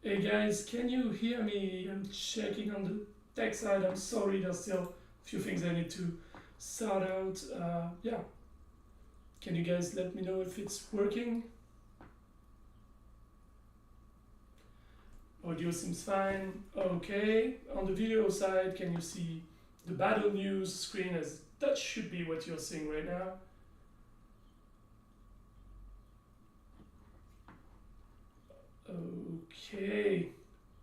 Hey guys, can you hear me? I'm checking on the tech side. I'm sorry, there's still a few things I need to sort out. Yeah, can you guys let me know if it's working? Audio seems fine. Okay, on the video side, can you see the battle news screen? As that should be what you're seeing right now. Okay,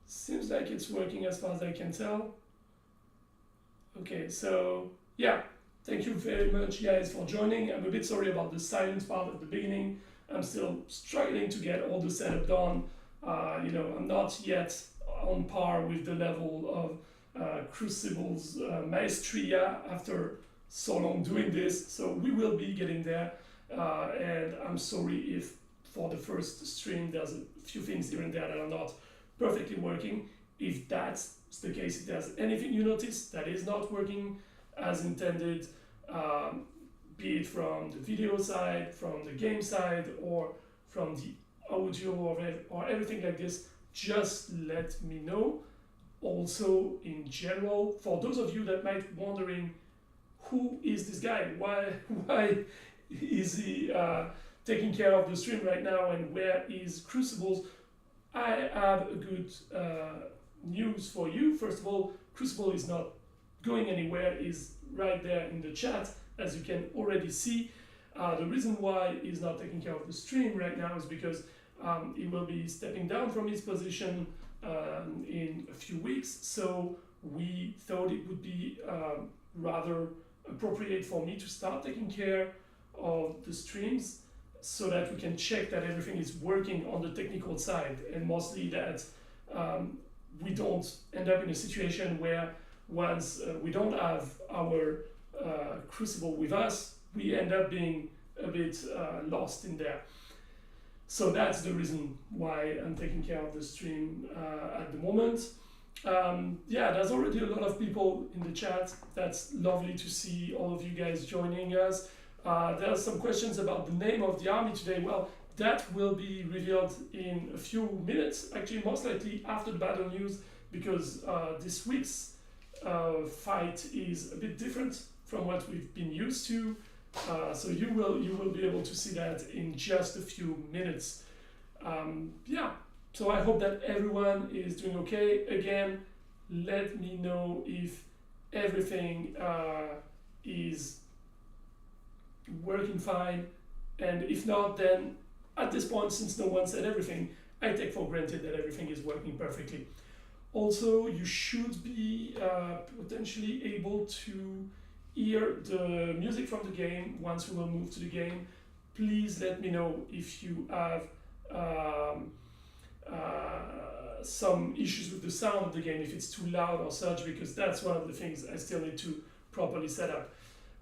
seems like it's working as far as I can tell. Okay, so yeah, thank you very much guys for joining. I'm a bit sorry about the silence part at the beginning. I'm still struggling to get all the setup done. I'm not yet on par with the level of Crucible's maestria after so long doing this, so we will be getting there. And I'm sorry if for the first stream there's a few things here and there that are not perfectly working. If that's the case, if there's anything you notice that is not working as intended, be it from the video side, from the game side, or from the audio or everything like this, just let me know. Also, in general, for those of you that might wondering, who is this guy? Why is he taking care of the stream right now, and where is Crucibles? I have a good news for you. First of all, Crucible is not going anywhere, is right there in the chat, as you can already see. The reason why he's not taking care of the stream right now is because he will be stepping down from his position in a few weeks, so we thought it would be rather appropriate for me to start taking care of the streams so that we can check that everything is working on the technical side, and mostly that we don't end up in a situation where once we don't have our Crucible with us, we end up being a bit lost in there. So that's the reason why I'm taking care of the stream at the moment. Yeah, there's already a lot of people in the chat. That's lovely to see all of you guys joining us. There are some questions about the name of the army today. Well, that will be revealed in a few minutes, actually most likely after the battle news, because this week's fight is a bit different from what we've been used to. So you will be able to see that in just a few minutes. Yeah, so I hope that everyone is doing okay. Again, let me know if everything is working fine, and if not, then at this point, since no one said everything, I take for granted that everything is working perfectly. Also, you should be potentially able to hear the music from the game once we will move to the game. Please let me know if you have some issues with the sound of the game, if it's too loud or such, because that's one of the things I still need to properly set up.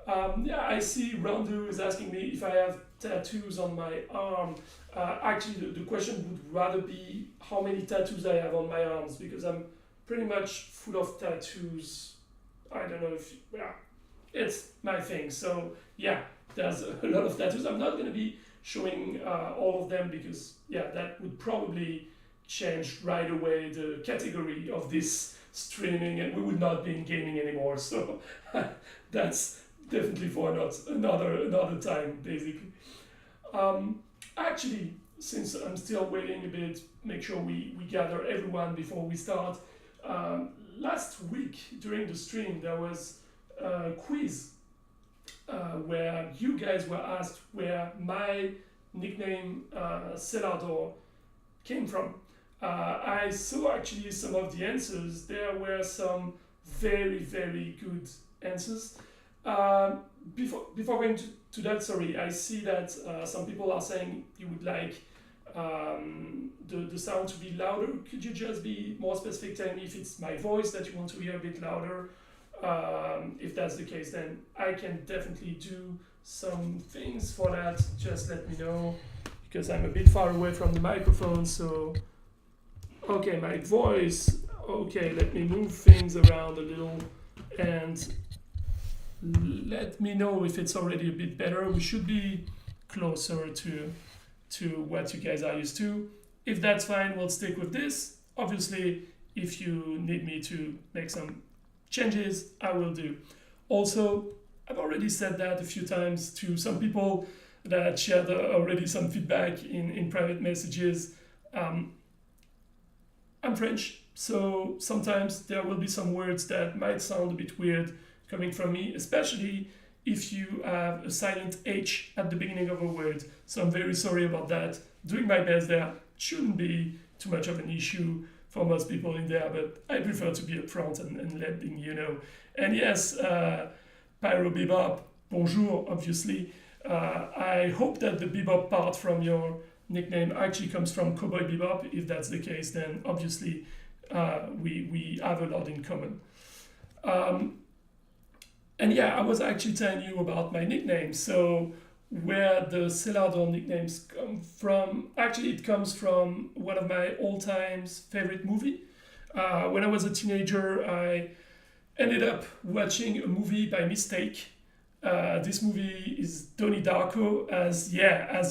Yeah, I see Randu is asking me if I have tattoos on my arm. Actually, the question would rather be how many tattoos I have on my arms, because I'm pretty much full of tattoos. I don't know if, yeah, it's my thing. So yeah, there's a lot of tattoos. I'm not going to be showing all of them because, yeah, that would probably change right away the category of this streaming, and we would not be in gaming anymore. So that's definitely for another time, basically. Actually, since I'm still waiting a bit, make sure we gather everyone before we start. Last week during the stream, there was a quiz where you guys were asked where my nickname SalG came from. I saw actually some of the answers. There were some very, very good answers. Before going to that, sorry, I see that some people are saying you would like the sound to be louder. Could you just be more specific, tell me if it's my voice that you want to hear a bit louder? If that's the case, then I can definitely do some things for that. Just let me know, because I'm a bit far away from the microphone. So, okay, my voice. Okay, let me move things around a little and let me know if it's already a bit better. We should be closer to what you guys are used to. If that's fine, we'll stick with this. obviously, if you need me to make some changes, I will do. Also, I've already said that a few times to some people that shared already some feedback in private messages. I'm French, so sometimes there will be some words that might sound a bit weird coming from me, especially if you have a silent H at the beginning of a word. So I'm very sorry about that. Doing my best there. Shouldn't be too much of an issue for most people in there, but I prefer to be upfront and letting you know. And yes, Pyro Bebop, bonjour, obviously. I hope that the Bebop part from your nickname actually comes from Cowboy Bebop. If that's the case, then obviously we have a lot in common. And yeah, I was actually telling you about my nickname. So where the SalG nicknames come from, actually it comes from one of my all-time favorite movie. When I was a teenager, I ended up watching a movie by mistake. This movie is Donnie Darko, as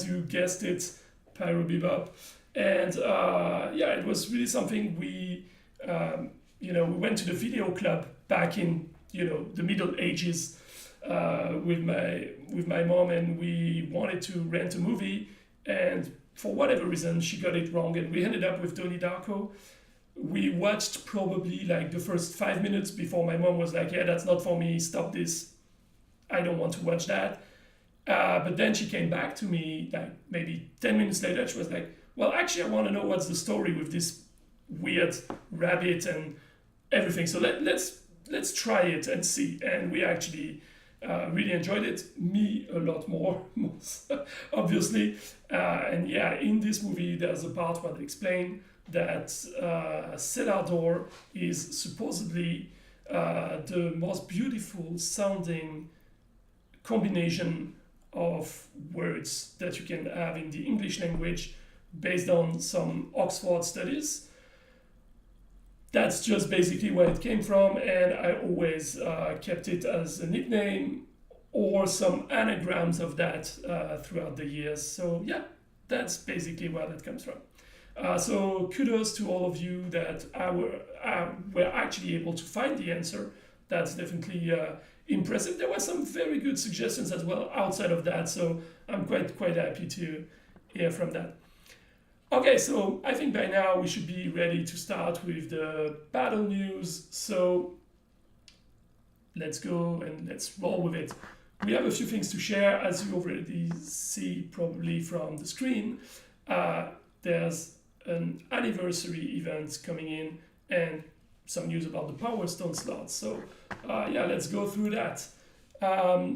you guessed it, Pyro Bebop. And it was really something we went to the video club back in, the Middle Ages with my mom, and we wanted to rent a movie, and for whatever reason, she got it wrong, and we ended up with Donnie Darko. We watched probably like the first 5 minutes before my mom was like, yeah, that's not for me, stop this. I don't want to watch that. But then she came back to me like maybe 10 minutes later. She was like, well, actually, I want to know what's the story with this weird rabbit and everything. So let's try it and see. And we actually really enjoyed it. Me a lot more, obviously. And yeah, in this movie, there's a part where they explain that SalG is supposedly the most beautiful sounding combination of words that you can have in the English language based on some Oxford studies. That's just basically where it came from, and I always kept it as a nickname or some anagrams of that throughout the years. So yeah, that's basically where that comes from. So kudos to all of you that were actually able to find the answer. That's definitely impressive. There were some very good suggestions as well outside of that, so I'm quite happy to hear from that. Okay, so I think by now we should be ready to start with the battle news. So let's go and let's roll with it. We have a few things to share, as you already see probably from the screen. There's an anniversary event coming in and some news about the Power Stone slots. So let's go through that.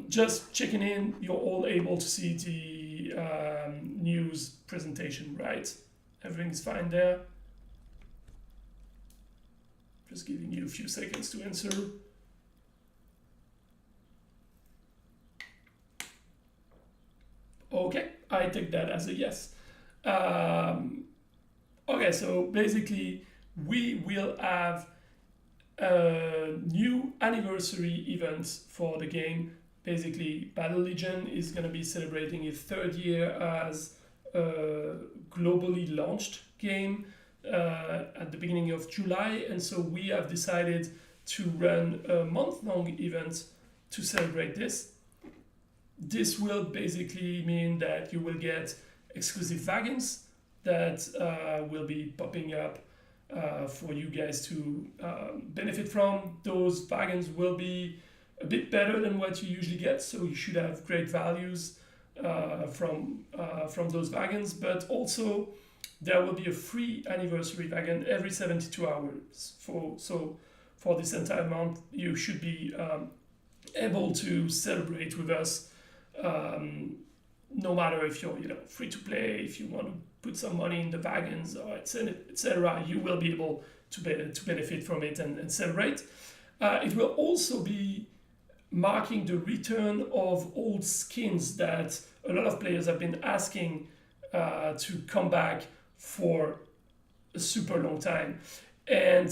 Just checking in, you're all able to see the news presentation, right? Everything's fine there. Just giving you a few seconds to answer. Okay, I take that as a yes. Okay, so basically we will have a new anniversary event for the game. Basically, Battle Legion is going to be celebrating its 3rd year as a globally launched game at the beginning of July, and so we have decided to run a month-long event to celebrate this. This will basically mean that you will get exclusive wagons that will be popping up for you guys to benefit from. Those wagons will be a bit better than what you usually get, so you should have great values from those wagons, but also there will be a free anniversary wagon every 72 hours. So for this entire month, you should be able to celebrate with us, no matter if you're free to play, if you want to put some money in the wagons, or etc. You will be able to benefit from it and celebrate. It will also be marking the return of old skins that a lot of players have been asking to come back for a super long time. And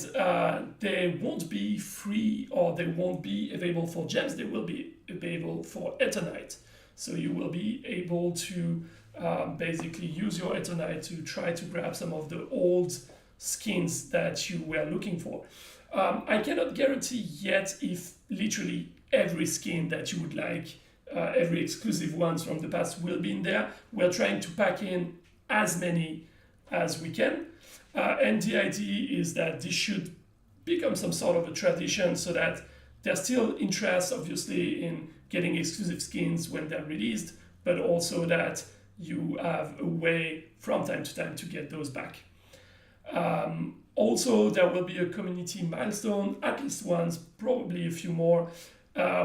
they won't be free, or they won't be available for gems. They will be available for Eternite. So you will be able to basically use your Eternite to try to grab some of the old skins that you were looking for. I cannot guarantee yet if literally every skin that you would like, every exclusive ones from the past will be in there. We're trying to pack in as many as we can. And the idea is that this should become some sort of a tradition so that there's still interest, obviously, in getting exclusive skins when they're released, but also that you have a way from time to time to get those back. Also, there will be a community milestone, at least once, probably a few more,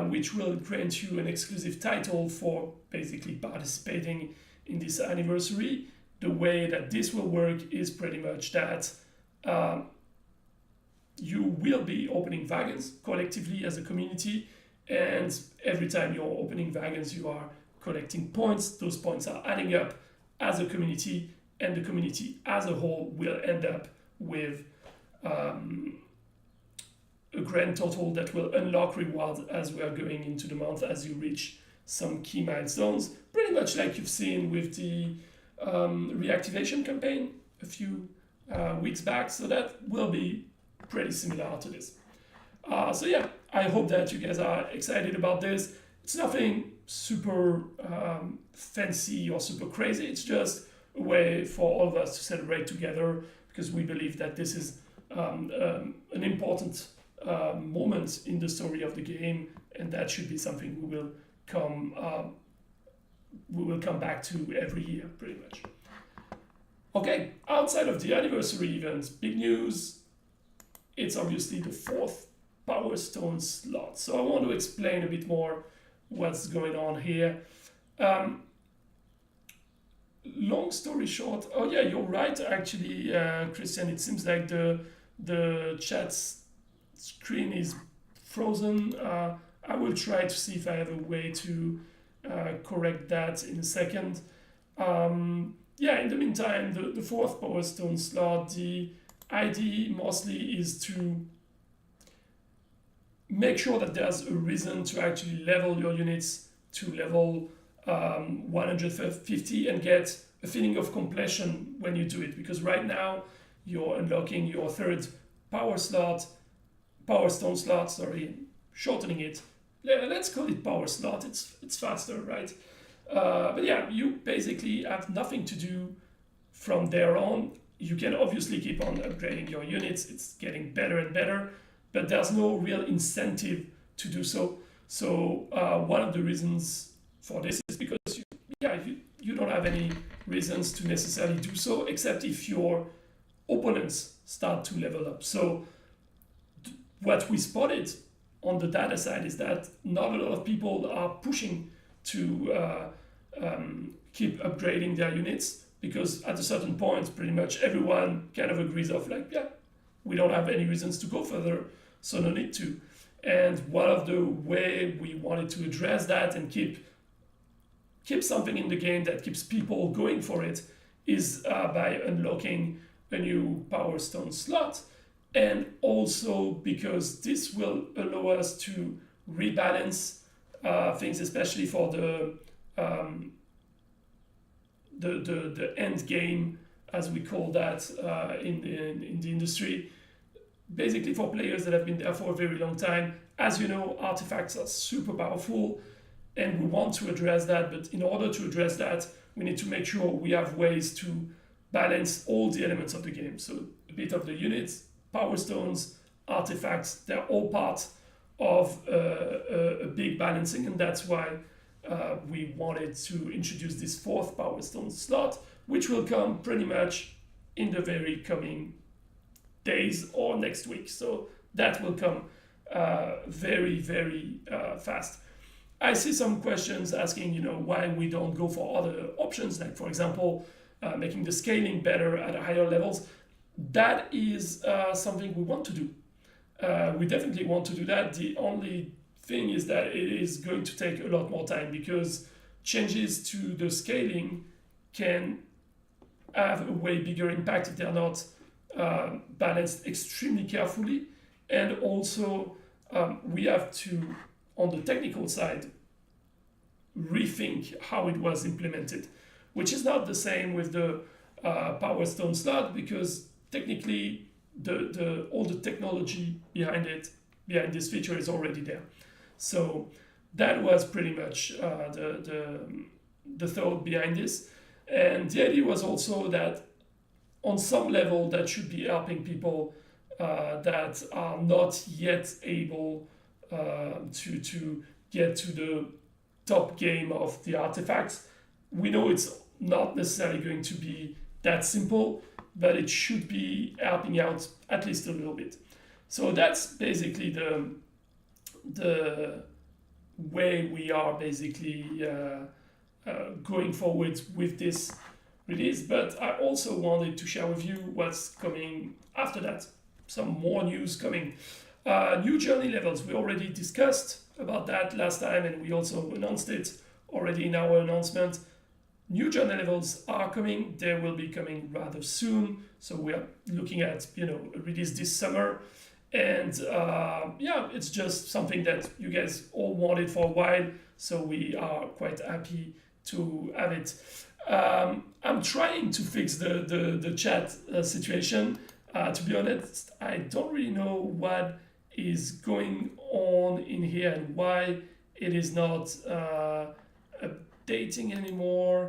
which will grant you an exclusive title for basically participating in this anniversary. The way that this will work is pretty much that you will be opening wagons collectively as a community, and every time you're opening wagons, you are collecting points. Those points are adding up as a community, and the community as a whole will end up with a grand total that will unlock rewards as we are going into the month, as you reach some key milestones, pretty much like you've seen with the reactivation campaign a few weeks back. So that will be pretty similar to this. So yeah, I hope that you guys are excited about this. It's nothing super fancy or super crazy. It's just a way for all of us to celebrate together, because we believe that this is an important moment in the story of the game, and that should be something we will come back to every year, pretty much. Okay, outside of the anniversary events, big news. It's obviously the 4th Power Stone slot. So I want to explain a bit more what's going on here. Long story short, oh yeah, you're right, actually, Christian, it seems like the chat screen is frozen. I will try to see if I have a way to correct that in a second. Yeah, in the meantime, the 4th Power Stone slot, the idea mostly is to make sure that there's a reason to actually level your units to level 150 and get a feeling of completion when you do it, because right now you're unlocking your 3rd Power Stone slot, shortening it. Let's call it Power Slot, it's faster, right? But yeah, you basically have nothing to do from there on. You can obviously keep on upgrading your units, it's getting better and better, but there's no real incentive to do so. So one of the reasons for this is because you don't have any reasons to necessarily do so, except if your opponents start to level up. So what we spotted on the data side is that not a lot of people are pushing to keep upgrading their units, because at a certain point, pretty much everyone kind of agrees of like, yeah, we don't have any reasons to go further, so no need to. And one of the way we wanted to address that and keep something in the game that keeps people going for it is by unlocking a new Power Stone slot. And also because this will allow us to rebalance things, especially for the end game, as we call that in the industry. Basically for players that have been there for a very long time. As you know, artifacts are super powerful, and we want to address that, but in order to address that, we need to make sure we have ways to balance all the elements of the game. So a bit of the units, Power Stones, artifacts, they're all part of a big balancing, and that's why we wanted to introduce this 4th Power Stone slot, which will come pretty much in the very coming days or next week. So that will come very, very fast. I see some questions asking, why we don't go for other options, like for example, making the scaling better at higher levels. That is something we want to do. We definitely want to do that. The only thing is that it is going to take a lot more time, because changes to the scaling can have a way bigger impact if they're not balanced extremely carefully. And also we have to, on the technical side, rethink how it was implemented, which is not the same with the Power Stone slot, because technically the all the technology behind this feature is already there. So that was pretty much the thought behind this. And the idea was also that on some level that should be helping people that are not yet able to get to the top game of the artifacts. We know it's not necessarily going to be that simple, but it should be helping out at least a little bit. So that's basically the way we are basically going forward with this release. But I also wanted to share with you what's coming after that. Some more news coming. New journey levels, we already discussed about that last time, and we also announced it already in our announcement. New journey levels are coming. They will be coming rather soon. So we are looking at, a release this summer. And it's just something that you guys all wanted for a while. So we are quite happy to have it. I'm trying to fix the chat situation. To be honest, I don't really know what is going on in here and why it is not updating anymore.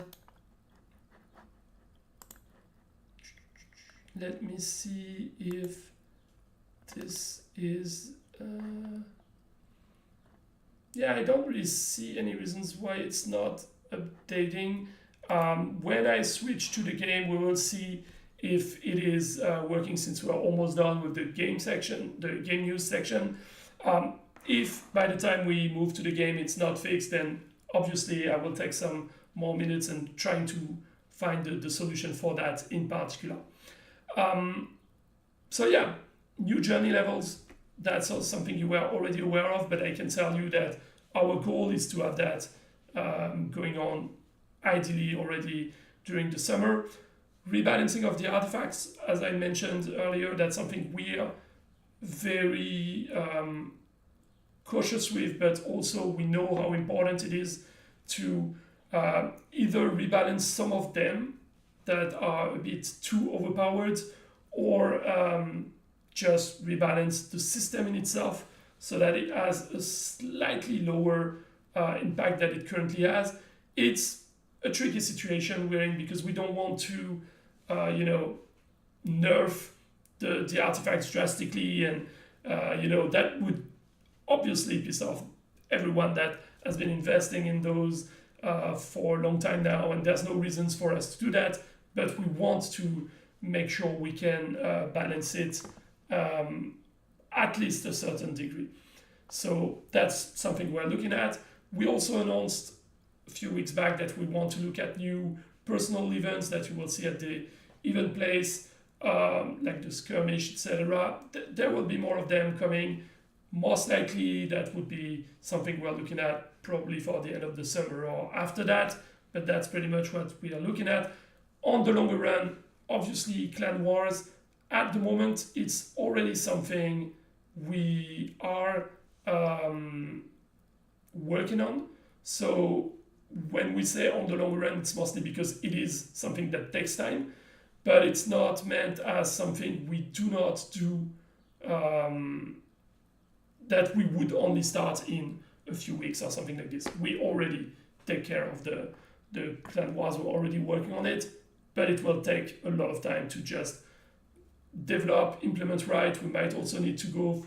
Let me see if this is... I don't really see any reasons why it's not updating. When I switch to the game, we will see if it is working, since we are almost done with the game section, the game news section. If by the time we move to the game it's not fixed, then obviously I will take some more minutes and trying to find the solution for that in particular. New journey levels, that's also something you were already aware of, but I can tell you that our goal is to have that going on ideally already during the summer. Rebalancing of the artifacts, as I mentioned earlier, that's something we are very cautious with, but also we know how important it is to either rebalance some of them that are a bit too overpowered, or just rebalance the system in itself so that it has a slightly lower impact than it currently has. It's a tricky situation we're in because we don't want to nerf the artifacts drastically, and that would obviously piss off everyone that has been investing in those for a long time now, and there's no reasons for us to do that, but we want to make sure we can balance it at least a certain degree. So that's something we're looking at. We also announced a few weeks back that we want to look at new personal events that you will see at the event place, like the skirmish, etc. There will be more of them coming. Most likely that would be something we're looking at probably for the end of the summer or after that, but that's pretty much what we are looking at. On the longer run, obviously Clan Wars, at the moment, it's already something we are working on. So when we say on the long run, it's mostly because it is something that takes time, but it's not meant as something we do not do, that we would only start in a few weeks or something like this. We already take care of the Clan Wars, we're already working on it, but it will take a lot of time to just develop, implement right. We might also need to go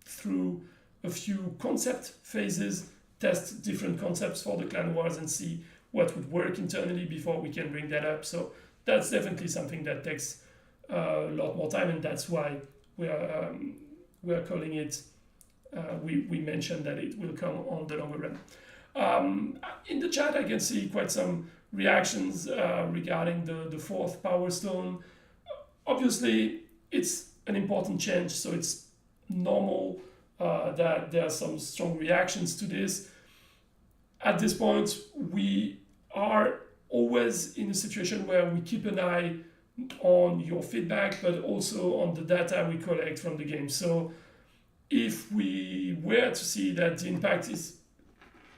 through a few concept phases, test different concepts for the Clan Wars and see what would work internally before we can bring that up. So that's definitely something that takes a lot more time, and that's why we are calling it, we mentioned that it will come on the longer run. In the chat I can see quite some reactions regarding the fourth Power Stone. Obviously it's an important change, so it's normal that there are some strong reactions to this. At this point, we are always in a situation where we keep an eye on your feedback, but also on the data we collect from the game. So if we were to see that the impact is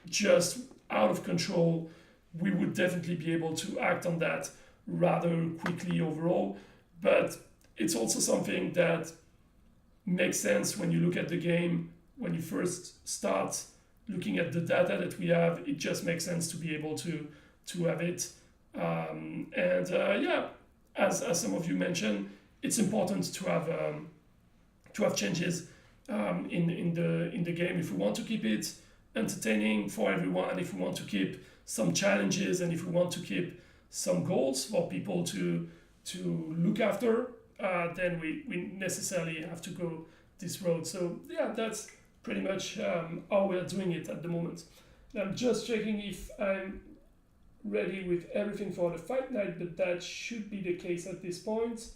just out of control, we would definitely be able to act on that rather quickly overall. But it's also something that makes sense when you look at the game. When you first start looking at the data that we have, it just makes sense to be able to have it. As some of you mentioned, it's important to have changes in the game if we want to keep it entertaining for everyone, if we want to keep some challenges, and if we want to keep some goals for people to look after, then we necessarily have to go this road. So yeah, that's pretty much how we're doing it at the moment. I'm just checking if I'm ready with everything for the fight night, but that should be the case at this point.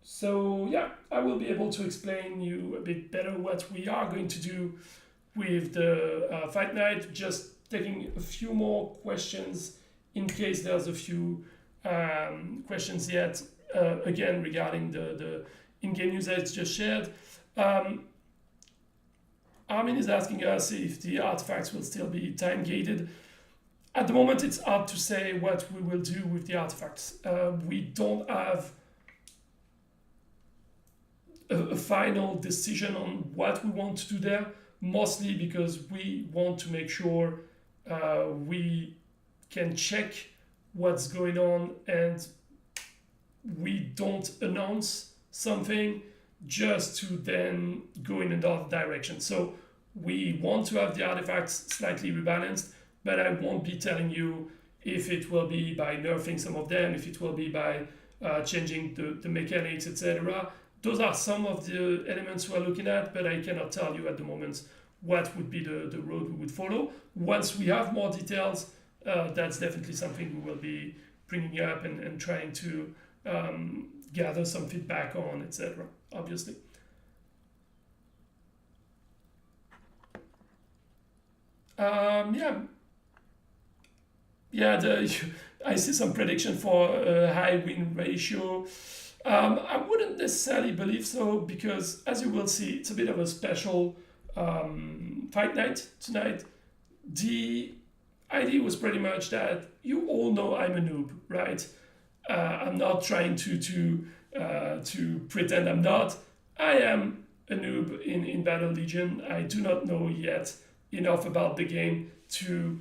So yeah, I will be able to explain you a bit better what we are going to do with the fight night. Just taking a few more questions in case there's a few questions yet, again, regarding the in-game news I just shared. Armin is asking us if the artifacts will still be time-gated. At the moment, it's hard to say what we will do with the artifacts. We don't have a final decision on what we want to do there, mostly because we want to make sure we can check what's going on and we don't announce something just to then go in another direction. So we want to have the artifacts slightly rebalanced, but I won't be telling you if it will be by nerfing some of them, if it will be by changing the mechanics, etc. Those are some of the elements we're looking at, but I cannot tell you at the moment what would be the road we would follow. Once we have more details, that's definitely something we will be bringing up and trying to gather some feedback on, etc. Obviously. I see some prediction for a high win ratio. I wouldn't necessarily believe so because, as you will see, it's a bit of a special fight night tonight. The idea was pretty much that you all know I'm a noob, right? I'm not trying to pretend I'm not. I am a noob in Battle Legion. I do not know yet enough about the game to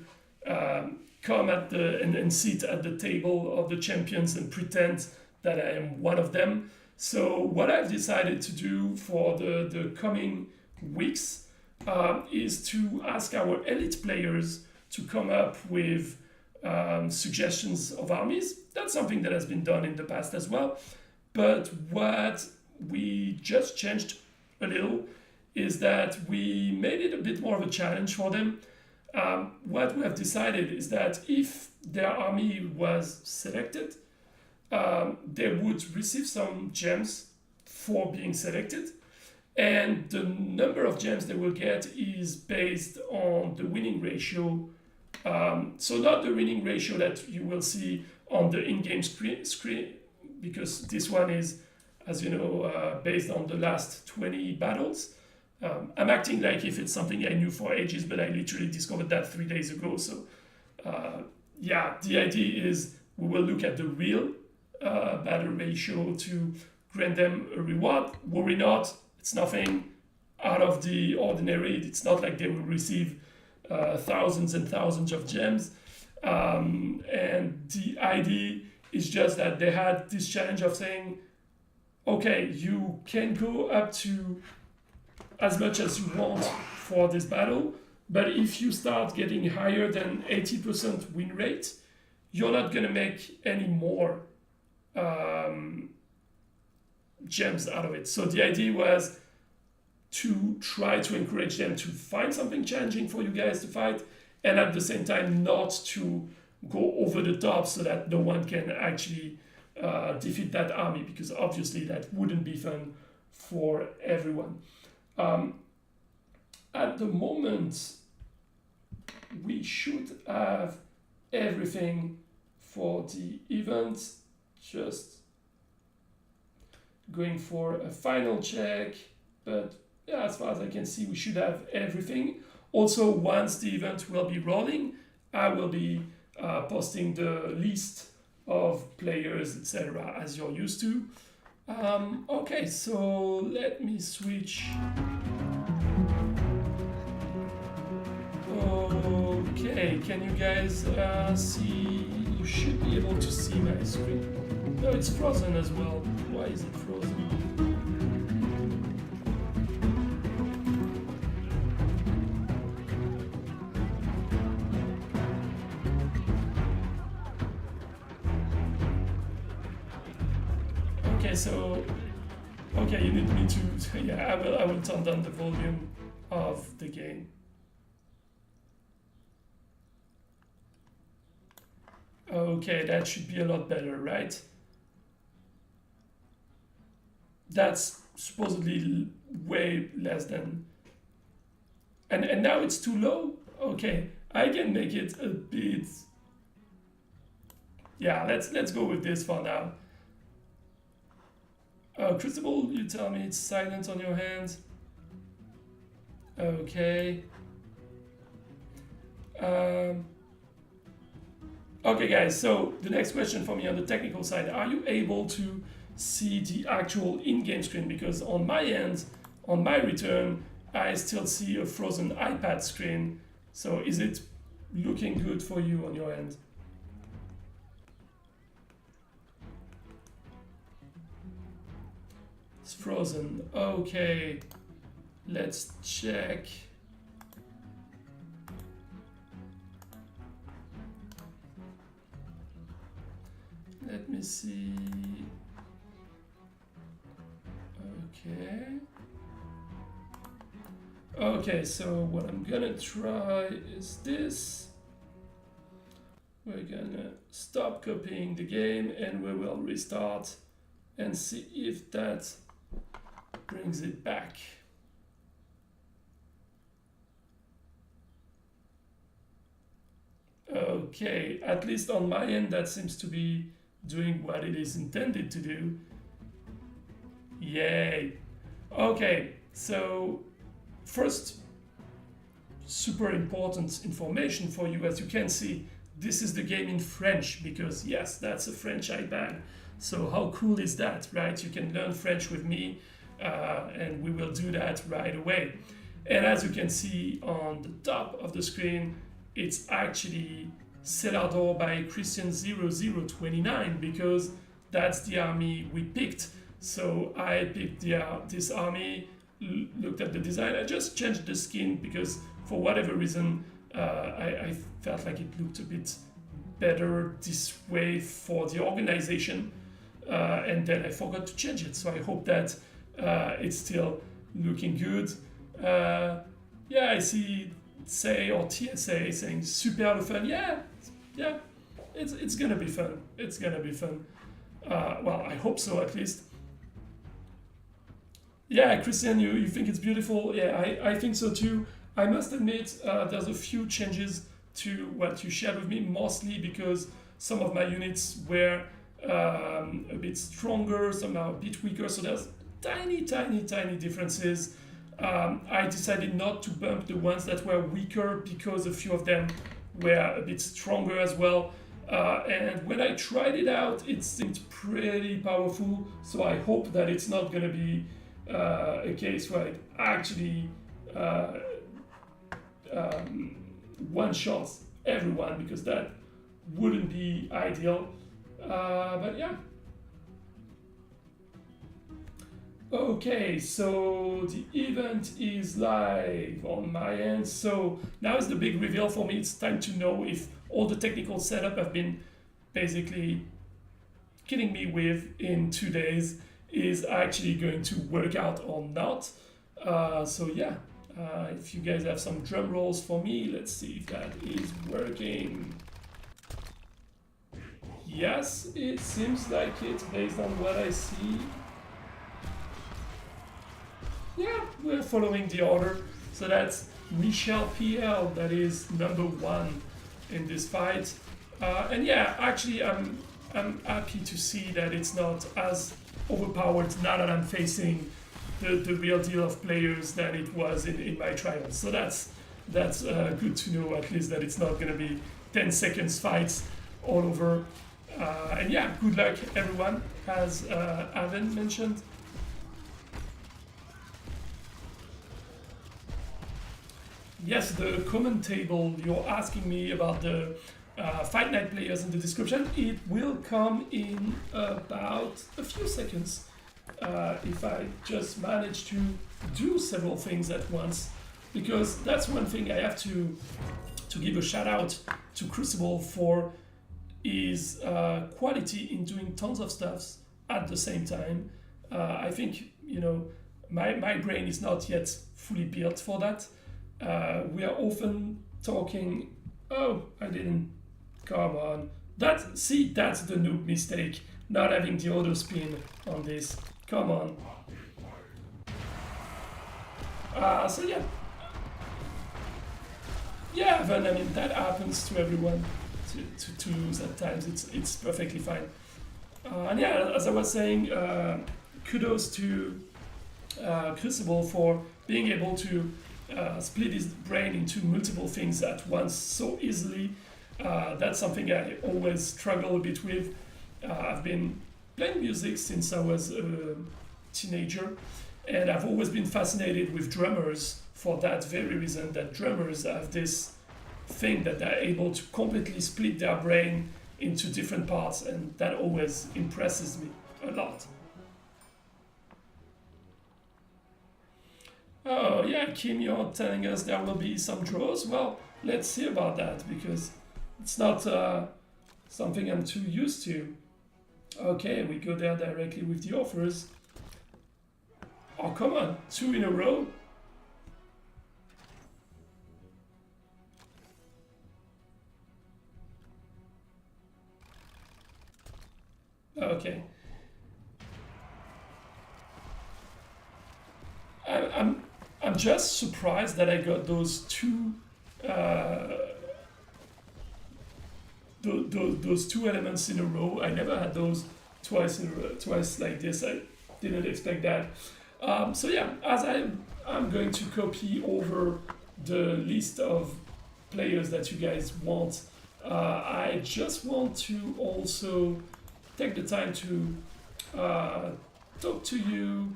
come at and sit at the table of the champions and pretend that I am one of them. So what I've decided to do for the coming weeks is to ask our elite players to come up with suggestions of armies. That's something that has been done in the past as well. But what we just changed a little is that we made it a bit more of a challenge for them. What we have decided is that if their army was selected, they would receive some gems for being selected, and the number of gems they will get is based on the winning ratio. So not the winning ratio that you will see on the in-game screen, because this one is, as you know, based on the last 20 battles. I'm acting like if it's something I knew for ages, but I literally discovered that 3 days ago. So the idea is we will look at the real battle ratio to grant them a reward. Worry not, it's nothing out of the ordinary. It's not like they will receive thousands and thousands of gems. And the idea is just that they had this challenge of saying, okay, you can go up to as much as you want for this battle, but if you start getting higher than 80% win rate, you're not going to make any more gems out of it. So the idea was to try to encourage them to find something challenging for you guys to fight, and at the same time not to go over the top so that no one can actually defeat that army, because obviously that wouldn't be fun for everyone. At the moment, we should have everything for the event. Just going for a final check, but yeah, as far as I can see, we should have everything. Also, once the event will be rolling, I will be posting the list of players, etc., as you're used to. Okay, so let me switch. Okay, can you guys see? You should be able to see my screen. No, it's frozen as well. Why is it frozen? Okay, so okay, you need me to yeah, I will turn down the volume of the game. Okay, that should be a lot better, right? That's supposedly way less than, and now it's too low. Okay, I can make it a bit. Yeah, let's go with this for now. Crucible, you tell me it's silent on your hands. Okay. Okay, guys, so the next question for me on the technical side, are you able to see the actual in-game screen? Because on my end, on my return, I still see a frozen iPad screen. So is it looking good for you on your end? It's frozen. Okay, let's check. Let me see. Okay. Okay, so what I'm gonna try is this. We're gonna stop copying the game and we will restart and see if that brings it back. Okay, at least on my end that seems to be doing what it is intended to do. Yay. Okay, so first super important information for you. As you can see, this is the game in French because yes, that's a French iPad. So how cool is that, right? You can learn French with me and we will do that right away. And as you can see on the top of the screen, it's actually SalG by Christian0029 because that's the army we picked. So I picked this army, looked at the design. I just changed the skin because for whatever reason I felt like it looked a bit better this way for the organization, and then I forgot to change it. So I hope that it's still looking good. Yeah, I see say or TSA saying super fun. Yeah, it's gonna be fun. It's gonna be fun. Well, I hope so at least. Yeah, Christian, you think it's beautiful? Yeah, I think so too. I must admit, there's a few changes to what you shared with me, mostly because some of my units were a bit stronger, some are a bit weaker, so there's tiny differences. I decided not to bump the ones that were weaker because a few of them were a bit stronger as well. And when I tried it out, it seemed pretty powerful, so I hope that it's not going to be a case where it actually one-shots everyone, because that wouldn't be ideal. But yeah. Okay, so the event is live on my end. So now is the big reveal for me. It's time to know if all the technical setup I've been basically kidding me with in 2 days is actually going to work out or not. So yeah, if you guys have some drum rolls for me, let's see if that is working. Yes, it seems like it based on what I see. Yeah, we're following the order. So that's MichelPL, that is #1 in this fight. And yeah, actually I'm happy to see that it's not as overpowered now that I'm facing the real deal of players than it was in my trials. So that's good to know, at least, that it's not going to be 10 seconds fights all over. And yeah, good luck everyone, as Aven mentioned. Yes, the comment table, you're asking me about the Fight Night players in the description. It will come in about a few seconds if I just manage to do several things at once, because that's one thing I have to give a shout out to Crucible for is quality in doing tons of stuff at the same time. I think, you know, my brain is not yet fully built for that. We are often talking, oh, I didn't, come on. That's the noob mistake, not having the auto spin on this. Come on. So yeah. Yeah, but I mean, that happens to everyone to lose at times. It's perfectly fine. And yeah, as I was saying, kudos to Crucible for being able to split his brain into multiple things at once so easily. That's something I always struggle a bit with. I've been playing music since I was a teenager, and I've always been fascinated with drummers for that very reason, that drummers have this thing that they're able to completely split their brain into different parts, and that always impresses me a lot. Oh yeah, Kim, you're telling us there will be some draws. Well, let's see about that, because it's not something I'm too used to. Okay, we go there directly with the offers. Oh, come on, 2 in a row? Okay. I'm just surprised that I got those two those two elements in a row. I never had those twice like this. I didn't expect that. So yeah, as I'm going to copy over the list of players that you guys want, I just want to also take the time to talk to you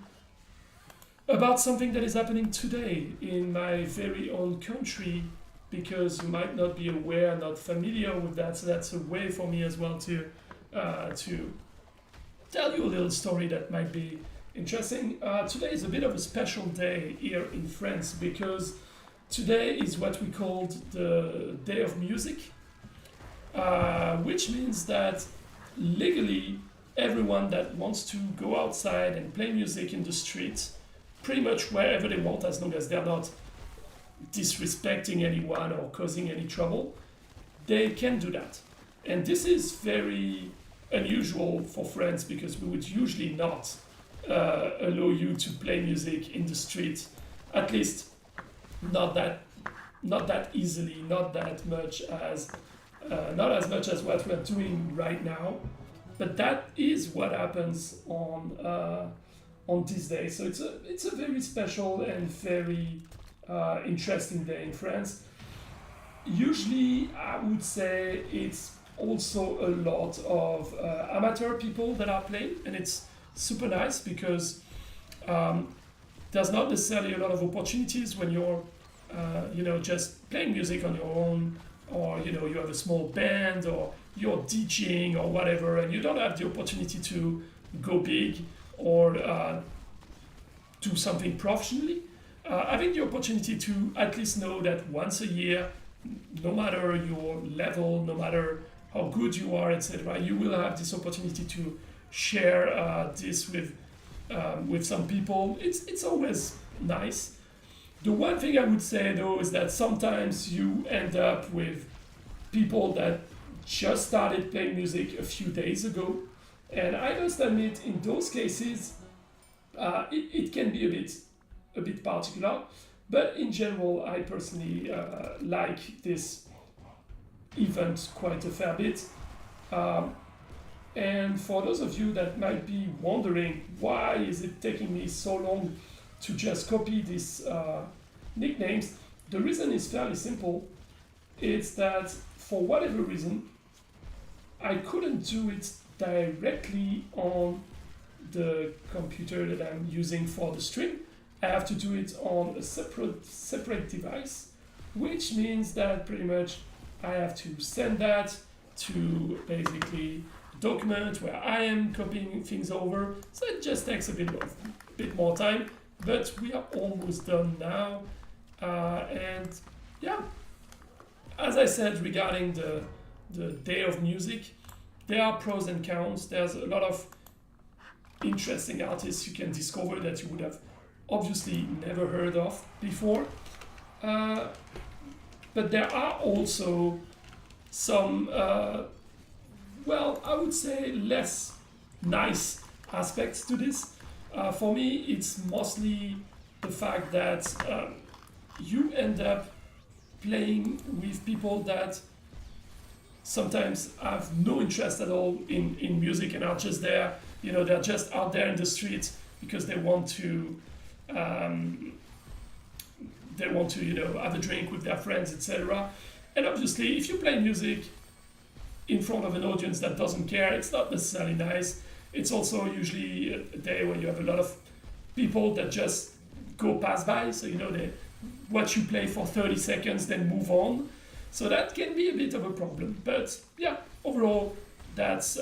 about something that is happening today in my very own country, because you might not be aware, not familiar with that. So that's a way for me as well to tell you a little story that might be interesting. Today is a bit of a special day here in France, because today is what we called the Day of Music, which means that legally everyone that wants to go outside and play music in the street, pretty much wherever they want, as long as they're not disrespecting anyone or causing any trouble, they can do that. And this is very unusual for France, because we would usually not allow you to play music in the street, at least not that easily, not as much as what we're doing right now. But that is what happens on this day. So it's a very special and very interesting day in France. Usually, I would say it's also a lot of amateur people that are playing, and it's super nice because there's not necessarily a lot of opportunities when you're just playing music on your own, or you have a small band, or you're DJing or whatever, and you don't have the opportunity to go big or do something professionally. Having the opportunity to at least know that once a year, no matter your level, no matter how good you are, etc., you will have this opportunity to share this with some people. It's always nice. The one thing I would say though is that sometimes you end up with people that just started playing music a few days ago, and I must admit, in those cases, it can be a bit particular. But in general, I personally like this event quite a fair bit. And for those of you that might be wondering why is it taking me so long to just copy these nicknames, the reason is fairly simple. It's that for whatever reason, I couldn't do it directly on the computer that I'm using for the stream. I have to do it on a separate device, which means that pretty much I have to send that to basically a document where I am copying things over. So it just takes a bit more time, but we are almost done now. And yeah, as I said regarding the day of music, there are pros and cons. There's a lot of interesting artists you can discover that you would have obviously never heard of before. But there are also some, well, I would say less nice aspects to this. For me, it's mostly the fact that you end up playing with people that sometimes have no interest at all in music and are just there, you know, they're just out there in the streets because they want to, you know, have a drink with their friends, etc. And obviously, if you play music in front of an audience that doesn't care, it's not necessarily nice. It's also usually a day where you have a lot of people that just go pass by, so you know, they watch you play for 30 seconds, then move on. So that can be a bit of a problem. But yeah, overall, that's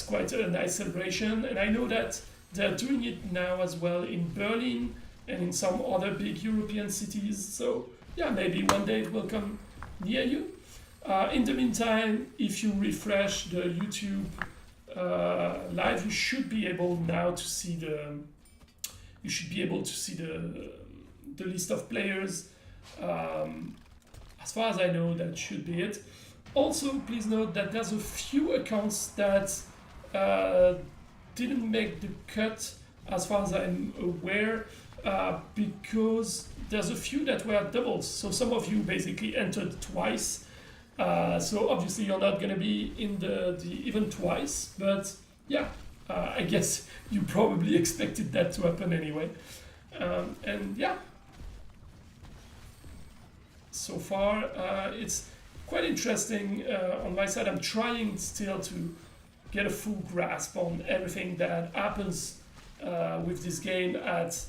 quite a nice celebration. And I know that they're doing it now as well in Berlin and in some other big European cities. So yeah, maybe one day it will come near you. In the meantime, if you refresh the YouTube live, you should be able now to see the list of players. As far as I know, that should be it. Also, please note that there's a few accounts that didn't make the cut, as far as I'm aware, because there's a few that were doubles. So some of you basically entered twice. So obviously you're not going to be in the event twice, but yeah, I guess you probably expected that to happen anyway. And yeah, so far it's quite interesting. On my side, I'm trying still to get a full grasp on everything that happens with this game at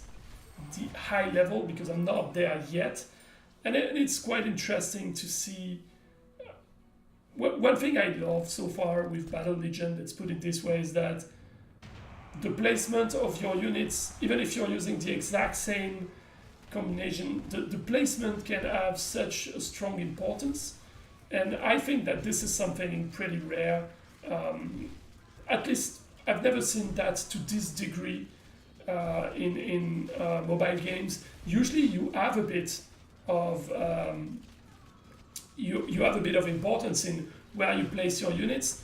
the high level, because I'm not there yet. And it's quite interesting to see. One thing I love so far with Battle Legion, let's put it this way, is that the placement of your units, even if you're using the exact same combination, the placement can have such a strong importance. And I think that this is something pretty rare. At least I've never seen that to this degree in mobile games. Usually you have a bit of you have a bit of importance in where you place your units,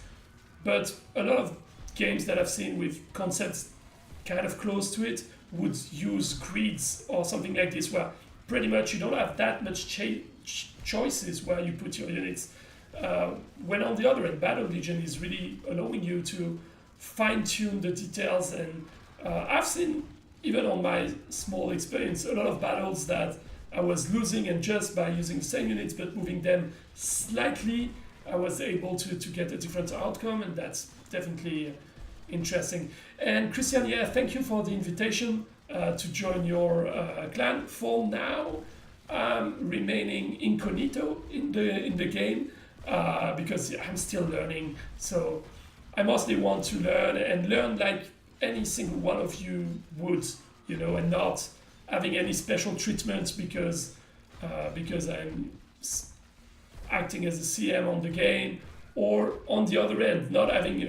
but a lot of games that I've seen with concepts kind of close to it would use grids or something like this, where pretty much you don't have that much choices where you put your units. When on the other hand, Battle Legion is really allowing you to fine-tune the details, and I've seen, even on my small experience, a lot of battles that I was losing, and just by using the same units but moving them slightly, I was able to get a different outcome, and that's definitely interesting. And Christian, yeah, thank you for the invitation to join your clan. For now, I'm remaining incognito in the game because I'm still learning. So I mostly want to learn like any single one of you would, you know, and not having any special treatment because I'm acting as a CM on the game, or on the other end, not having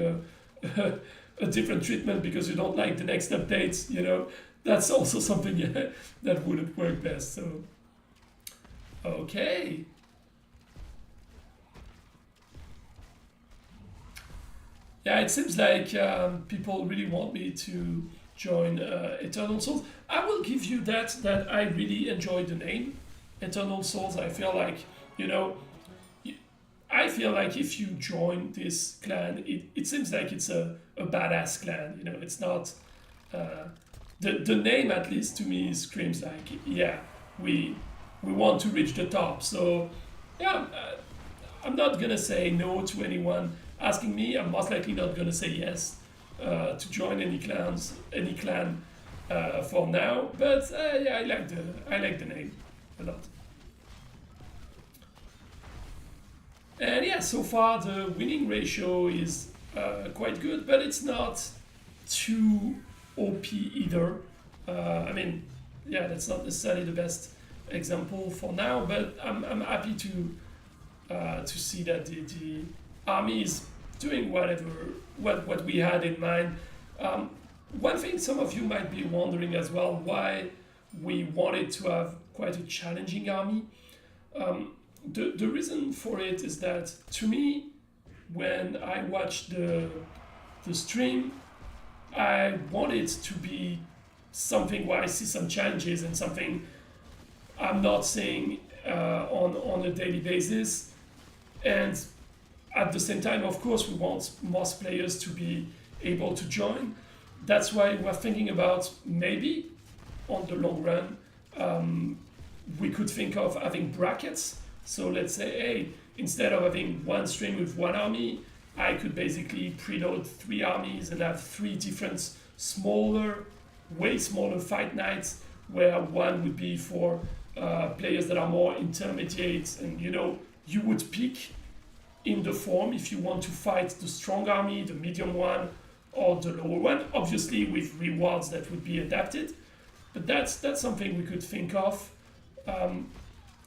a different treatment because you don't like the next updates, you know. That's also something that wouldn't work best. So, okay. Yeah, it seems like people really want me to join Eternal Souls. I will give you that I really enjoy the name Eternal Souls. I feel like, you know, I feel like if you join this clan, it seems like it's a badass clan. You know, it's not the name, at least to me, screams like, yeah, we want to reach the top. So yeah, I'm not gonna say no to anyone asking me, I'm most likely not going to say yes to join any clan for now. But yeah, I like the name a lot. And yeah, so far the winning ratio is quite good, but it's not too OP either. I mean, yeah, that's not necessarily the best example for now, but I'm happy to see that the army is doing what we had in mind. One thing some of you might be wondering as well, why we wanted to have quite a challenging army. The reason for it is that, to me, when I watched the stream, I want it to be something where I see some challenges and something I'm not seeing on a daily basis. And at the same time, of course, we want most players to be able to join. That's why we're thinking about maybe on the long run, we could think of having brackets. So let's say, hey, instead of having one stream with one army, I could basically preload 3 armies and have 3 different way smaller fight nights, where one would be for players that are more intermediate, and you would pick in the form if you want to fight the strong army, the medium one, or the lower one, obviously with rewards that would be adapted. But that's something we could think of.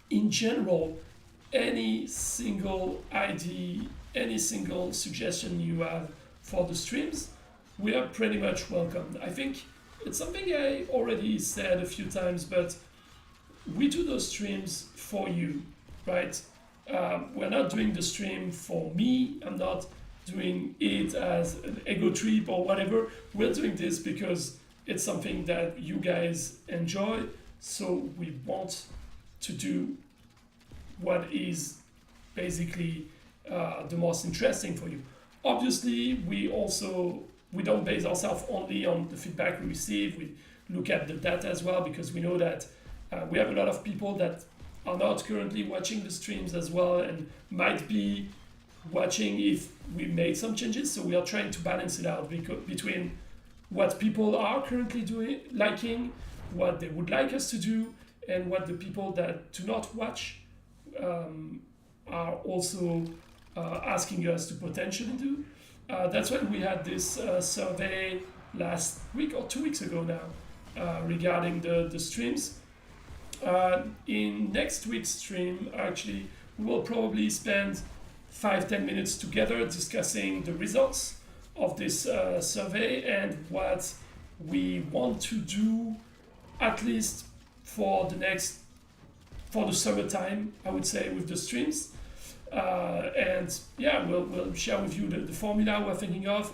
In general, any single idea, any single suggestion you have for the streams, we are pretty much welcomed. I think it's something I already said a few times, but we do those streams for you, right? We're not doing the stream for me. I'm not doing it as an ego trip or whatever. We're doing this because it's something that you guys enjoy, so we want to do what is basically the most interesting for you. Obviously, we don't base ourselves only on the feedback we receive. We look at the data as well, because we know that we have a lot of people that are not currently watching the streams as well and might be watching if we made some changes. So we are trying to balance it out between what people are currently liking, what they would like us to do, and what the people that do not watch are also asking us to potentially do. That's when we had this survey last week or 2 weeks ago now regarding the streams. In next week's stream, actually, we will probably spend 5-10 minutes together discussing the results of this survey and what we want to do, at least for the summertime, I would say, with the streams. And yeah, we'll share with you the formula we're thinking of.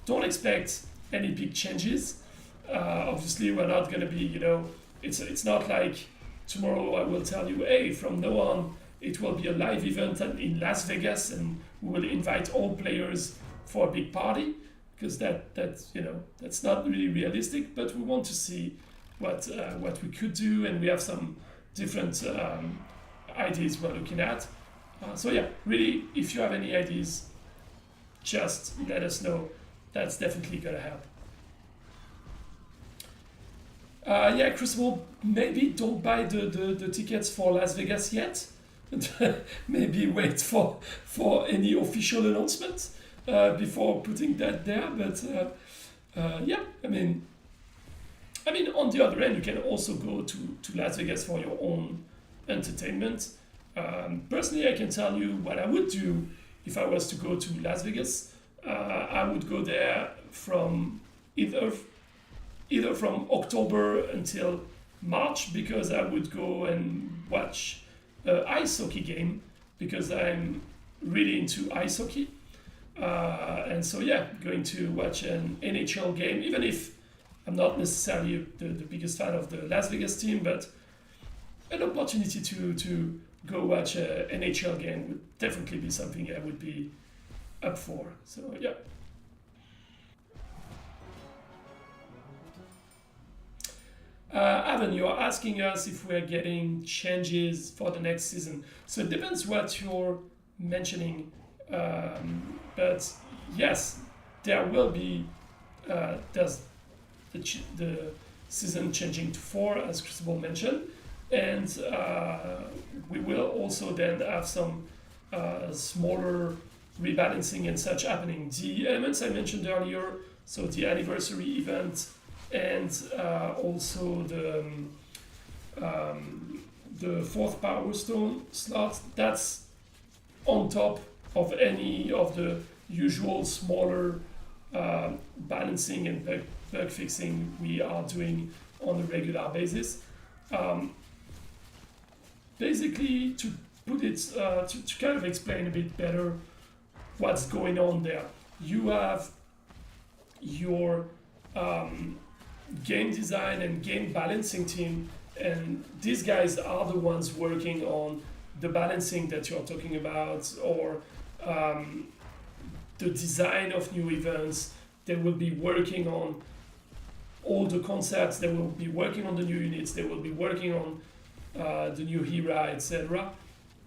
Don't expect any big changes. Obviously, we're not going to be, it's not like tomorrow I will tell you, hey, from now on, it will be a live event in Las Vegas and we will invite all players for a big party, because that's not really realistic. But we want to see what we could do, and we have some different ideas we're looking at. So yeah, really, if you have any ideas, just let us know. That's definitely gonna help. Yeah, Crucible, maybe don't buy the tickets for Las Vegas yet. Maybe wait for any official announcement before putting that there. But yeah, I mean, on the other end, you can also go to Las Vegas for your own entertainment. Personally, I can tell you what I would do if I was to go to Las Vegas. I would go there from either from October until March, because I would go and watch an ice hockey game, because I'm really into ice hockey. And so yeah, going to watch an NHL game, even if I'm not necessarily the biggest fan of the Las Vegas team, but an opportunity to go watch an NHL game would definitely be something I would be up for. So yeah. Evan, you are asking us if we're getting changes for the next season. So it depends what you're mentioning. But yes, there will be there's the season changing to 4, as Crucible mentioned, and we will also then have some smaller rebalancing and such happening. The elements I mentioned earlier, so the anniversary event and also the 4th Power Stone slot, that's on top of any of the usual smaller balancing and bug fixing we are doing on a regular basis. Basically, to put it, to kind of explain a bit better what's going on there, you have your game design and game balancing team, and these guys are the ones working on the balancing that you're talking about, or the design of new events. They will be working on all the concepts, they will be working on the new units, they will be working on the new Hera, etc.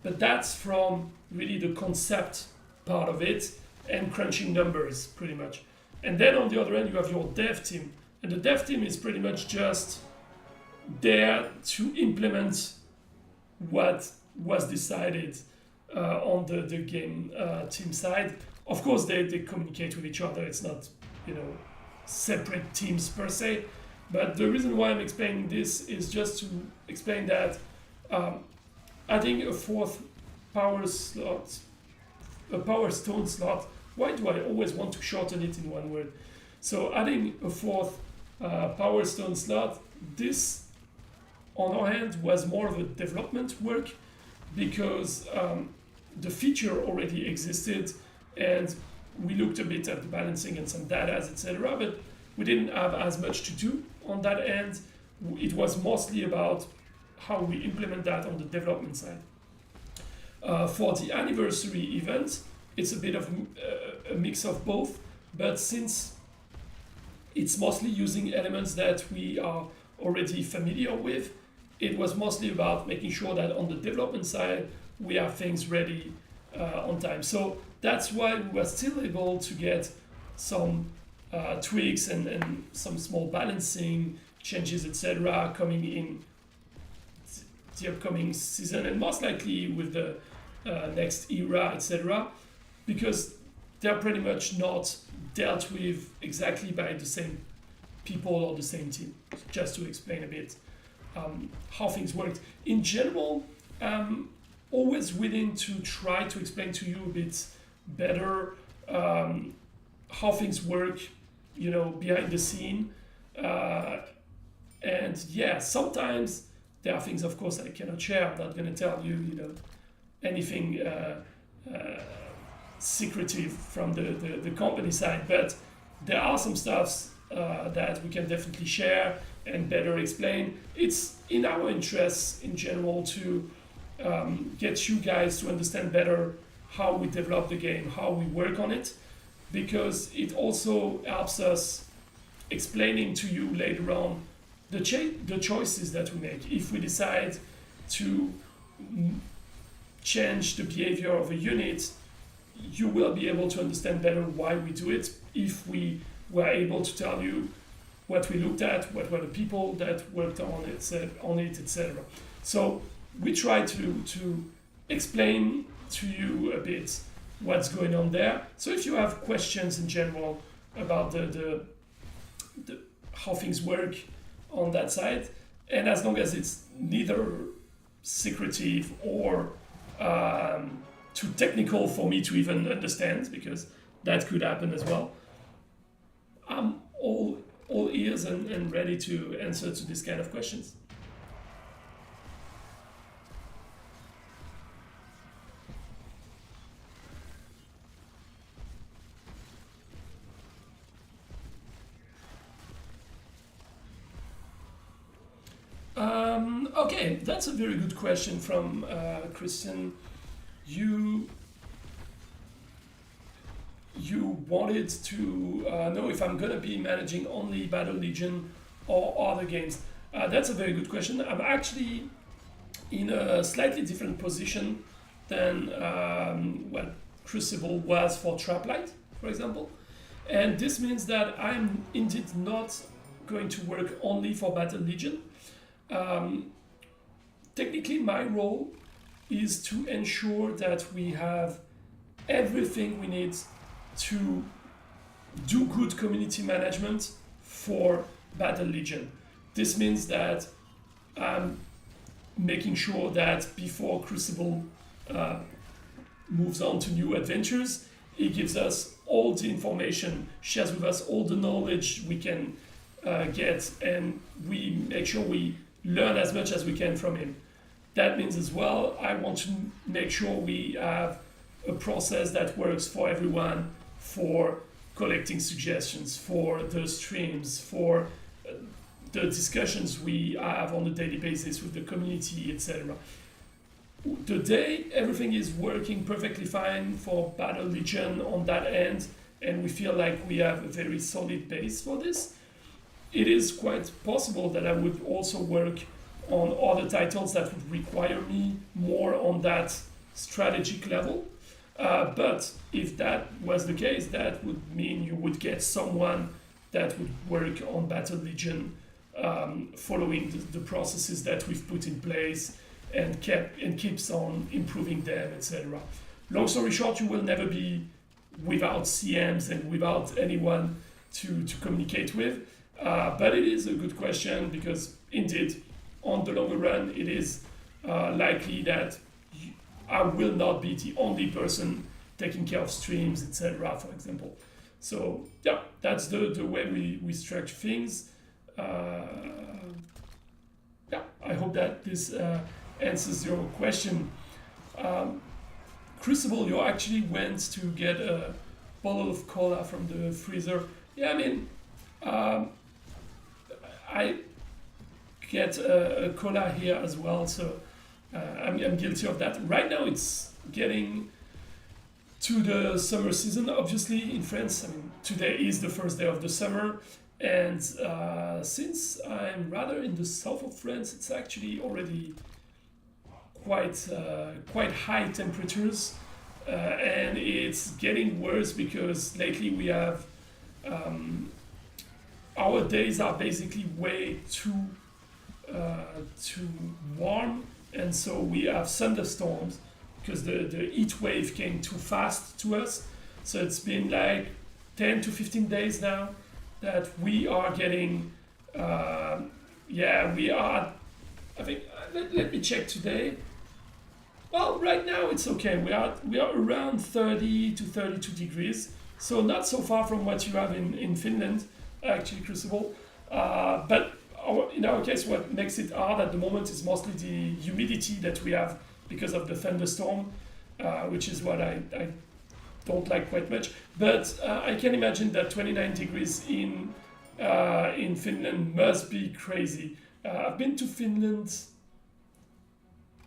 But that's from really the concept part of it and crunching numbers, pretty much. And then on the other end, you have your dev team. And the dev team is pretty much just there to implement what was decided on the game team side. Of course, they communicate with each other. It's not, separate teams per se. But the reason why I'm explaining this is just to explain that adding a 4th power slot, a power stone slot, why do I always want to shorten it in one word? So adding a 4th power stone slot, this on our hand was more of a development work, because the feature already existed and we looked a bit at the balancing and some data, etc., but we didn't have as much to do on that end. It was mostly about how we implement that on the development side. For the anniversary event, it's a bit of a mix of both, but since it's mostly using elements that we are already familiar with, it was mostly about making sure that on the development side, we have things ready on time. So that's why we were still able to get some tweaks and some small balancing changes, etc., coming in the upcoming season, and most likely with the next era, etc., because they're pretty much not dealt with exactly by the same people or the same team. Just to explain a bit how things worked. In general, always willing to try to explain to you a bit better how things work, behind the scene. And yeah, sometimes there are things, of course, I cannot share. I'm not going to tell you, anything secretive from the company side, but there are some stuffs that we can definitely share and better explain. It's in our interests in general to get you guys to understand better how we develop the game, how we work on it, because it also helps us explaining to you later on the choices that we make. If we decide to change the behavior of a unit, you will be able to understand better why we do it if we were able to tell you what we looked at, what were the people that worked on it, etc. So we try to explain to you a bit what's going on there. So if you have questions in general about the how things work on that side, and as long as it's neither secretive or too technical for me to even understand, because that could happen as well, I'm all ears and ready to answer to this kind of questions. Okay, that's a very good question from Christian. You wanted to know if I'm going to be managing only Battle Legion or other games. That's a very good question. I'm actually in a slightly different position than Crucible was for Traplight, for example. And this means that I'm indeed not going to work only for Battle Legion. Technically, my role is to ensure that we have everything we need to do good community management for Battle Legion. This means that I'm making sure that before Crucible moves on to new adventures, it gives us all the information, shares with us all the knowledge we can get, and we make sure we learn as much as we can from him. That means as well, I want to make sure we have a process that works for everyone, for collecting suggestions, for the streams, for the discussions we have on a daily basis with the community, etc. Today, everything is working perfectly fine for Battle Legion on that end, and we feel like we have a very solid base for this. It is quite possible that I would also work on other titles that would require me more on that strategic level. But if that was the case, that would mean you would get someone that would work on Battle Legion, following the processes that we've put in place and keeps on improving them, etc. Long story short, you will never be without CMs and without anyone to communicate with. But it is a good question, because indeed, on the longer run, it is likely that I will not be the only person taking care of streams, etc., for example. So yeah, that's the way we structure things. Yeah, I hope that this answers your question. Crucible, you actually went to get a bottle of cola from the freezer. Yeah, I mean, I get a cola here as well, so I'm guilty of that. Right now it's getting to the summer season, obviously, in France. I mean, today is the first day of the summer, and since I'm rather in the south of France, it's actually already quite high temperatures, and it's getting worse because lately we have our days are basically way too warm, and so we have thunderstorms because the heat wave came too fast to us. So it's been like 10 to 15 days now that we are getting we are, I think, let me check today. Well, right now it's okay. We are around 30 to 32 degrees, so not so far from what you have in Finland, actually, Crucible. But in our case, what makes it hard at the moment is mostly the humidity that we have because of the thunderstorm, which is what I don't like quite much. But I can imagine that 29 degrees in Finland must be crazy. I've been to Finland,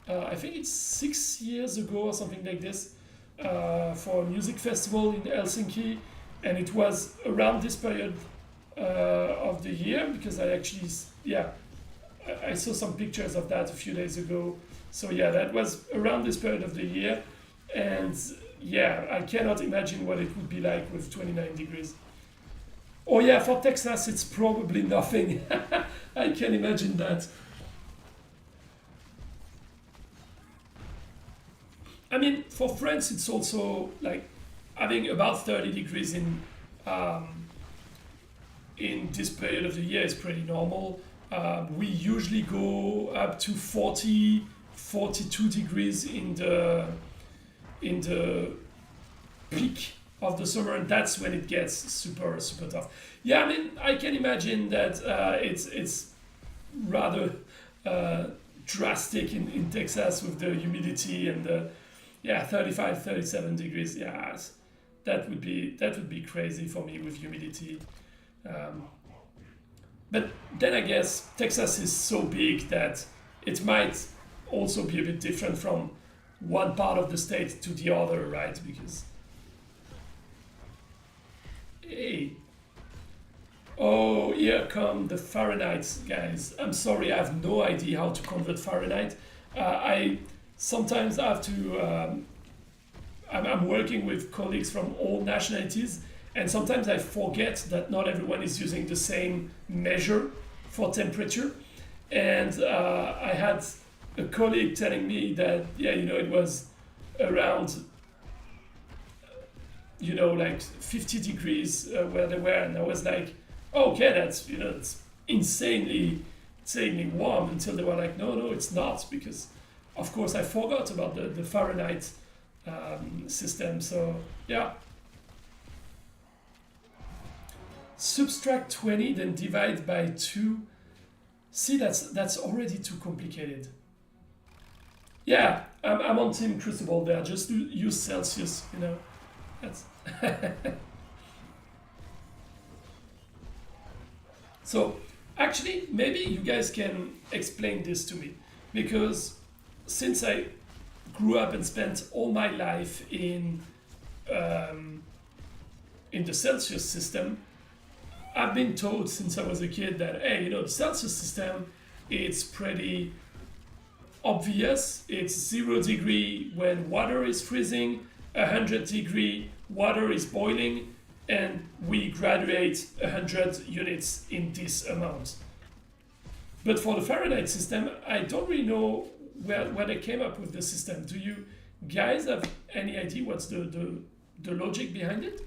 I think it's 6 years ago or something like this, for a music festival in Helsinki, and it was around this period of the year, because I actually, I saw some pictures of that a few days ago. So yeah, that was around this period of the year, and yeah, I cannot imagine what it would be like with 29 degrees. Oh yeah, for Texas it's probably nothing. I can imagine that. I mean, for France it's also like having about 30 degrees in this period of the year is pretty normal. We usually go up to 40, 42 degrees in the peak of the summer, and that's when it gets super tough. Yeah, I mean, I can imagine that it's rather drastic in Texas with the humidity and the 35, 37 degrees. Yeah, that would be crazy for me with humidity. But then I guess Texas is so big that it might also be a bit different from one part of the state to the other, right? Because, hey, oh, here come the Fahrenheit guys. I'm sorry, I have no idea how to convert Fahrenheit. I sometimes have to I'm working with colleagues from all nationalities, and sometimes I forget that not everyone is using the same measure for temperature. And I had a colleague telling me that, yeah, it was around, like 50 degrees where they were, and I was like, oh, okay, that's, it's insanely warm, until they were like, no, it's not, because of course I forgot about the Fahrenheit system. So yeah, subtract 20, then divide by 2. See, that's already too complicated. Yeah, I'm on Team Crucible there. Just use Celsius, That's So actually, maybe you guys can explain this to me, because since I grew up and spent all my life in the Celsius system, I've been told since I was a kid that, hey, the Celsius system, it's pretty obvious. It's 0 degree when water is freezing, 100 degree water is boiling, and we graduate 100 units in this amount. But for the Fahrenheit system, I don't really know where they came up with the system. Do you guys have any idea what's the logic behind it?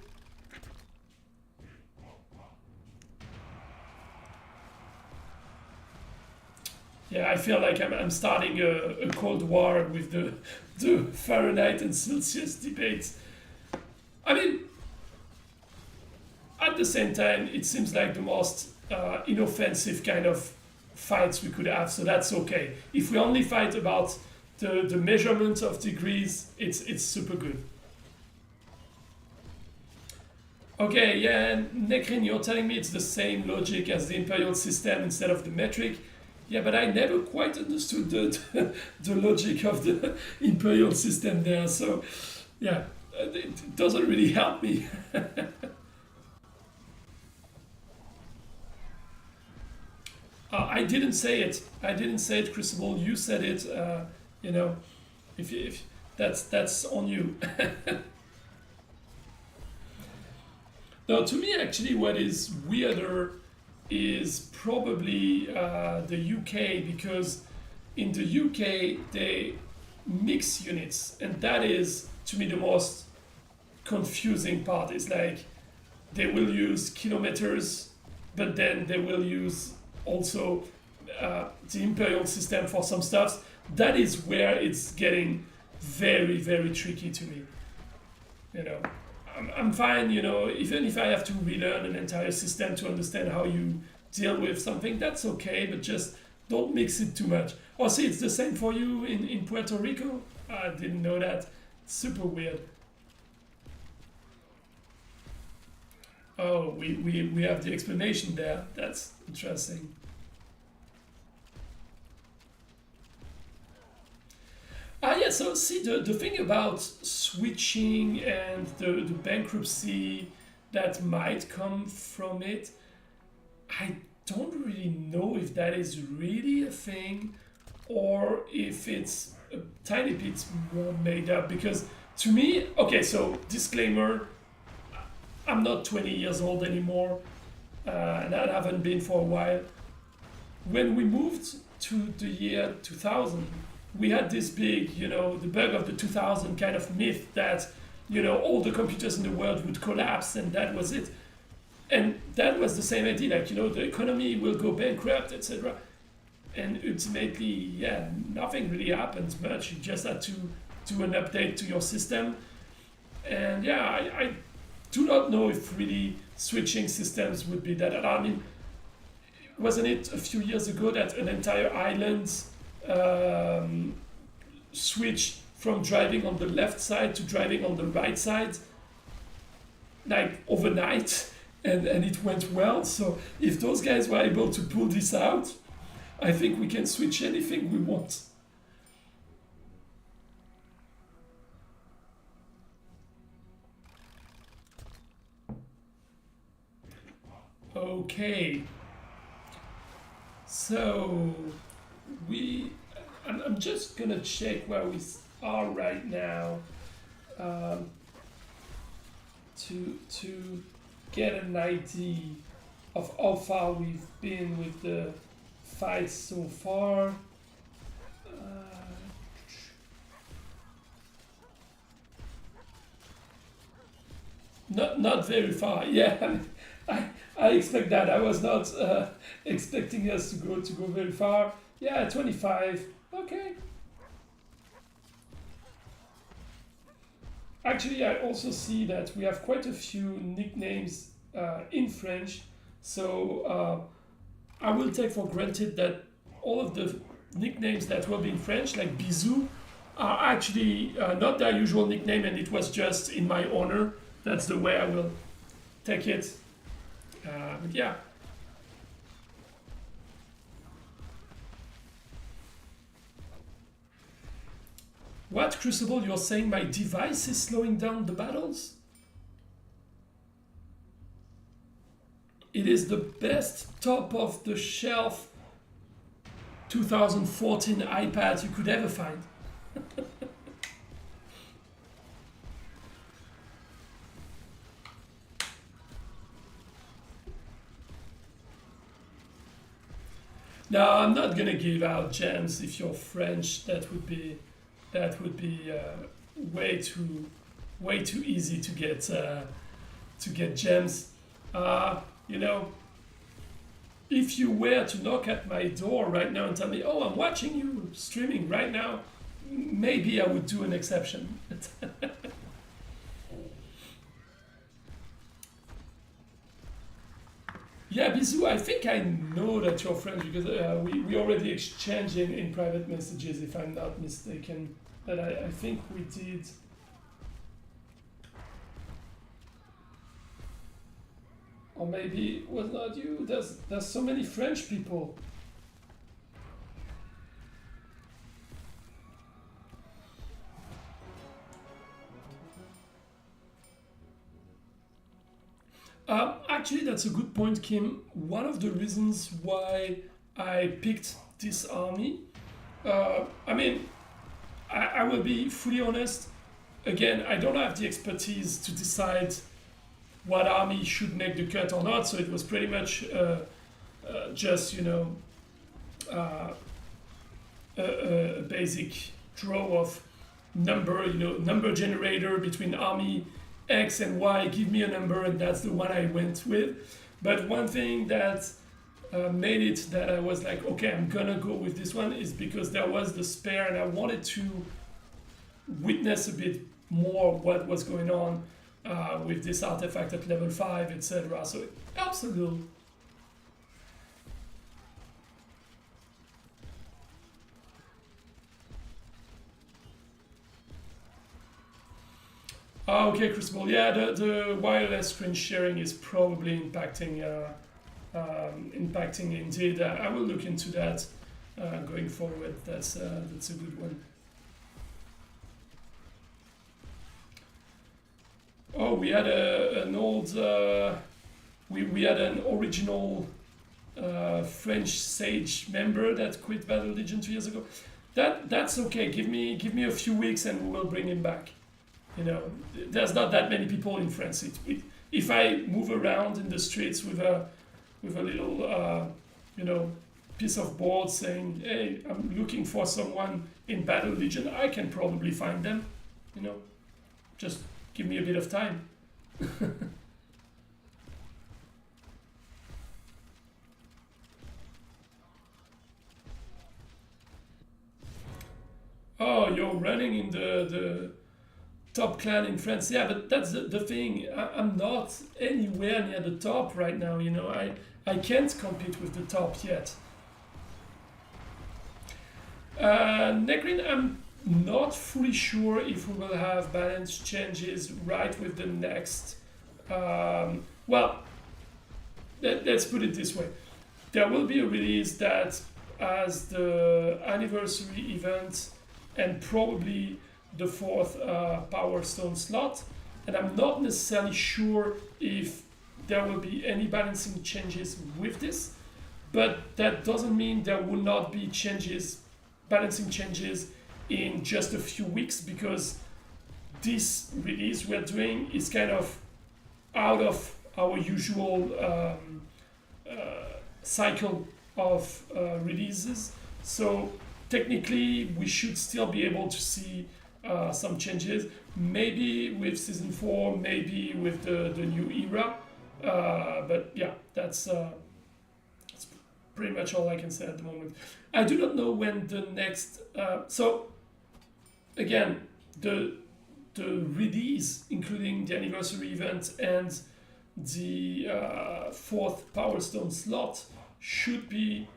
Yeah, I feel like I'm starting a Cold War with the Fahrenheit and Celsius debates. I mean, at the same time, it seems like the most inoffensive kind of fights we could have, so that's okay. If we only fight about the measurement of degrees, it's super good. Okay, yeah, and Nekrin, you're telling me it's the same logic as the imperial system instead of the metric. Yeah, but I never quite understood the logic of the imperial system there, so yeah, it doesn't really help me. I didn't say it. Crucible. You said it. If that's on you. Now, to me, actually, what is weirder is probably the UK, because in the UK they mix units, and that is, to me, the most confusing part. Is like they will use kilometers, but then they will use also the imperial system for some stuff. That is where it's getting very, very tricky to me. I'm fine, even if I have to relearn an entire system to understand how you deal with something, that's okay, but just don't mix it too much. Oh, see, it's the same for you in Puerto Rico? I didn't know that. Super weird. Oh, we have the explanation there. That's interesting. Yeah, so see, the thing about switching and the bankruptcy that might come from it, I don't really know if that is really a thing or if it's a tiny bit more made up, because to me, okay, so disclaimer, I'm not 20 years old anymore, and I haven't been for a while. When we moved to the year 2000, we had this big, the bug of the 2000 kind of myth that, all the computers in the world would collapse and that was it. And that was the same idea, like, the economy will go bankrupt, etc. And ultimately, yeah, nothing really happens much. You just had to do an update to your system. And yeah, I do not know if really switching systems would be that. I mean, wasn't it a few years ago that an entire island switched from driving on the left side to driving on the right side, like overnight, and it went well? So if those guys were able to pull this out, I think we can switch anything we want. Okay, so I'm just gonna check where we are right now. to get an idea of how far we've been with the fights so far. Not very far. Yeah, I expect that. I was not expecting us to go very far. Yeah, 25. Okay. Actually, I also see that we have quite a few nicknames in French. So I will take for granted that all of the nicknames that will be in French, like Bisou, are actually not their usual nickname, and it was just in my honor. That's the way I will take it. But yeah. What, Crucible, you're saying my device is slowing down the battles? It is the best top of the shelf 2014 iPad you could ever find. No, I'm not gonna give out gems if you're French. That would be way too easy to get gems. You know, if you were to knock at my door right now and tell me, "Oh, I'm watching you streaming right now," maybe I would do an exception. Yeah, Bisou, I think I know that you're French because we already exchanged in private messages, if I'm not mistaken. But I think we did. Or maybe it was not you. There's so many French people. Actually, that's a good point, Kim. One of the reasons why I picked this army, I mean, I will be fully honest. Again, I don't have the expertise to decide what army should make the cut or not, so it was pretty much just, you know, a basic draw of number, you know, number generator between army X and Y, give me a number, and that's the one I went with. But one thing that made it that I was like, okay, I'm gonna go with this one is because there was the spare and I wanted to witness a bit more what was going on with this artifact at level 5, etc. So it helps a little. Okay, Crucible. Yeah, the wireless screen sharing is probably impacting indeed. I will look into that going forward. That's a good one. Oh, we had an old we had an original French SalG member that quit Battle Legion 2 years ago. That's okay. Give me a few weeks and we will bring him back. You know, there's not that many people in France. If I move around in the streets with a little you know, piece of board saying, "Hey, I'm looking for someone in Battle Legion," I can probably find them. You know, just give me a bit of time. Oh, you're running in the top clan in France. Yeah, but that's the thing. I'm not anywhere near the top right now, you know. I can't compete with the top yet. Negrin, I'm not fully sure if we will have balance changes right with the next. Well, let's put it this way. There will be a release that has the anniversary event and probably the 4th Power Stone slot, and I'm not necessarily sure if there will be any balancing changes with this, but that doesn't mean there will not be changes, balancing changes in just a few weeks, because this release we're doing is kind of out of our usual cycle of releases. So technically, we should still be able to see some changes. Maybe with Season 4, maybe with the new era. But yeah, that's pretty much all I can say at the moment. I do not know when the next... so, again, the release, including the anniversary event and the 4th Power Stone slot, should be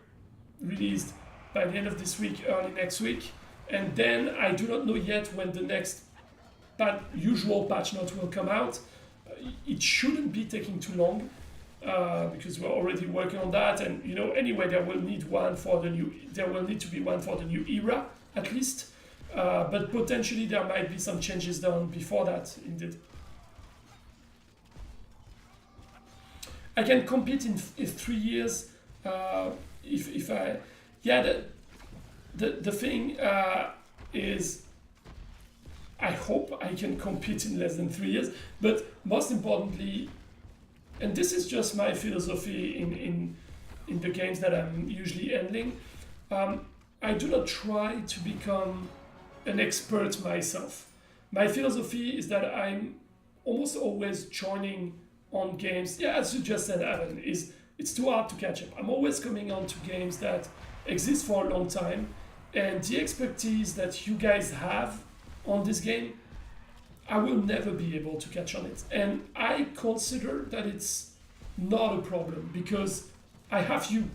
released by the end of this week, early next week. And then I do not know yet when the next usual patch note will come out. It shouldn't be taking too long because we're already working on that. And anyway, there will need to be one for the new era at least. But potentially there might be some changes done before that, indeed. I can compete in 3 years if I... Yeah, the thing is, I hope I can compete in less than 3 years, but most importantly, and this is just my philosophy in the games that I'm usually handling, I do not try to become an expert myself. My philosophy is that I'm almost always joining on games, as you just said, Evan, it's too hard to catch up. I'm always coming on to games that exist for a long time, and the expertise that you guys have on this game, I will never be able to catch on it. And I consider that it's not a problem because I have you.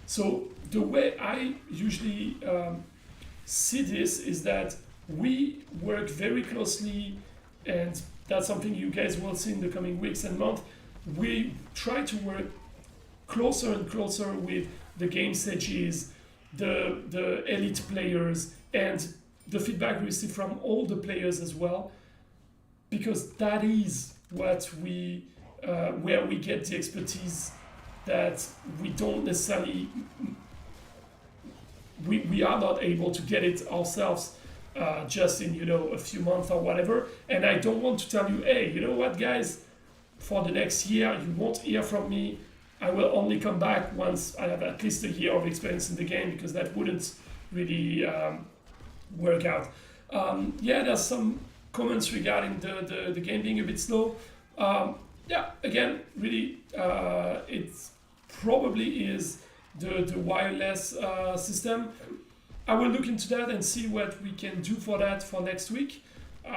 So the way I usually see this is that we work very closely, and that's something you guys will see in the coming weeks and months. We try to work closer and closer with the game stages, the elite players, and the feedback we receive from all the players as well, because that is what we where we get the expertise that we don't necessarily we are not able to get it ourselves just in a few months or whatever. And I don't want to tell you, hey, you know what, guys, for the next year you won't hear from me. I will only come back once I have at least a year of experience in the game, because that wouldn't really work out. There's some comments regarding the game being a bit slow. Again, really, it probably is the wireless system. I will look into that and see what we can do for that for next week.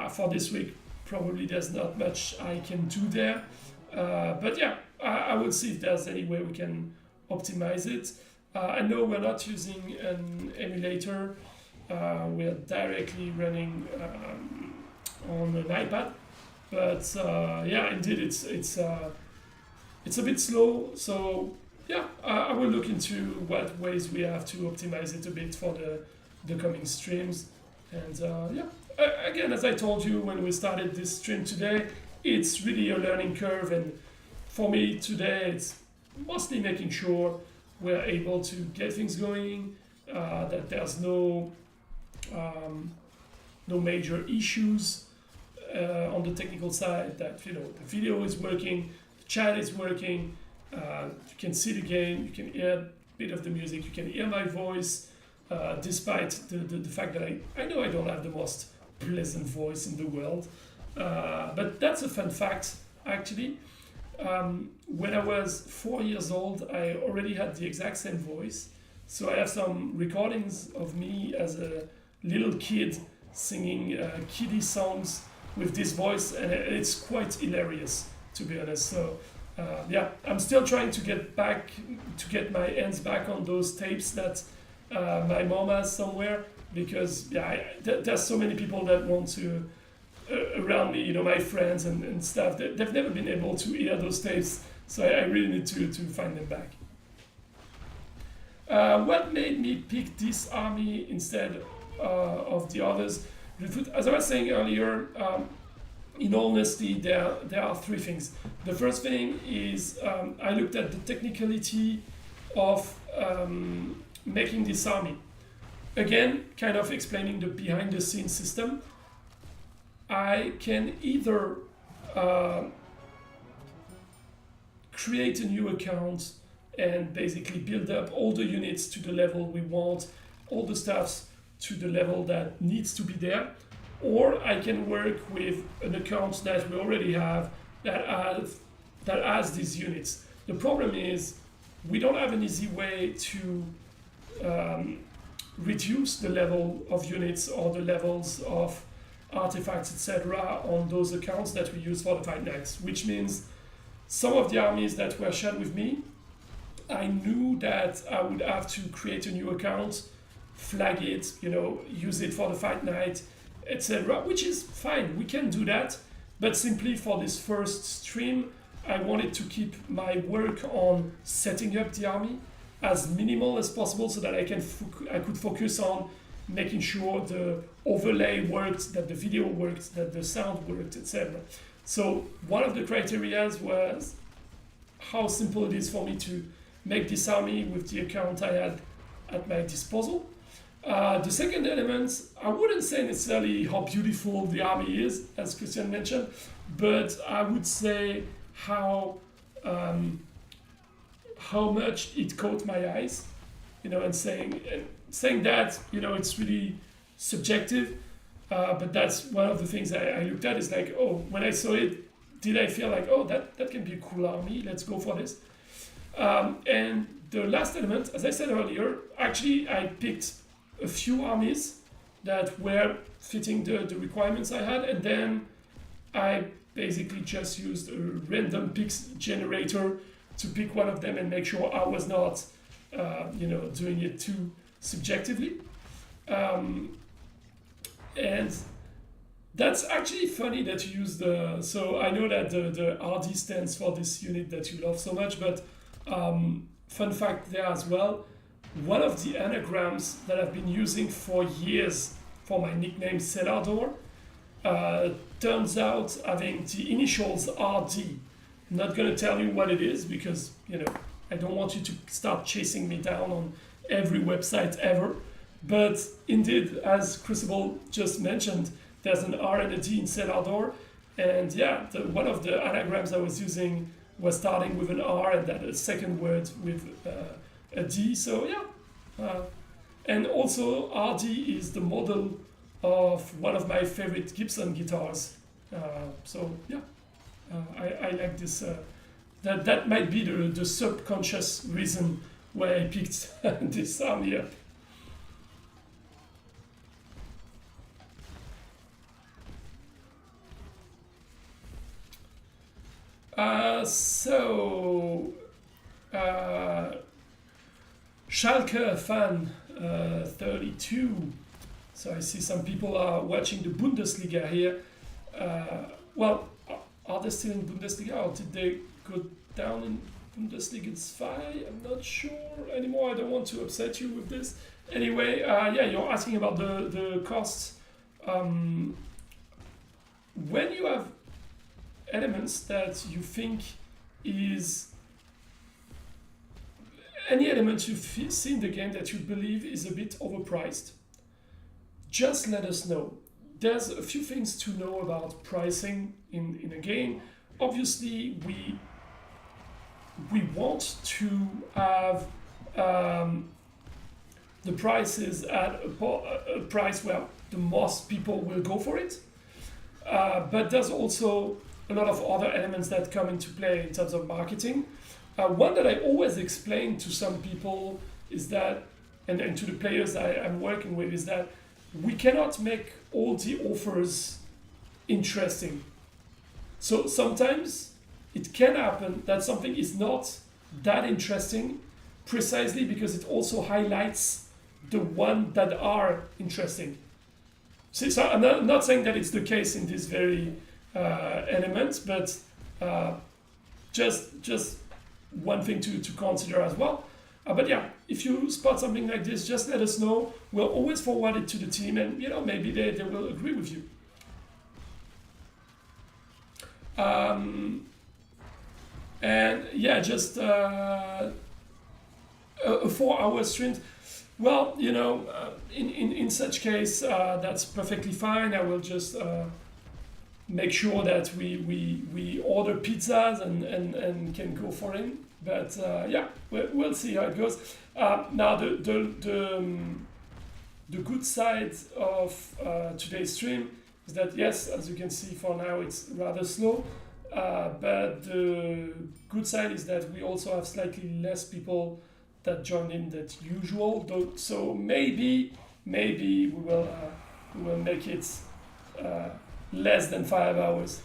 For this week, probably there's not much I can do there. But yeah, I will see if there's any way we can optimize it. I know we're not using an emulator. We're directly running on an iPad. But indeed, it's a bit slow. So yeah, I will look into what ways we have to optimize it a bit for the coming streams. And again, as I told you when we started this stream today, it's really a learning curve, and for me today it's mostly making sure we're able to get things going, that there's no major issues on the technical side, that the video is working, the chat is working, you can see the game, you can hear a bit of the music, you can hear my voice, despite the fact that I know I don't have the most pleasant voice in the world. But that's a fun fact, actually. When I was 4 years old, I already had the exact same voice. So I have some recordings of me as a little kid singing kiddie songs with this voice, and it's quite hilarious, to be honest. So I'm still trying to get my hands back on those tapes that my mom has somewhere, because there's so many people that want to around me, my friends and stuff, they've never been able to hear those tapes, so I really need to find them back. What made me pick this army instead of the others? As I was saying earlier, in all honesty, there are three things. The first thing is I looked at the technicality of making this army. Again, kind of explaining the behind-the-scenes system. I can either create a new account and basically build up all the units to the level we want, all the stuffs to the level that needs to be there, or I can work with an account that we already have that has these units. The problem is we don't have an easy way to reduce the level of units or the levels of artifacts, etc. on those accounts that we use for the Fight Nights, which means some of the armies that were shared with me, I knew that I would have to create a new account, flag it, use it for the Fight Night, etc., which is fine, we can do that, but simply for this first stream, I wanted to keep my work on setting up the army as minimal as possible so that I could focus on making sure the overlay worked, that the video worked, that the sound worked, etc. So one of the criteria was how simple it is for me to make this army with the account I had at my disposal. The second element, I wouldn't say necessarily how beautiful the army is, as Christian mentioned, but I would say how much it caught my eyes, and saying that, it's really subjective, but that's one of the things I looked at is like, oh, when I saw it, did I feel like, oh, that can be a cool army, let's go for this. And the last element, as I said earlier, actually I picked a few armies that were fitting the requirements I had, and then I basically just used a random picks generator to pick one of them and make sure I was not, doing it too subjectively. And that's actually funny that you use so I know that the RD stands for this unit that you love so much, but fun fact there as well, one of the anagrams that I've been using for years for my nickname Celador turns out having the initials RD. I'm not going to tell you what it is because, I don't want you to start chasing me down on every website ever. But indeed, as Crucible just mentioned, there's an R and a D in Celador. And yeah, one of the anagrams I was using was starting with an R and then a second word with a D. So yeah. And also RD is the model of one of my favorite Gibson guitars. So yeah, I like this. That might be the subconscious reason why I picked this army up. Schalke fan 32. So I see some people are watching the Bundesliga here. Well, are they still in Bundesliga or did they go down in Bundesliga 5? I'm not sure anymore. I don't want to upset you with this. Anyway, yeah, you're asking about the costs. When you have elements that you think is any element you see in the game that you believe is a bit overpriced, just let us know. There's a few things to know about pricing in a game. Obviously, we want to have the prices at a price where the most people will go for it. But there's also a lot of other elements that come into play in terms of marketing. One that I always explain to some people is that, and to the players I'm working with, is that we cannot make all the offers interesting. So sometimes it can happen that something is not that interesting precisely because it also highlights the one that are interesting. So I'm not saying that it's the case in this very element, but just one thing to consider as well. But yeah, if you spot something like this, just let us know. We'll always forward it to the team, and maybe they will agree with you. And yeah, just a 4-hour stream. Well, in such case, that's perfectly fine. I will just make sure that we order pizzas and can go for it. But yeah, we'll see how it goes. Now the good side of today's stream is that yes, as you can see for now it's rather slow, but the good side is that we also have slightly less people that joined in than usual. So maybe we will make it less than 5 hours.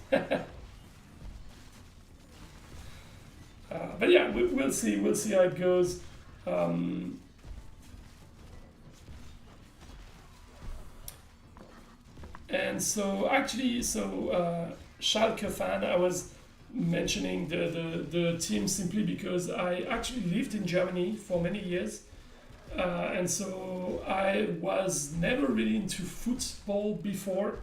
But yeah, we'll see how it goes. And so actually, SalG fan, I was mentioning the team simply because I actually lived in Germany for many years. And so I was never really into football before.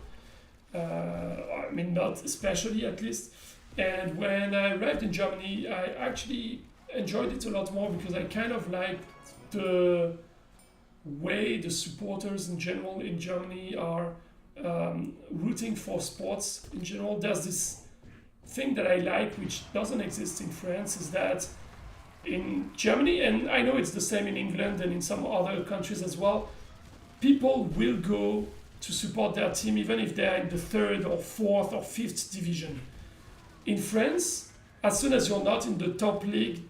I mean, not especially at least. And when I arrived in Germany, I actually enjoyed it a lot more because I kind of liked the way the supporters in general in Germany are rooting for sports in general. There's this thing that I like which doesn't exist in France, is that in Germany, and I know it's the same in England and in some other countries as well, people will go to support their team even if they're in the 3rd or 4th or 5th division. In France, as soon as you're not in the top league,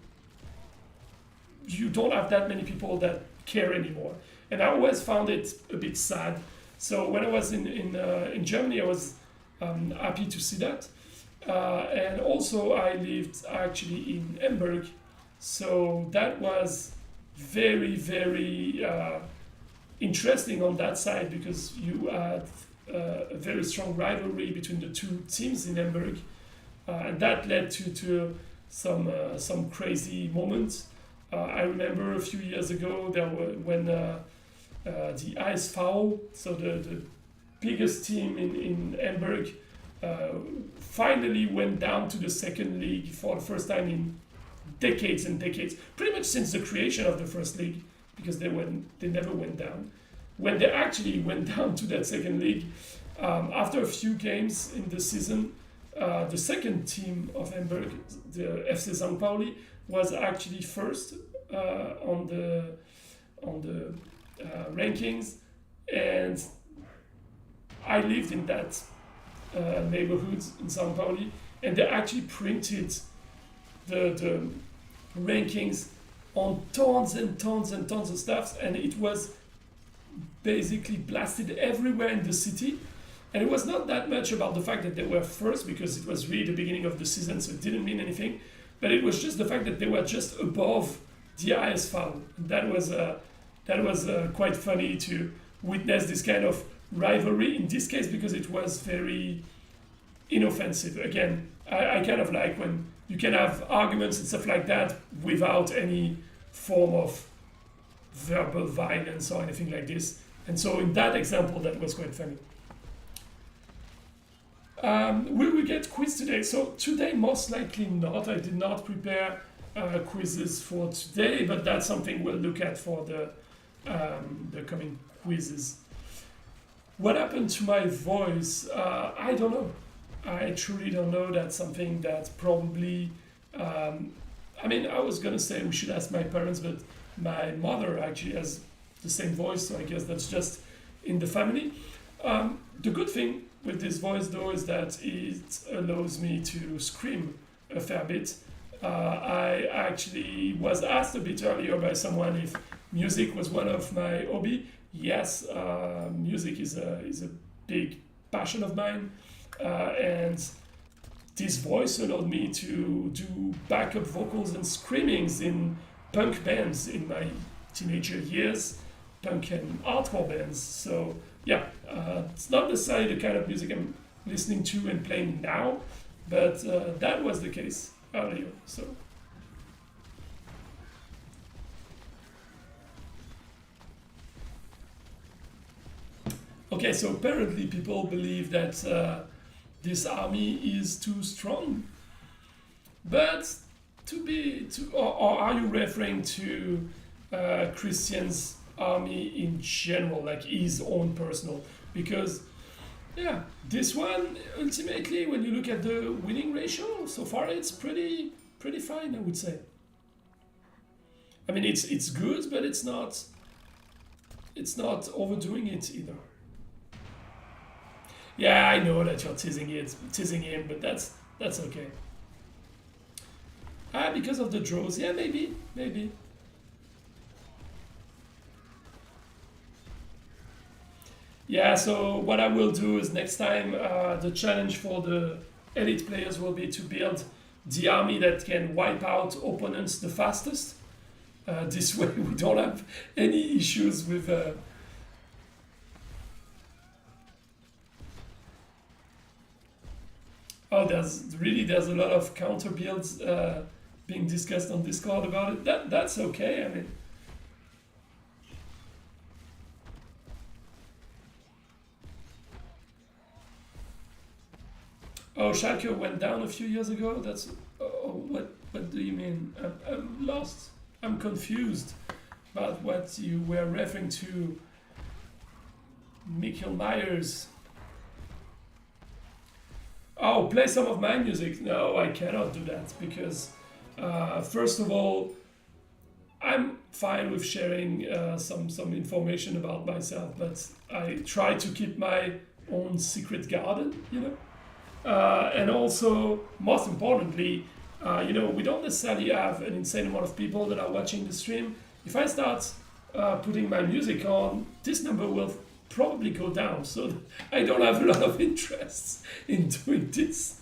you don't have that many people that care anymore. And I always found it a bit sad. So when I was in Germany, I was happy to see that. And also I lived actually in Hamburg. So that was very, very interesting on that side because you had a very strong rivalry between the two teams in Hamburg. And that led to some crazy moments. I remember a few years ago when the HSV, so the biggest team in Hamburg, finally went down to the 2nd league for the first time in decades and decades, pretty much since the creation of the 1st league, because they never went down. When they actually went down to that 2nd league, after a few games in the season, the 2nd team of Hamburg, the FC St. Pauli, was actually first on the rankings, and I lived in that neighborhood in St. Pauli, and they actually printed the rankings on tons and tons and tons of stuff, and it was basically blasted everywhere in the city. And it was not that much about the fact that they were first, because it was really the beginning of the season, so it didn't mean anything. But it was just the fact that they were just above the HSV. That was quite funny to witness this kind of rivalry in this case, because it was very inoffensive. Again, I kind of like when you can have arguments and stuff like that without any form of verbal violence or anything like this. And so in that example, that was quite funny. Will we get quiz today? So today, most likely not. I did not prepare quizzes for today, but that's something we'll look at for the coming quizzes. What happened to my voice? I don't know. I truly don't know. That's something that probably... I mean, I was going to say we should ask my parents, but my mother actually has the same voice, so I guess that's just in the family. The good thing with this voice, though, is that it allows me to scream a fair bit. I actually was asked a bit earlier by someone if music was one of my hobby. Yes, music is a big passion of mine, and this voice allowed me to do backup vocals and screamings in punk bands in my teenager years, punk and hardcore bands. So yeah, it's not necessarily the kind of music I'm listening to and playing now, but that was the case earlier. So okay, so apparently people believe that this army is too strong, but or are you referring to Christian's army in general, like his own personal? Because Yeah, this one ultimately, when you look at the winning ratio so far, it's pretty fine, I would say. I mean, it's good, but it's not overdoing it either. Yeah, I know that you're teasing him, but that's okay. Because of the draws, yeah, maybe. Yeah, so what I will do is next time the challenge for the elite players will be to build the army that can wipe out opponents the fastest. This way we don't have any issues with... Oh, there's a lot of counter builds being discussed on Discord about it. That's okay, I mean... Oh, Schalke went down a few years ago. That's what do you mean? I'm lost. I'm confused about what you were referring to. Michael Myers. Oh, play some of my music. No, I cannot do that because, first of all, I'm fine with sharing some information about myself, but I try to keep my own secret garden, you know. And also, most importantly, we don't necessarily have an insane amount of people that are watching the stream. If I start putting my music on, this number will probably go down. So I don't have a lot of interest in doing this.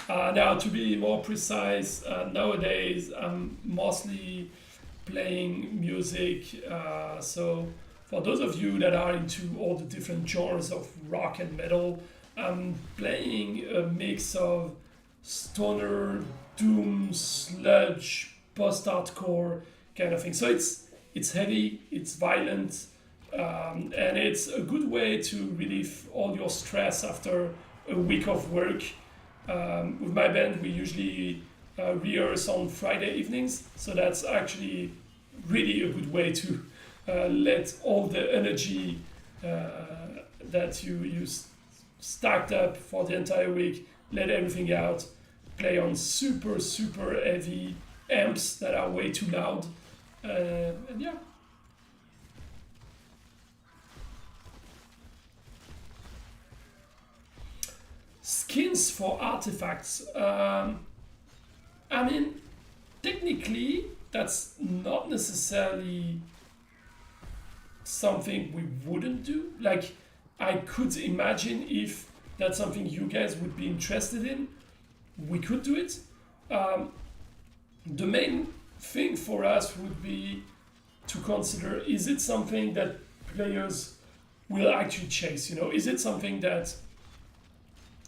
Now, to be more precise, nowadays I'm mostly playing music. So for those of you that are into all the different genres of rock and metal, I'm playing a mix of stoner, doom, sludge, post-hardcore kind of thing. So it's heavy, it's violent, and it's a good way to relieve all your stress after a week of work. With my band, we usually rehearse on Friday evenings, so that's actually really a good way to let all the energy that you stacked up for the entire week, let everything out, play on super heavy amps that are way too loud, and yeah. Skins for artifacts. I mean, technically, that's not necessarily something we wouldn't do. Like, I could imagine if that's something you guys would be interested in, we could do it. The main thing for us would be to consider, is it something that players will actually chase? You know, is it something that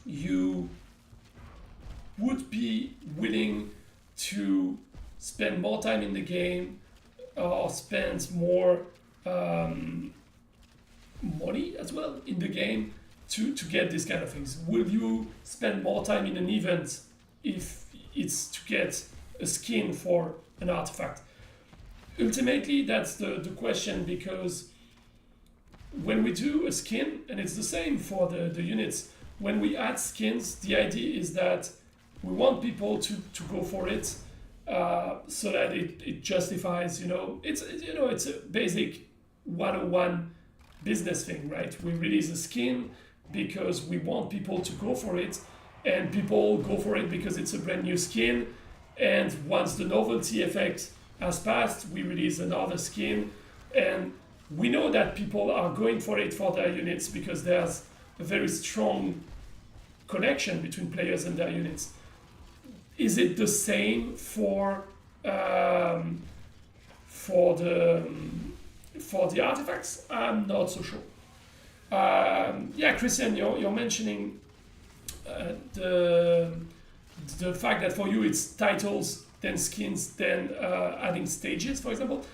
you would be willing to spend more time in the game or spend more money as well in the game to get these kind of things? Will you spend more time in an event if it's to get a skin for an artifact? Ultimately, that's the question, because when we do a skin, and it's the same for the units, when we add skins, the idea is that we want people to go for it, so that it justifies, it's a basic 101 business thing, right? We release a skin because we want people to go for it, and people go for it because it's a brand new skin, and once the novelty effect has passed, we release another skin, and we know that people are going for it for their units because there's a very strong connection between players and their units. Is it the same for the artifacts? I'm not so sure. Yeah, Christian, you're mentioning the fact that for you it's titles, then skins, then adding stages, for example.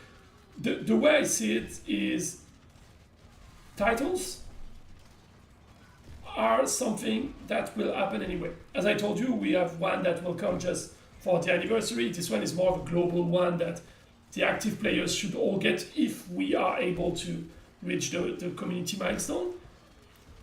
The way I see it is titles are something that will happen anyway. As I told you, we have one that will come just for the anniversary. This one is more of a global one that the active players should all get if we are able to reach the community milestone.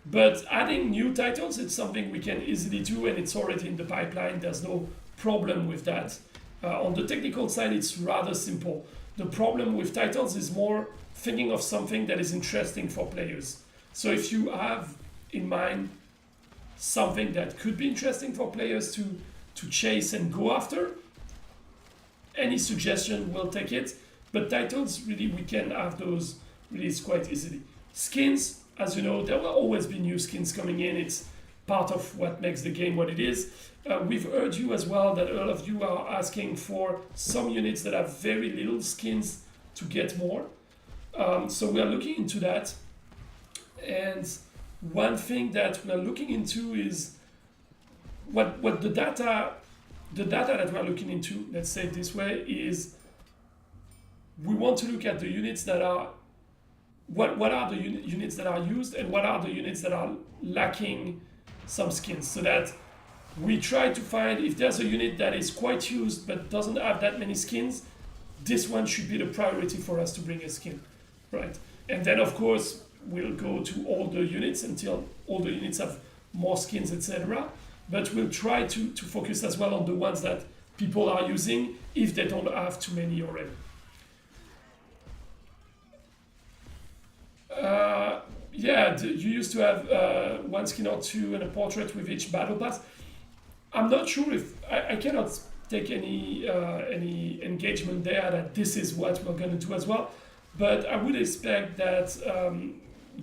But adding new titles, it's something we can easily do, and it's already in the pipeline. There's no problem with that. On the technical side, it's rather simple. The problem with titles is more thinking of something that is interesting for players. So if you have in mind something that could be interesting for players to chase and go after, any suggestion, we'll take it. But titles, really, we can have those released quite easily. Skins, as you know, there will always be new skins coming in. It's part of what makes the game what it is. We've heard you as well that all of you are asking for some units that have very little skins to get more. So we are looking into that. And one thing that we are looking into is what the data that we are looking into, let's say it this way, is we want to look at the units that are what are the units that are used and what are the units that are lacking some skins, so that we try to find if there's a unit that is quite used but doesn't have that many skins, this one should be the priority for us to bring a skin, right? And then of course we'll go to all the units until all the units have more skins, etc. But we'll try to focus as well on the ones that people are using if they don't have too many already. Yeah, you used to have one skin or two and a portrait with each battle pass. I'm not sure if I cannot take any engagement there that this is what we're going to do as well, but I would expect that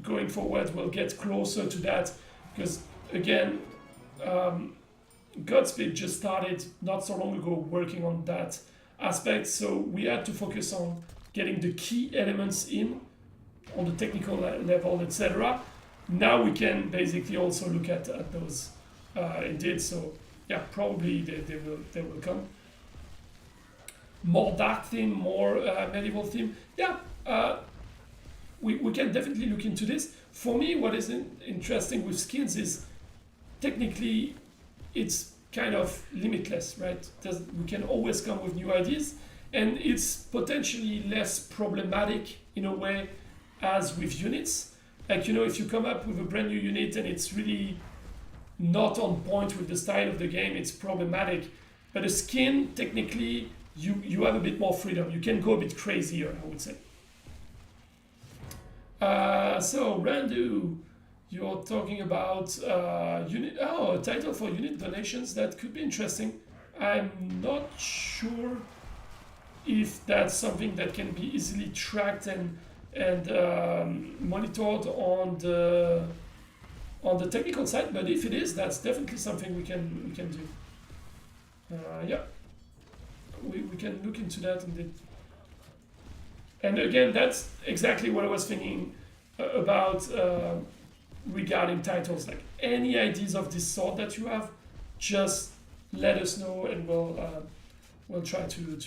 going forward we'll get closer to that, because again, Godspeed just started not so long ago working on that aspect, so we had to focus on getting the key elements in on the technical level, etc. Now we can basically also look at those indeed. So yeah, probably they will come. More dark theme, more medieval theme. Yeah, we can definitely look into this. For me, what is interesting with skins is technically it's kind of limitless, right? We can always come with new ideas, and it's potentially less problematic in a way as with units. Like, you know, if you come up with a brand new unit and it's really not on point with the style of the game, it's problematic. But a skin, technically, you have a bit more freedom. You can go a bit crazier, I would say. So, Randu, you're talking about a title for unit donations. That could be interesting. I'm not sure if that's something that can be easily tracked and monitored on the technical side, but if it is, that's definitely something we can do. Yeah, we can look into that indeed. And again, that's exactly what I was thinking about regarding titles. Like any ideas of this sort that you have, just let us know, and we'll try to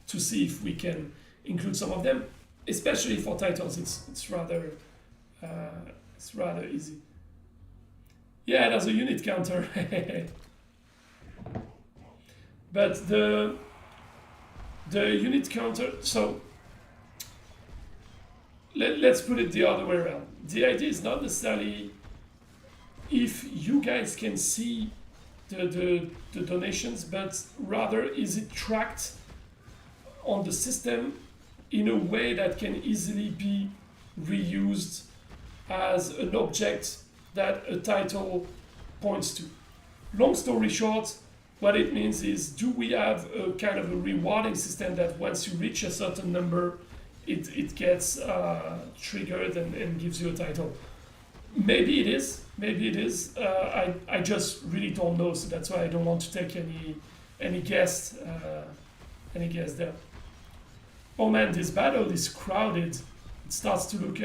see if we can include some of them. Especially for titles, it's rather easy. Yeah, there's a unit counter. But the unit counter, so let's put it the other way around. The idea is not necessarily if you guys can see the donations, but rather is it tracked on the system in a way that can easily be reused as an object that a title points to. Long story short, what it means is, do we have a kind of a rewarding system that once you reach a certain number, it gets triggered and gives you a title? Maybe it is, maybe it is. I just really don't know, so that's why I don't want to take any guess there. Oh man, this battle is crowded. It starts to look,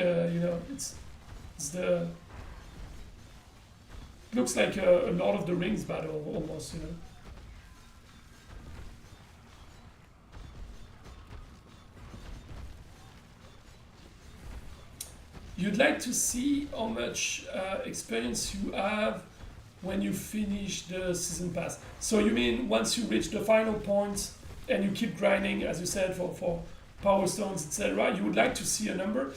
looks like a Lord of the Rings battle almost, You'd like to see how much experience you have when you finish the season pass. So you mean once you reach the final point and you keep grinding, as you said, for power stones, etc., you would like to see a number.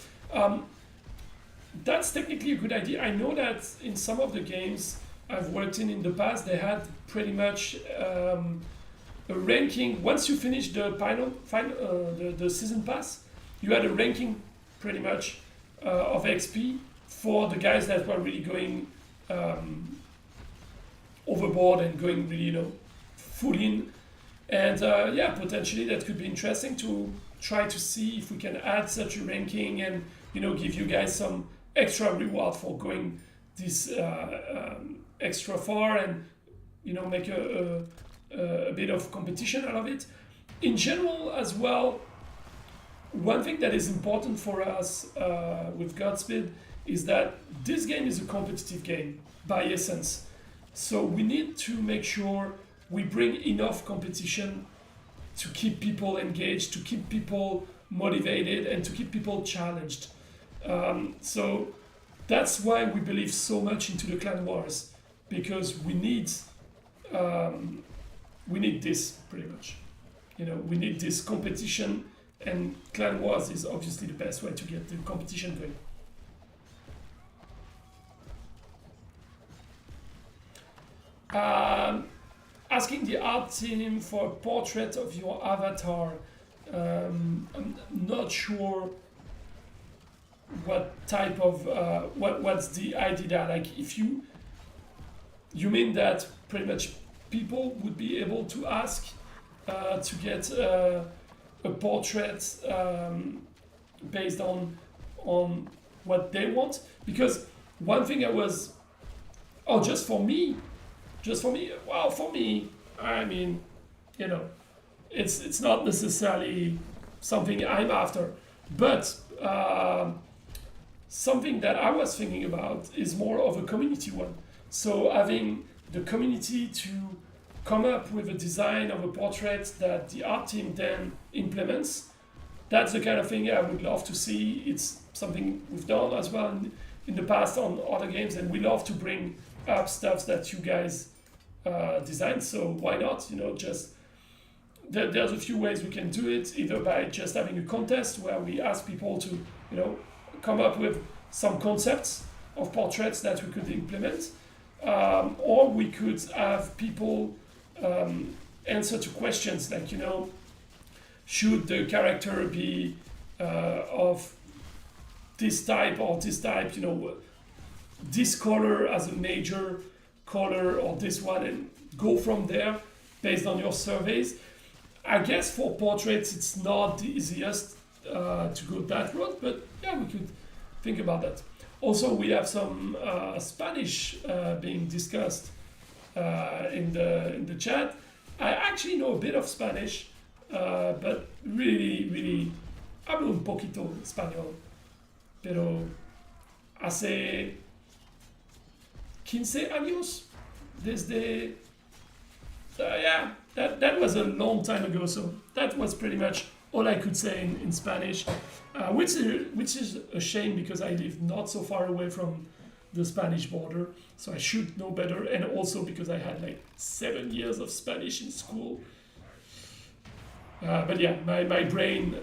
That's technically a good idea. I know that in some of the games I've worked in the past, they had pretty much a ranking. Once you finish the the season pass, you had a ranking pretty much of XP for the guys that were really going overboard and going really, full in. And yeah, potentially that could be interesting to try to see if we can add such a ranking and give you guys some extra reward for going this extra far and make a bit of competition out of it. In general as well, one thing that is important for us with Godspeed is that this game is a competitive game by essence. So we need to make sure we bring enough competition to keep people engaged, to keep people motivated, and to keep people challenged. So that's why we believe so much into the clan wars, because we need this pretty much. We need this competition, and clan wars is obviously the best way to get the competition going. Asking the art team for a portrait of your avatar. I'm not sure what type of what's the idea. Like, if you mean that pretty much people would be able to ask to get a portrait based on what they want? Because one thing just for me. Well, for me, I mean, it's not necessarily something I'm after, but something that I was thinking about is more of a community one. So having the community to come up with a design of a portrait that the art team then implements, that's the kind of thing I would love to see. It's something we've done as well in the past on other games, and we love to bring up stuff that you guys design. So why not? Just there's a few ways we can do it, either by just having a contest where we ask people to come up with some concepts of portraits that we could implement, or we could have people answer to questions like, should the character be of this type or this type, this color as a major color or this one, and go from there based on your surveys. I guess for portraits it's not the easiest to go that route, but yeah, we could think about that. Also, we have some Spanish being discussed in the chat. I actually know a bit of Spanish, but really hablo un poquito español, pero hace 15 años desde yeah, that was a long time ago, so that was pretty much all I could say in Spanish, which is a shame because I live not so far away from the Spanish border, so I should know better, and also because I had like 7 years of Spanish in school. But yeah, my brain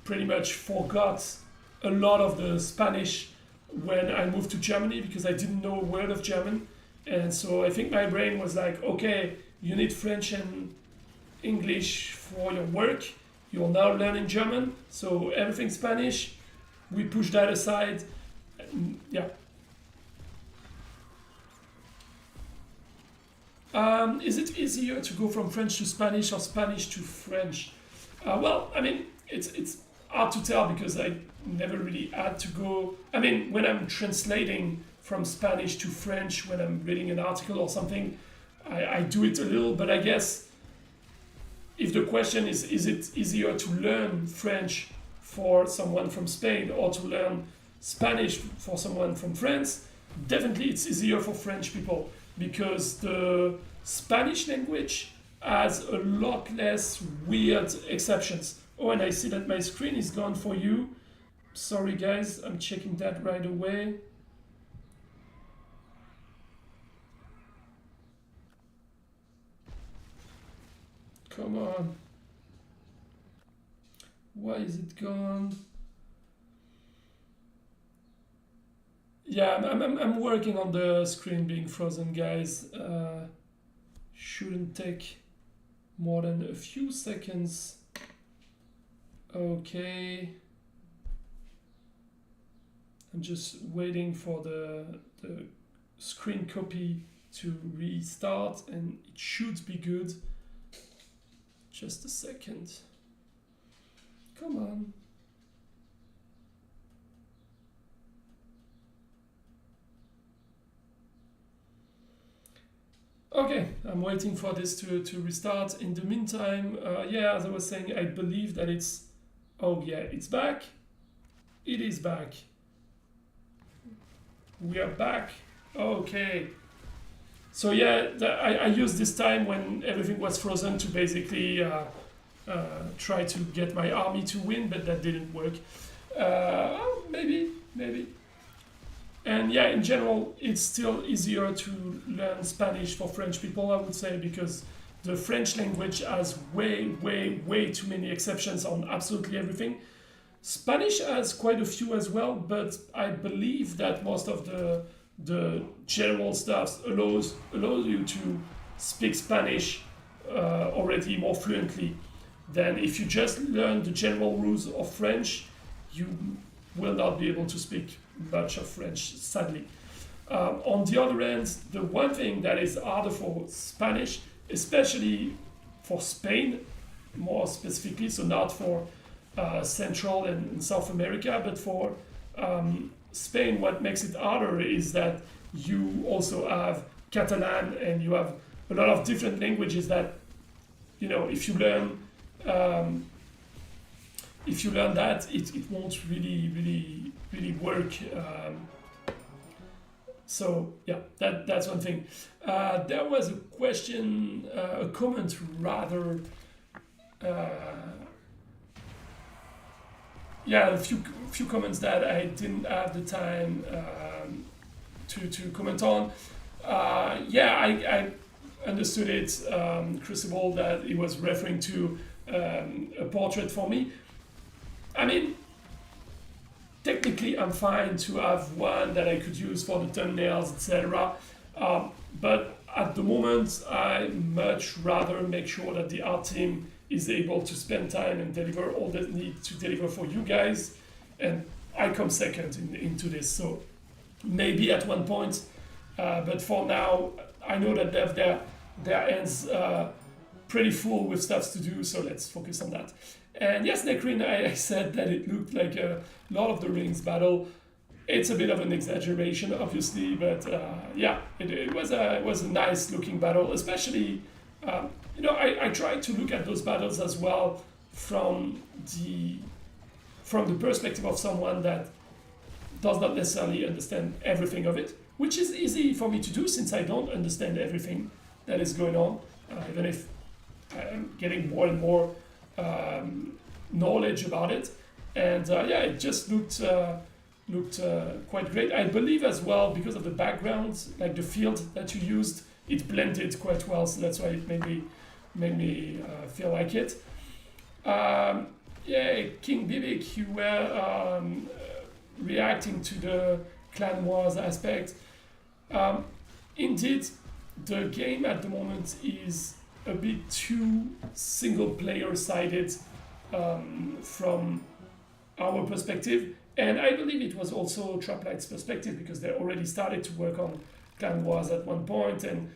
pretty much forgot a lot of the Spanish when I moved to Germany because I didn't know a word of German. And so I think my brain was like, okay, you need French and English for your work. You're now learning German, so everything Spanish. We push that aside. Yeah. Is it easier to go from French to Spanish or Spanish to French? Well, I mean, it's hard to tell because I never really had to go. I mean, when I'm translating from Spanish to French, when I'm reading an article or something, I do it a little, but I guess if the question is it easier to learn French for someone from Spain or to learn Spanish for someone from France, definitely it's easier for French people because the Spanish language has a lot less weird exceptions. Oh, and I see that my screen is gone for you. Sorry guys, I'm checking that right away. Come on. Why is it gone? Yeah, I'm working on the screen being frozen, guys. Shouldn't take more than a few seconds. Okay. I'm just waiting for the screen copy to restart, and it should be good. Just a second. Come on. Okay, I'm waiting for this to restart. In the meantime, yeah, as I was saying, I believe that it's... Oh yeah, it's back. It is back. We are back. Okay. So yeah, I used this time when everything was frozen to basically try to get my army to win, but that didn't work. Maybe. And yeah, in general, it's still easier to learn Spanish for French people, I would say, because the French language has way too many exceptions on absolutely everything. Spanish has quite a few as well, but I believe that most of the general stuff allows you to speak Spanish already more fluently than if you just learn the general rules of French. You will not be able to speak much of French, sadly. On the other hand, the one thing that is harder for Spanish, especially for Spain, more specifically, so not for Central and South America, but for Spain, what makes it harder is that you also have Catalan and you have a lot of different languages that, you know, if you learn that, it won't really work. So yeah, that's one thing. There was a question, a comment rather. Yeah, a few comments that I didn't have the time to comment on. Yeah, I understood it, Crucible, that it was referring to a portrait for me. I mean, technically I'm fine to have one that I could use for the thumbnails, etc. But at the moment, I much rather make sure that the art team is able to spend time and deliver all they need to deliver for you guys, and I come second into this. So maybe at one point, but for now, I know that they have their hands pretty full with stuff to do, so let's focus on that. And yes, Necrin, I said that it looked like a Lord of the Rings battle. It's a bit of an exaggeration, obviously, but yeah, it was a nice looking battle, especially. You know, I tried to look at those battles as well from the perspective of someone that does not necessarily understand everything of it, which is easy for me to do since I don't understand everything that is going on, even if I'm getting more and more knowledge about it. And yeah, it just looked quite great. I believe as well, because of the background, like the field that you used, it blended quite well, so that's why it made me feel like it. Yeah, King Bibik, you were reacting to the Clan Wars aspect. Indeed, the game at the moment is a bit too single-player sided from our perspective, and I believe it was also Traplight's perspective, because they already started to work on Clan Wars at one point, and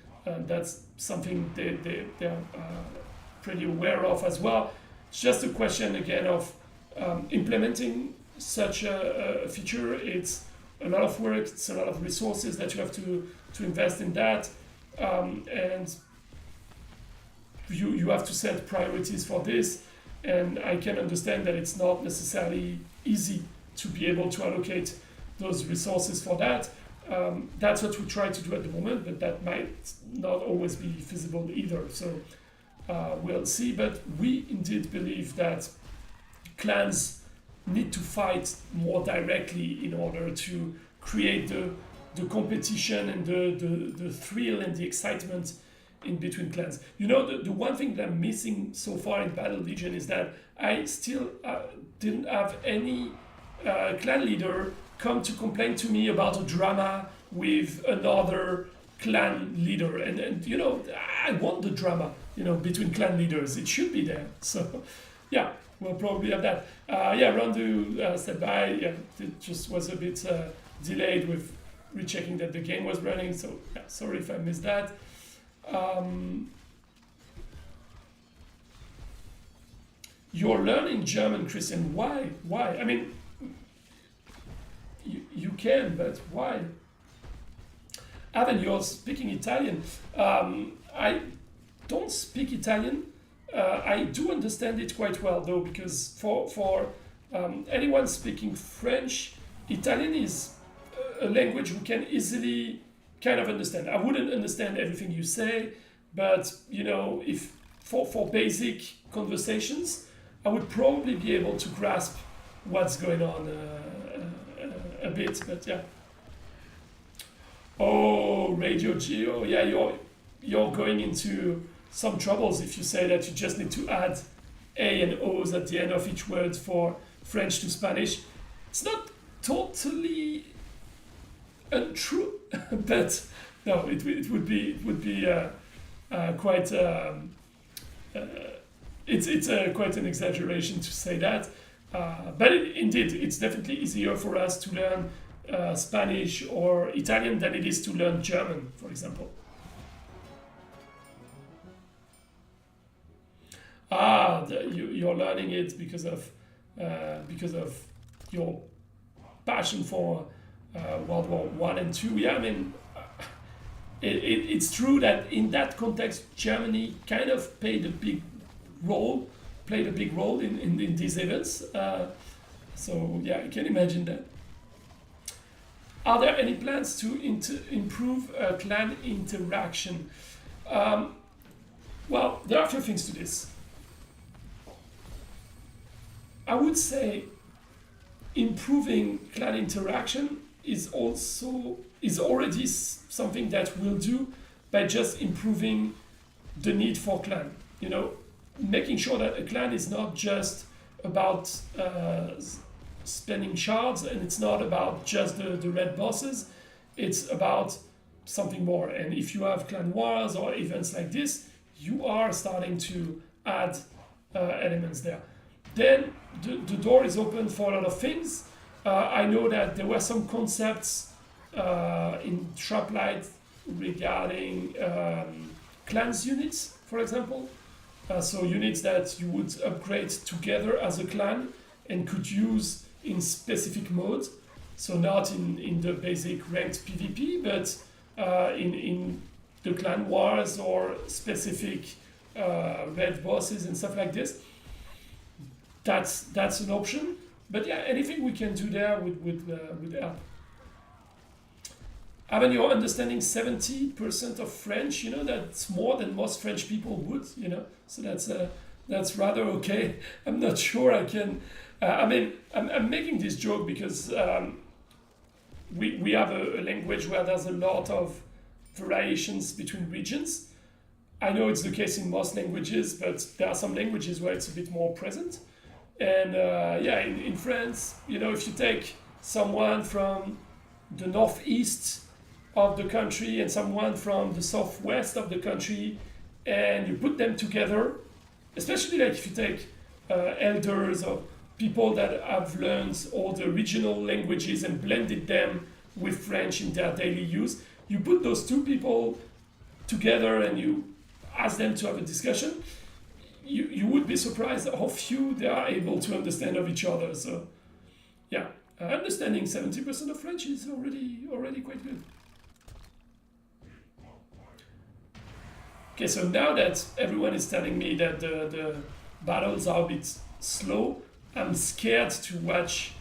that's something they're pretty aware of as well. It's just a question again of implementing such a feature. It's a lot of work, it's a lot of resources that you have to invest in that, and you have to set priorities for this, and I can understand that it's not necessarily easy to be able to allocate those resources for that. That's what we try to do at the moment, but that might not always be feasible either. So we'll see. But we indeed believe that clans need to fight more directly in order to create the competition and the thrill and the excitement in between clans. You know, the one thing that I'm missing so far in Battle Legion is that I still didn't have any clan leader come to complain to me about a drama with another clan leader. And you know, I want the drama, you know, between clan leaders. It should be there. So, yeah, we'll probably have that. Yeah, Randu said bye. Yeah, it just was a bit delayed with rechecking that the game was running. So, yeah, sorry if I missed that. You're learning German, Christian. Why? Why? I mean, you can, but why? Evan, you're speaking Italian. I don't speak Italian. I do understand it quite well, though, because for anyone speaking French, Italian is a language we can easily kind of understand. I wouldn't understand everything you say, but you know, if for basic conversations, I would probably be able to grasp what's going on a bit. But yeah. Oh, Radio Geo, yeah, you're going into some troubles if you say that you just need to add A and O's at the end of each word for French to Spanish. It's not totally untrue, but no, it would be quite it's quite an exaggeration to say that. But indeed, it's definitely easier for us to learn Spanish or Italian than it is to learn German, for example. You're learning it because of your passion for World War I and II. Yeah, I mean, it's true that in that context, Germany kind of played a big role in these events. So yeah, I can imagine that. Are there any plans to improve clan interaction? Well, there are a few things to this. I would say improving clan interaction is already something that we'll do by just improving the need for clan. You know, making sure that a clan is not just about spending shards, and it's not about just the red bosses. It's about something more. And if you have clan wars or events like this, you are starting to add elements there. Then the door is open for a lot of things. I know that there were some concepts in Traplight regarding clans units, for example. So units that you would upgrade together as a clan and could use in specific modes. So not in the basic ranked PvP, but in the clan wars or specific red bosses and stuff like this. That's an option. But yeah, anything we can do there would help. Evan, you're understanding 70% of French. You know, that's more than most French people would. You know, so that's rather okay. I'm not sure I can. I mean, I'm making this joke because we have a language where there's a lot of variations between regions. I know it's the case in most languages, but there are some languages where it's a bit more present. And yeah, in France, you know, if you take someone from the northeast of the country and someone from the southwest of the country, and you put them together, especially like if you take elders or people that have learned all the regional languages and blended them with French in their daily use, you put those two people together and you ask them to have a discussion, you would be surprised how few they are able to understand of each other. So yeah, understanding 70% of French is already quite good. Okay, so now that everyone is telling me that the battles are a bit slow, I'm scared to watch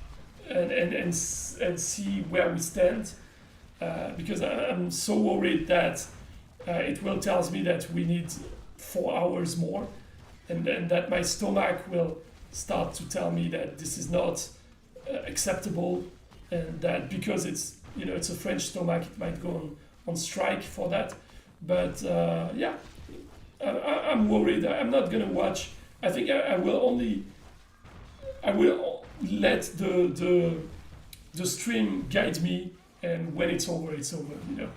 and see where we stand, because I'm so worried that it will tell me that we need 4 hours more, and that my stomach will start to tell me that this is not acceptable, and that because it's a French stomach, it might go on strike for that. But yeah, I'm worried. I'm not gonna watch. I think I will let the stream guide me, and when it's over, it's over. You know.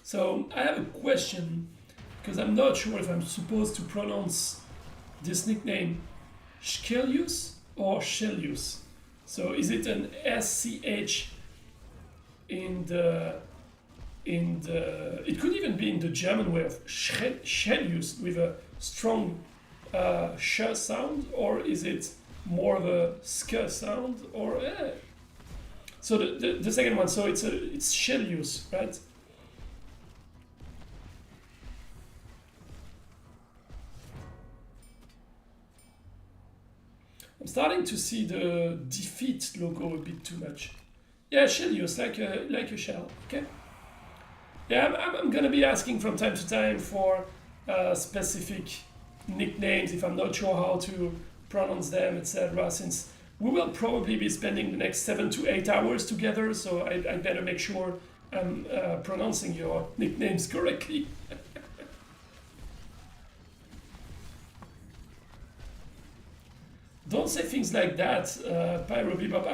So I have a question, because I'm not sure if I'm supposed to pronounce this nickname Skelius or Shelius. So is it an SCH in the it could even be in the German way of Shelius with a strong sh sound, or is it more of a sk sound, or so the second one, so it's Shelius, right? I'm starting to see the defeat logo a bit too much. Yeah, Shelius, like a shell. Okay. Yeah, I'm gonna be asking from time to time for specific nicknames if I'm not sure how to pronounce them, etc. Since we will probably be spending the next 7 to 8 hours together, so I better make sure I'm pronouncing your nicknames correctly. Don't say things like that, Pyro Bebop.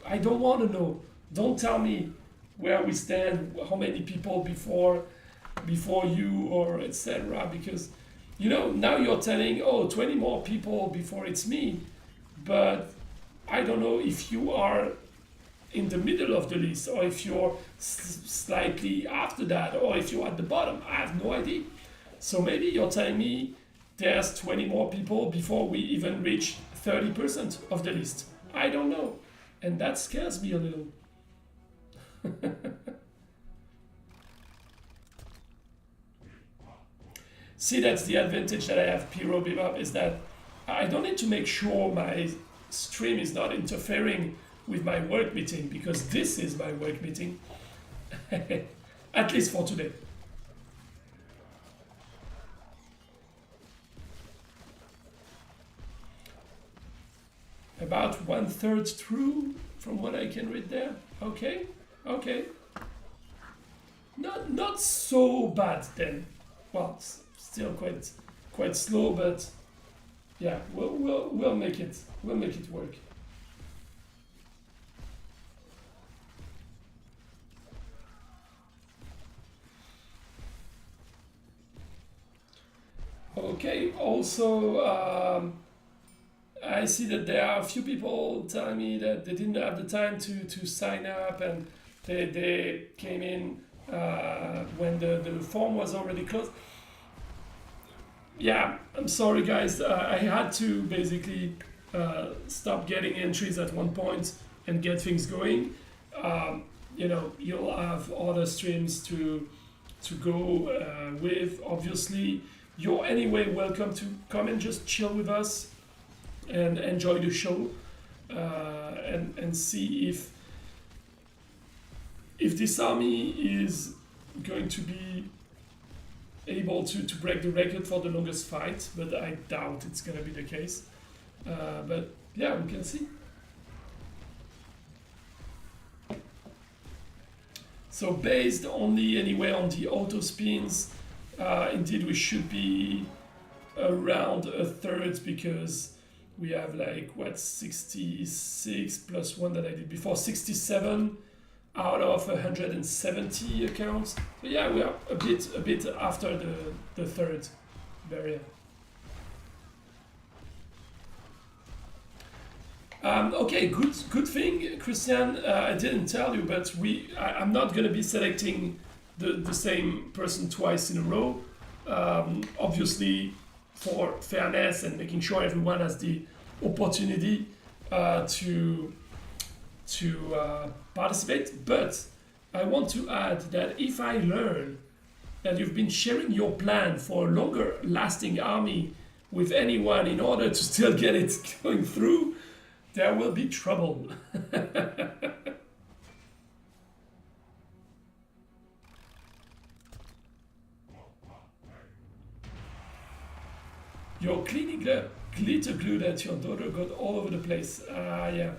I don't want to know. Don't tell me where we stand, how many people before you, or etc. Because, you know, now you're telling, oh, 20 more people before it's me, but I don't know if you are in the middle of the list, or if you're slightly after that, or if you're at the bottom. I have no idea. So maybe you're telling me there's 20 more people before we even reach 30% of the list. I don't know. And that scares me a little. See, that's the advantage that I have, Pyro Bebop, is that I don't need to make sure my stream is not interfering with my work meeting, because this is my work meeting. At least for today. About 1/3 through, from what I can read there. Okay, okay. Not so bad then. Well, still quite slow, but yeah, we'll make it. We'll make it work. Okay. Also. I see that there are a few people telling me that they didn't have the time to sign up, and they came in when the form was already closed. Yeah, I'm sorry guys, I had to basically stop getting entries at one point and get things going. You know, you'll have other streams to go with. Obviously, you're anyway welcome to come and just chill with us and enjoy the show, and see if this army is going to be able to break the record for the longest fight, but I doubt it's going to be the case. But yeah, we can see. So based only anyway on the auto spins, indeed we should be around 1/3, because we have like what, 66 plus one that I did before, 67 out of 170 accounts. So yeah, we are a bit after the third barrier. Okay, good thing, Christian. I didn't tell you, but I'm not gonna be selecting the same person twice in a row. Obviously, for fairness and making sure everyone has the opportunity to participate. But I want to add that if I learn that you've been sharing your plan for a longer lasting army with anyone in order to still get it going through, there will be trouble. You're cleaning up glitter glue that your daughter got all over the place. Yeah.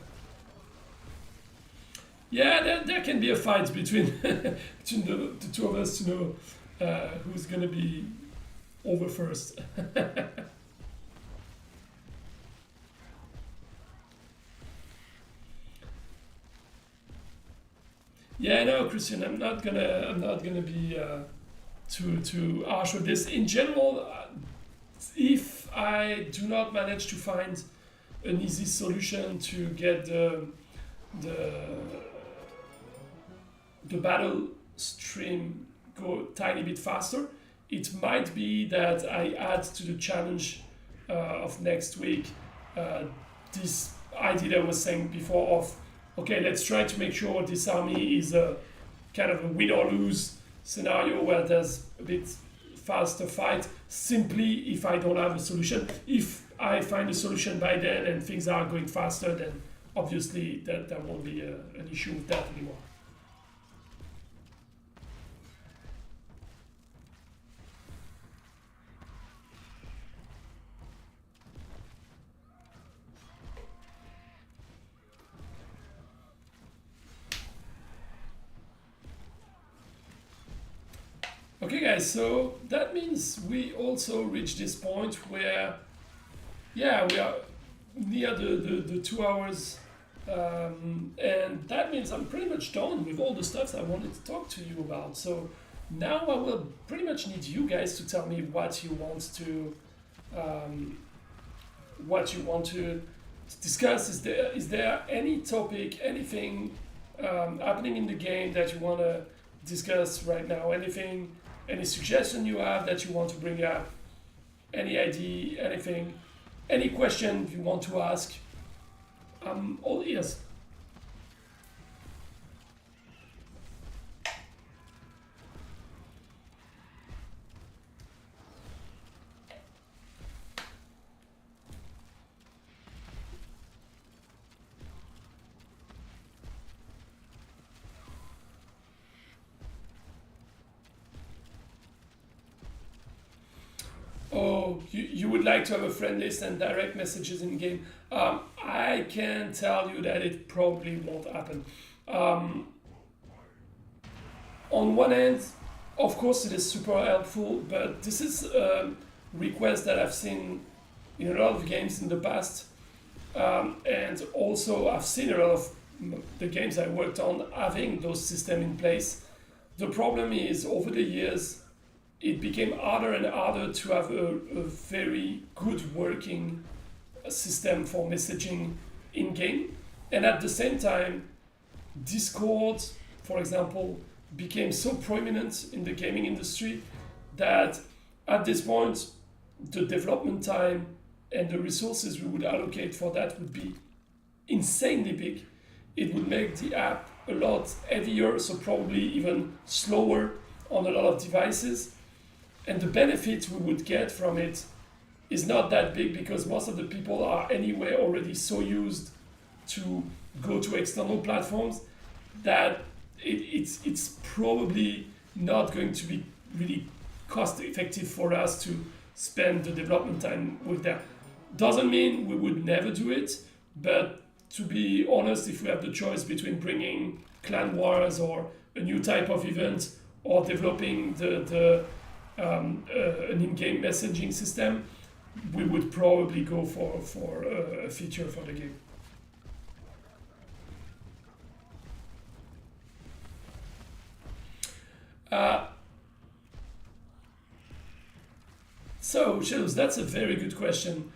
Yeah, there can be a fight between, between the two of us to know who's gonna be over first. Yeah, no, Christian, I'm not gonna be too harsh with this. In general, if I do not manage to find an easy solution to get the battle stream go tiny bit faster, it might be that I add to the challenge of next week this idea that I was saying before of, okay, let's try to make sure this army is a kind of a win or lose scenario where there's a bit faster fight, simply if I don't have a solution. If I find a solution by then and things are going faster, then obviously there won't be an issue with that anymore. Okay guys, so that means we also reach this point where, yeah, we are near the 2 hours, and that means I'm pretty much done with all the stuff I wanted to talk to you about. So now I will pretty much need you guys to tell me what you want to discuss. Is there any topic, anything happening in the game that you want to discuss right now? Any suggestion you have that you want to bring up? Any idea, anything, any question you want to ask? I'm all ears. Oh, you would like to have a friend list and direct messages in game. I can tell you that it probably won't happen. On one hand, of course, it is super helpful, but this is a request that I've seen in a lot of games in the past. And also, I've seen a lot of the games I worked on having those systems in place. The problem is, over the years, it became harder and harder to have a very good working system for messaging in-game. And at the same time, Discord, for example, became so prominent in the gaming industry that at this point, the development time and the resources we would allocate for that would be insanely big. It would make the app a lot heavier, so probably even slower on a lot of devices. And the benefit we would get from it is not that big because most of the people are anyway already so used to go to external platforms that it's probably not going to be really cost effective for us to spend the development time with that. Doesn't mean we would never do it, but to be honest, if we have the choice between bringing clan wars or a new type of event or developing an in-game messaging system, we would probably go for a feature for the game. So, Shadows, that's a very good question.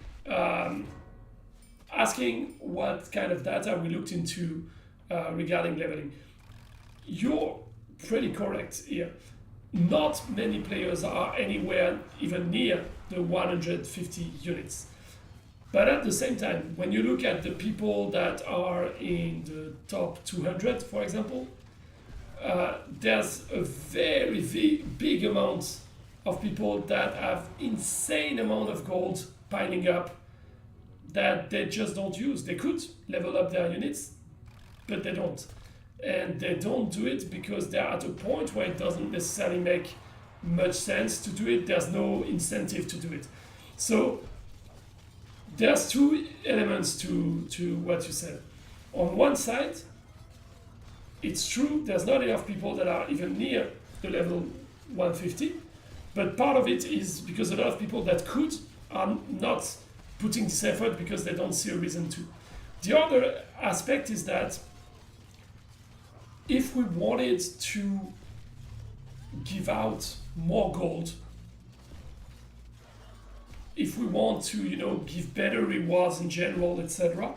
Asking what kind of data we looked into regarding leveling. You're pretty correct here. Not many players are anywhere even near the 150 units. But at the same time, when you look at the people that are in the top 200, for example, there's a very big amount of people that have insane amount of gold piling up that they just don't use. They could level up their units, but they don't. And they don't do it because they're at a point where it doesn't necessarily make much sense to do it. There's no incentive to do it. So there's two elements to what you said. On one side, it's true, there's not enough people that are even near the level 150, but part of it is because a lot of people that could are not putting this effort because they don't see a reason to. The other aspect is that if we wanted to give out more gold, if we want to, give better rewards in general, etc.,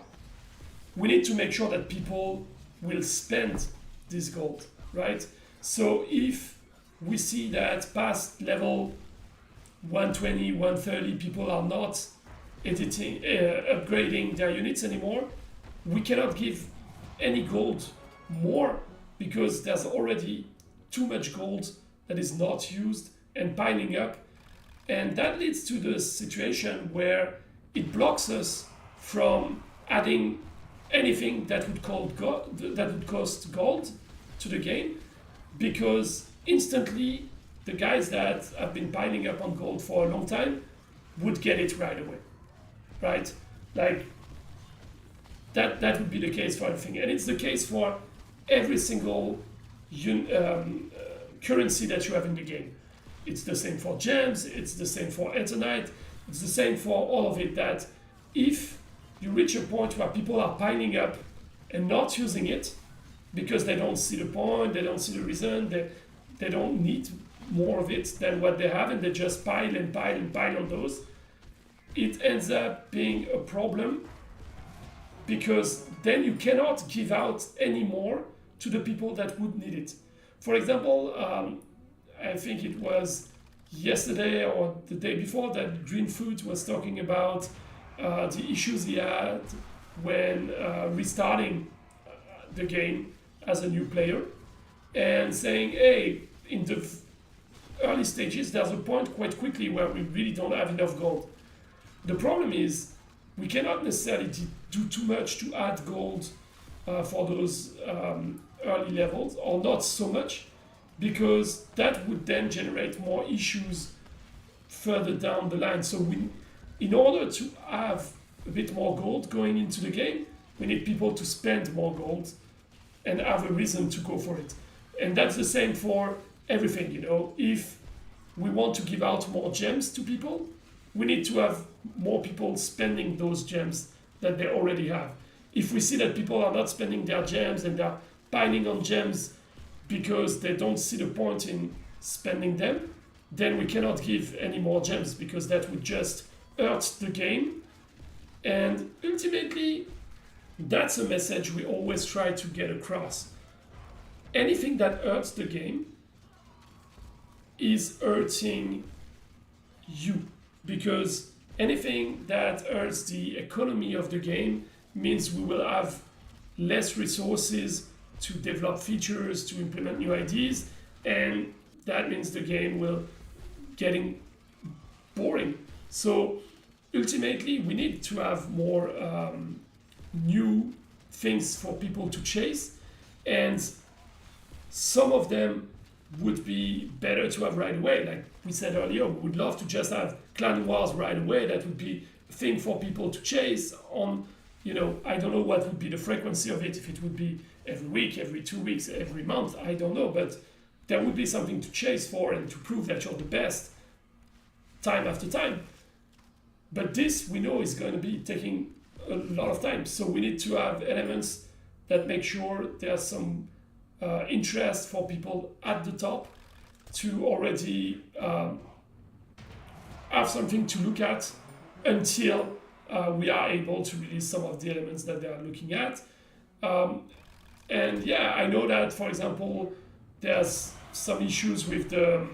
we need to make sure that people will spend this gold, right? So if we see that past level 120, 130, people are not upgrading their units anymore, we cannot give any gold more because there's already too much gold that is not used and piling up. And that leads to the situation where it blocks us from adding anything that would cost gold to the game, because instantly the guys that have been piling up on gold for a long time would get it right away, right? Like that would be the case for everything, and it's the case for every single currency that you have in the game. It's the same for gems, it's the same for Eternite, it's the same for all of it, that if you reach a point where people are piling up and not using it because they don't see the point, they don't see the reason, they don't need more of it than what they have, and they just pile and pile and pile on those, it ends up being a problem, because then you cannot give out any more to the people that would need it. For example, I think it was yesterday or the day before that Greenfoot was talking about the issues he had when restarting the game as a new player, and saying, hey, in the early stages there's a point quite quickly where we really don't have enough gold. The problem is we cannot necessarily do too much to add gold for those early levels, or not so much, because that would then generate more issues further down the line. So in order to have a bit more gold going into the game, we need people to spend more gold and have a reason to go for it. And that's the same for everything, If we want to give out more gems to people, we need to have more people spending those gems that they already have. If we see that people are not spending their gems and they're piling on gems because they don't see the point in spending them, then we cannot give any more gems, because that would just hurt the game. And ultimately, that's a message we always try to get across. Anything that hurts the game is hurting you, because anything that hurts the economy of the game means we will have less resources to develop features, to implement new ideas, and that means the game will getting boring. So ultimately, we need to have more new things for people to chase, and some of them would be better to have right away. Like we said earlier, we would love to just have clan wars right away. That would be a thing for people to chase on. I don't know what would be the frequency of it, if it would be every week, every 2 weeks, every month, I don't know, but there would be something to chase for and to prove that you're the best time after time. But this, we know, is going to be taking a lot of time, so we need to have elements that make sure there's some interest for people at the top to already have something to look at until we are able to release some of the elements that they are looking at. And yeah, I know that, for example, there's some issues with the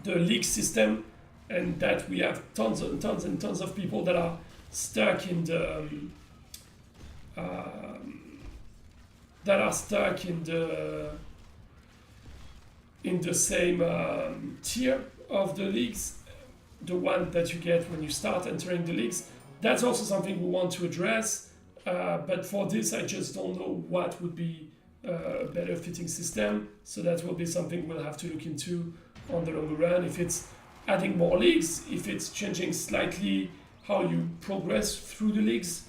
league system, and that we have tons and tons and tons of people that are stuck in the same tier of the leagues, the one that you get when you start entering the leagues. That's also something we want to address, but for this I just don't know what would be a better fitting system, so that will be something we'll have to look into on the longer run. If it's adding more leagues, if it's changing slightly how you progress through the leagues,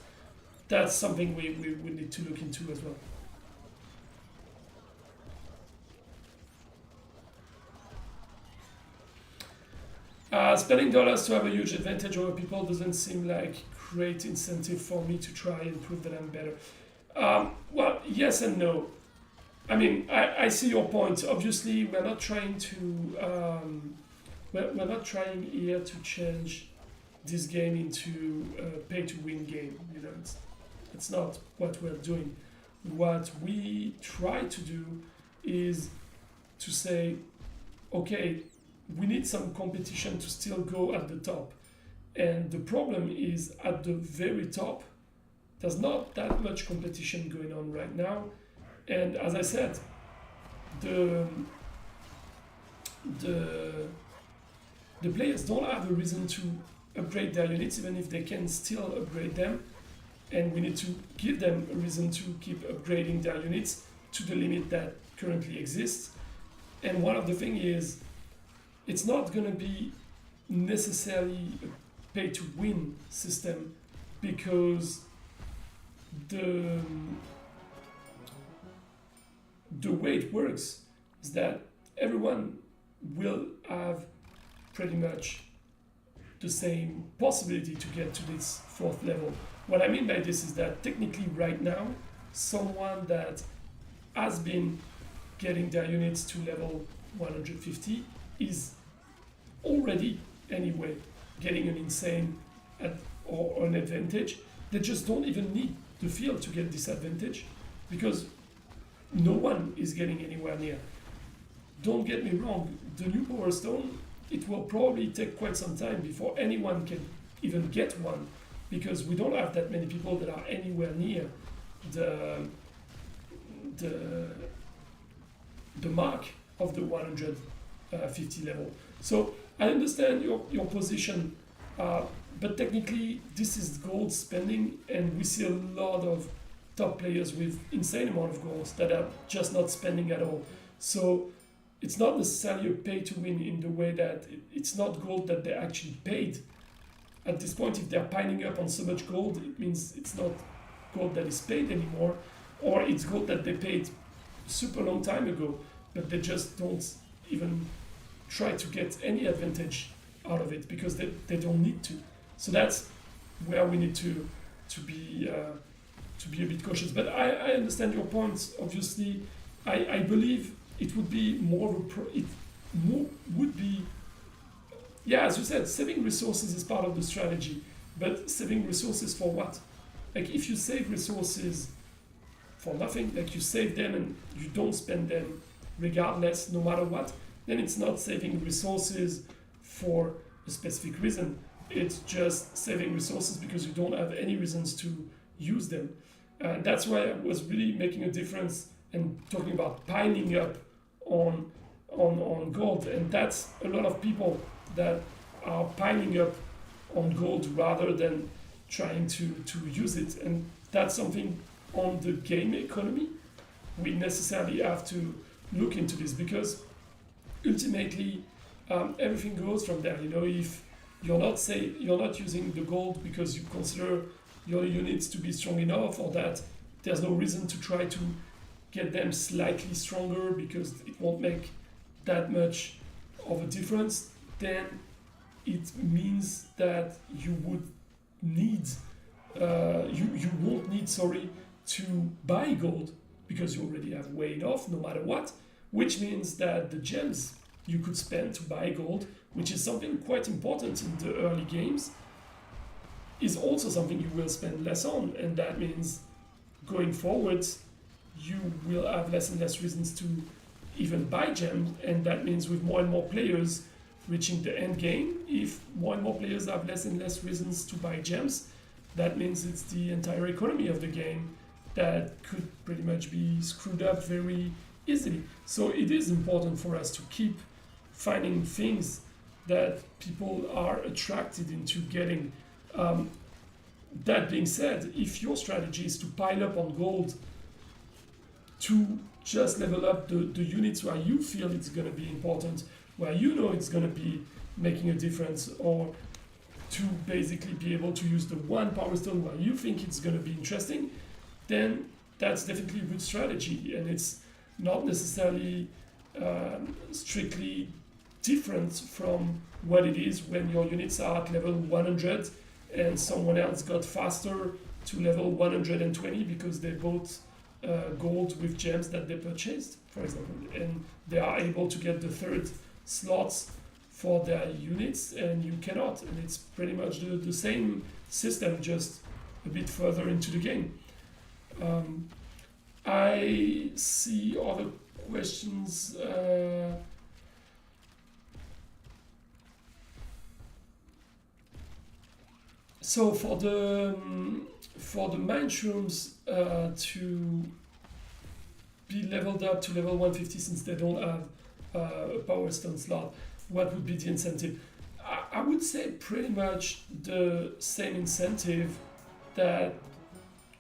that's something we need to look into as well. Spending dollars to have a huge advantage over people doesn't seem like great incentive for me to try and prove that I'm better. Well, yes and no. I mean, I see your point. Obviously, we're not trying to we're not trying here to change this game into a pay-to-win game. You know, it's not what we're doing. What we try to do is to say, okay, we need some competition to still go at the top. And the problem is at the very top, there's not that much competition going on right now. And as I said, the players don't have a reason to upgrade their units, even if they can still upgrade them. And we need to give them a reason to keep upgrading their units to the limit that currently exists. And one of the things is, it's not going to be necessarily a pay-to-win system, because the way it works is that everyone will have pretty much the same possibility to get to this 4th level. What I mean by this is that technically right now, someone that has been getting their units to level 150 is already anyway getting an insane or an advantage. They just don't even need the field to get this advantage, because no one is getting anywhere near. Don't get me wrong, the new Power Stone, it will probably take quite some time before anyone can even get one, because we don't have that many people that are anywhere near the mark of the 150 level. So I understand your position, but technically this is gold spending, and we see a lot of top players with insane amount of golds that are just not spending at all. So it's not necessarily a pay to win in the way that it's not gold that they actually paid. At this point, if they're piling up on so much gold, it means it's not gold that is paid anymore, or it's gold that they paid super long time ago, but they just don't even try to get any advantage out of it because they don't need to. So that's where we need to be a bit cautious. But I understand your points. Obviously, I believe it would be more of as you said, saving resources is part of the strategy. But saving resources for what? Like, if you save resources for nothing, like you save them and you don't spend them regardless, no matter what, then it's not saving resources for a specific reason. It's just saving resources because you don't have any reasons to use them. That's why I was really making a difference and talking about piling up on gold. And that's a lot of people that are piling up on gold rather than trying to use it. And that's something on the game economy we necessarily have to look into this, because ultimately everything goes from there. You know, if you're not using the gold because you consider your units to be strong enough, or that there's no reason to try to get them slightly stronger because it won't make that much of a difference, then it means that you would need you won't need to buy gold, because you already have way enough no matter what, which means that the gems you could spend to buy gold, which is something quite important in the early games, is also something you will spend less on. And that means going forward you will have less and less reasons to even buy gems, and that means with more and more players reaching the end game, if more and more players have less and less reasons to buy gems, that means it's the entire economy of the game that could pretty much be screwed up very easily. So it is important for us to keep finding things that people are attracted into getting. That being said, if your strategy is to pile up on gold to just level up the units where you feel it's going to be important, where you know it's going to be making a difference, or to basically be able to use the one power stone while you think it's going to be interesting, then that's definitely a good strategy, and it's not necessarily strictly different from what it is when your units are at level 100 and someone else got faster to level 120 because they bought gold with gems that they purchased, for example, and they are able to get the third slots for their units and you cannot, and it's pretty much the same system, just a bit further into the game. I see other questions. So for the mushrooms to be leveled up to level 150, since they don't have a power stone slot, what would be the incentive? I would say pretty much the same incentive that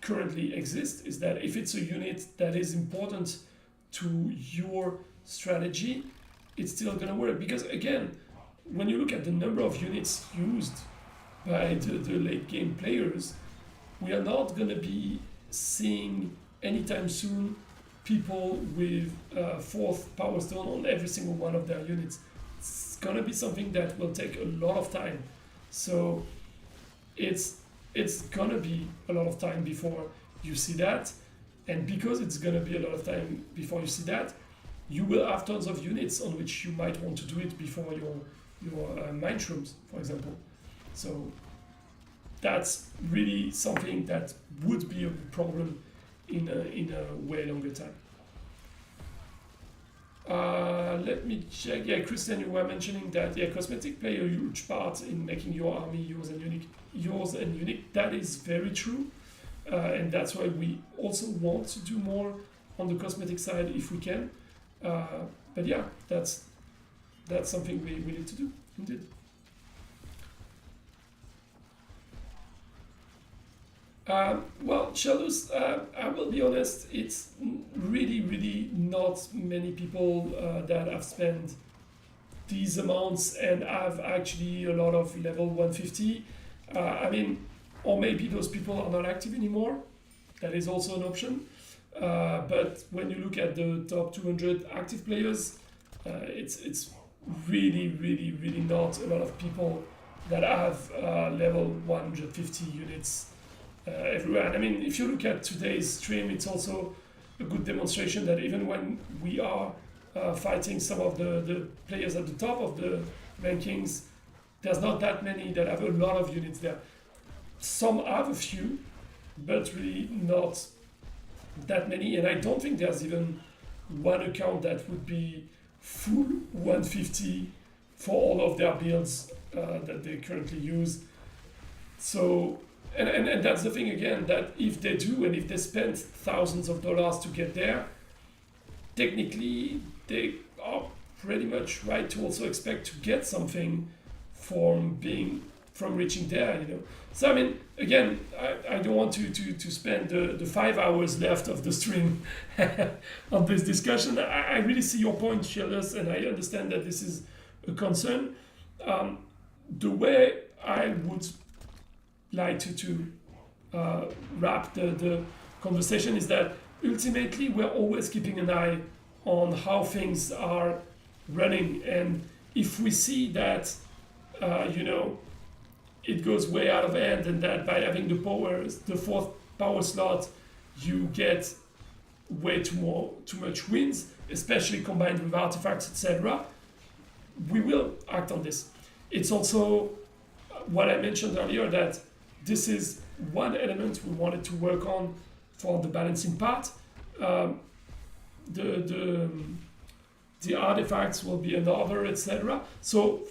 currently exists, is that if it's a unit that is important to your strategy, it's still going to work. Because again, when you look at the number of units used by the late game players, we are not going to be seeing anytime soon people with fourth power stone on every single one of their units. It's going to be something that will take a lot of time. So it's going to be a lot of time before you see that. And because it's going to be a lot of time before you see that, you will have tons of units on which you might want to do it before your mushrooms, for example. So that's really something that would be a problem in a way longer time. Let me check. Yeah, Christian, you were mentioning that cosmetic play a huge part in making your army yours and unique. That is very true, and that's why we also want to do more on the cosmetic side if we can. But yeah, that's something we need to do indeed. Well, Cholos, I will be honest, it's really not many people that have spent these amounts and have actually a lot of level 150. I mean, or maybe those people are not active anymore. That is also an option. But when you look at the top 200 active players, it's really not a lot of people that have level 150 units everywhere. And I mean, if you look at today's stream, it's also a good demonstration that even when we are fighting some of the players at the top of the rankings, there's not that many that have a lot of units there. Some have a few, but really not that many. And I don't think there's even one account that would be full 150 for all of their builds that they currently use. So, and that's the thing again, that if they do, and if they spend thousands of dollars to get there, technically they are pretty much right to also expect to get something from reaching there, you know. So I mean, again, I don't want to spend the 5 hours left of the stream on this discussion. I really see your point, Cholos, and I understand that this is a concern. The way I would like to wrap the conversation is that ultimately we're always keeping an eye on how things are running, and if we see that it goes way out of hand, and that by having the fourth power slot, you get way too much wins, especially combined with artifacts, etc., we will act on this. It's also what I mentioned earlier, that this is one element we wanted to work on for the balancing part. The artifacts will be another, etc. So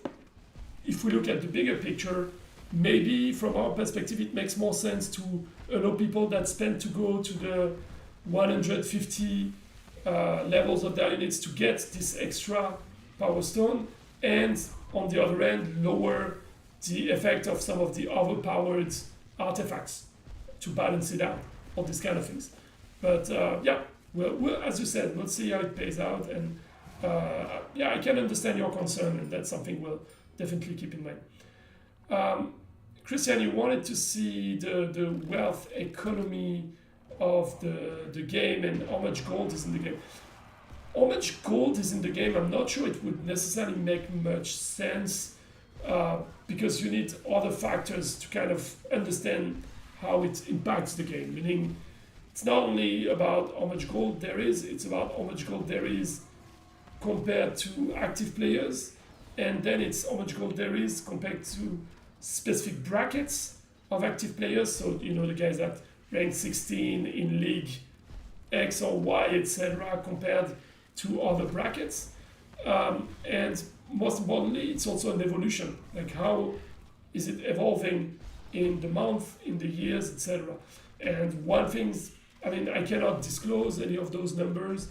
if we look at the bigger picture, maybe from our perspective it makes more sense to allow people that spend to go to the 150 levels of their units to get this extra power stone, and on the other end lower the effect of some of the overpowered artifacts to balance it out, all these kind of things. But we'll, as you said, we'll see how it pays out, and I can understand your concern, and that's something we'll definitely keep in mind. Christian, you wanted to see the wealth economy of the game and how much gold is in the game. How much gold is in the game, I'm not sure it would necessarily make much sense because you need other factors to kind of understand how it impacts the game. Meaning, it's not only about how much gold there is, it's about how much gold there is compared to active players, and then it's how much gold there is compared to specific brackets of active players. So, you know, the guys that rank 16 in League X or Y, etc., compared to other brackets. And most importantly, it's also an evolution. Like, how is it evolving in the month, in the years, etc. And one thing, I mean, I cannot disclose any of those numbers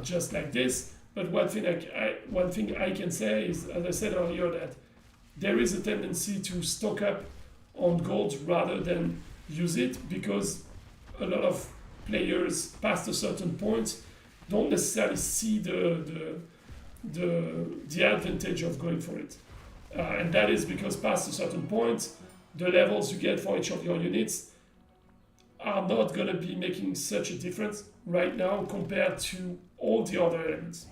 just like this, but one thing I can say is, as I said earlier, that there is a tendency to stock up on gold rather than use it, because a lot of players past a certain point don't necessarily see the advantage of going for it. And that is because past a certain point, the levels you get for each of your units are not going to be making such a difference right now compared to all the other elements.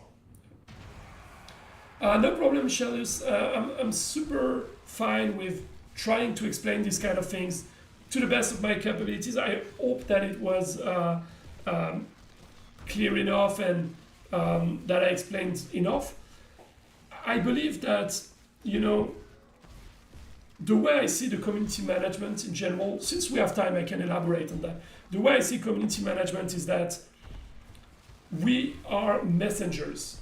No problem, Shelus. I'm super fine with trying to explain these kind of things to the best of my capabilities. I hope that it was clear enough and that I explained enough. I believe that, you know, the way I see the community management in general, since we have time, I can elaborate on that. The way I see community management is that we are messengers.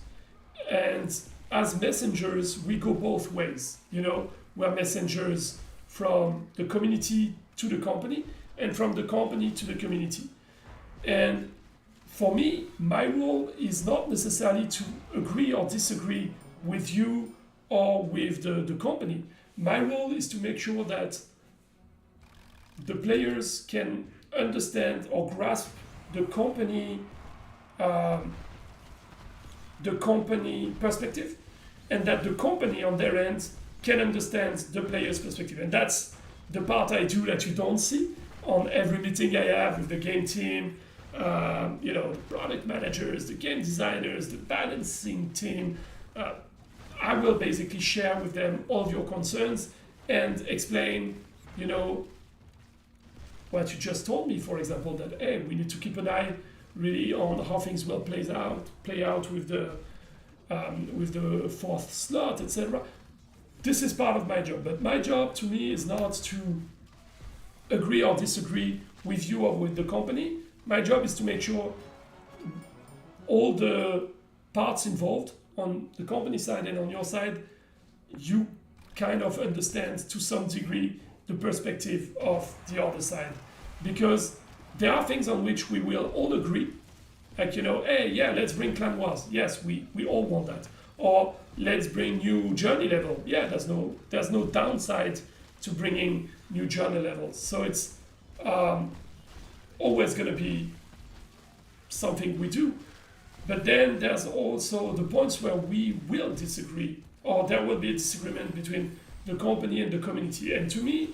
And as messengers, we go both ways. You know, we're messengers from the community to the company and from the company to the community. And for me, my role is not necessarily to agree or disagree with you or with the company. My role is to make sure that the players can understand or grasp the company perspective, and that the company on their end can understand the player's perspective. And that's the part I do that you don't see on every meeting I have with the game team, you know, the product managers, the game designers, the balancing team. I will basically share with them all of your concerns and explain, you know, what you just told me, for example, that, hey, we need to keep an eye really on how things will play out with the fourth slot, etc. This is part of my job, but my job to me is not to agree or disagree with you or with the company. My job is to make sure all the parts involved on the company side and on your side, you kind of understand to some degree the perspective of the other side. Because there are things on which we will all agree, like, you know, hey, yeah, let's bring Clan Wars. Yes, we all want that. Or let's bring new journey level. Yeah, there's no downside to bringing new journey levels. So it's always going to be something we do. But then there's also the points where we will disagree, or there will be a disagreement between the company and the community. And to me,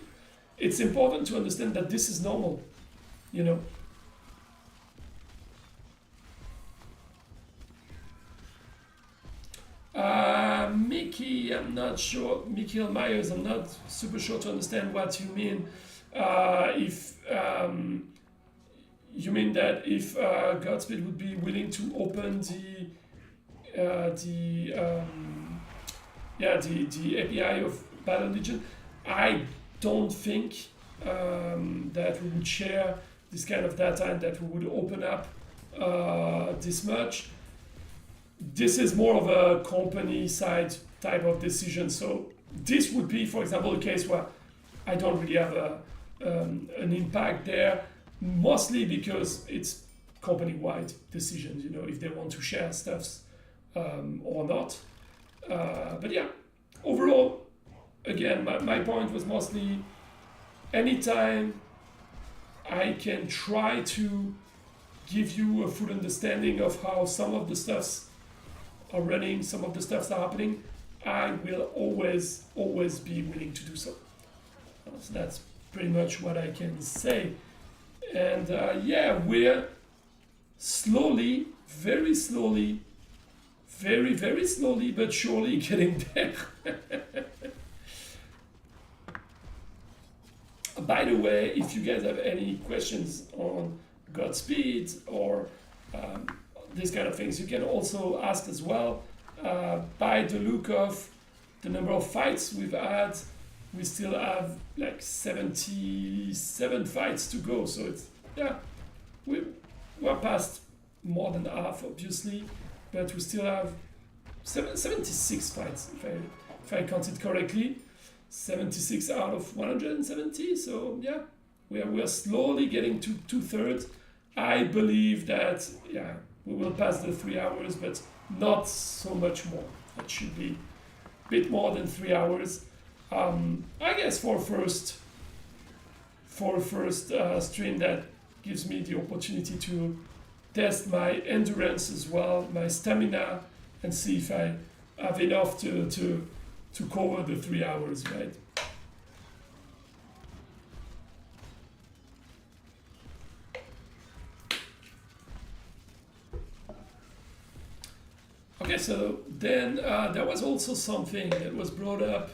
it's important to understand that this is normal, you know. Mickey, I'm not sure. Michael Myers, I'm not super sure to understand what you mean. If you mean that if Godspeed would be willing to open the API of Battle Legion, I don't think that we would share this kind of data and that we would open up this much. This is more of a company side type of decision. So this would be, for example, a case where I don't really have an impact there, mostly because it's company-wide decisions, you know, if they want to share stuffs or not. But yeah, overall, again, my point was mostly anytime I can try to give you a full understanding of how some of the stuffs are running, some of the stuffs are happening, I will always be willing to do so. So that's pretty much what I can say. And yeah, we're slowly, very slowly, very, very slowly, but surely getting there. By the way, if you guys have any questions on Godspeed or these kind of things, you can also ask as well. By the look of the number of fights we've had, we still have like 77 fights to go. So it's, yeah, we're past more than half, obviously, but we still have 76 fights, if I count it correctly. 76 out of 170. So yeah, we are slowly getting to 2/3. I believe that, yeah, we will pass the 3 hours, but not so much more. It should be a bit more than 3 hours. I guess for first stream, that gives me the opportunity to test my endurance as well, my stamina, and see if I have enough to cover the 3 hours, right? Okay, so then there was also something that was brought up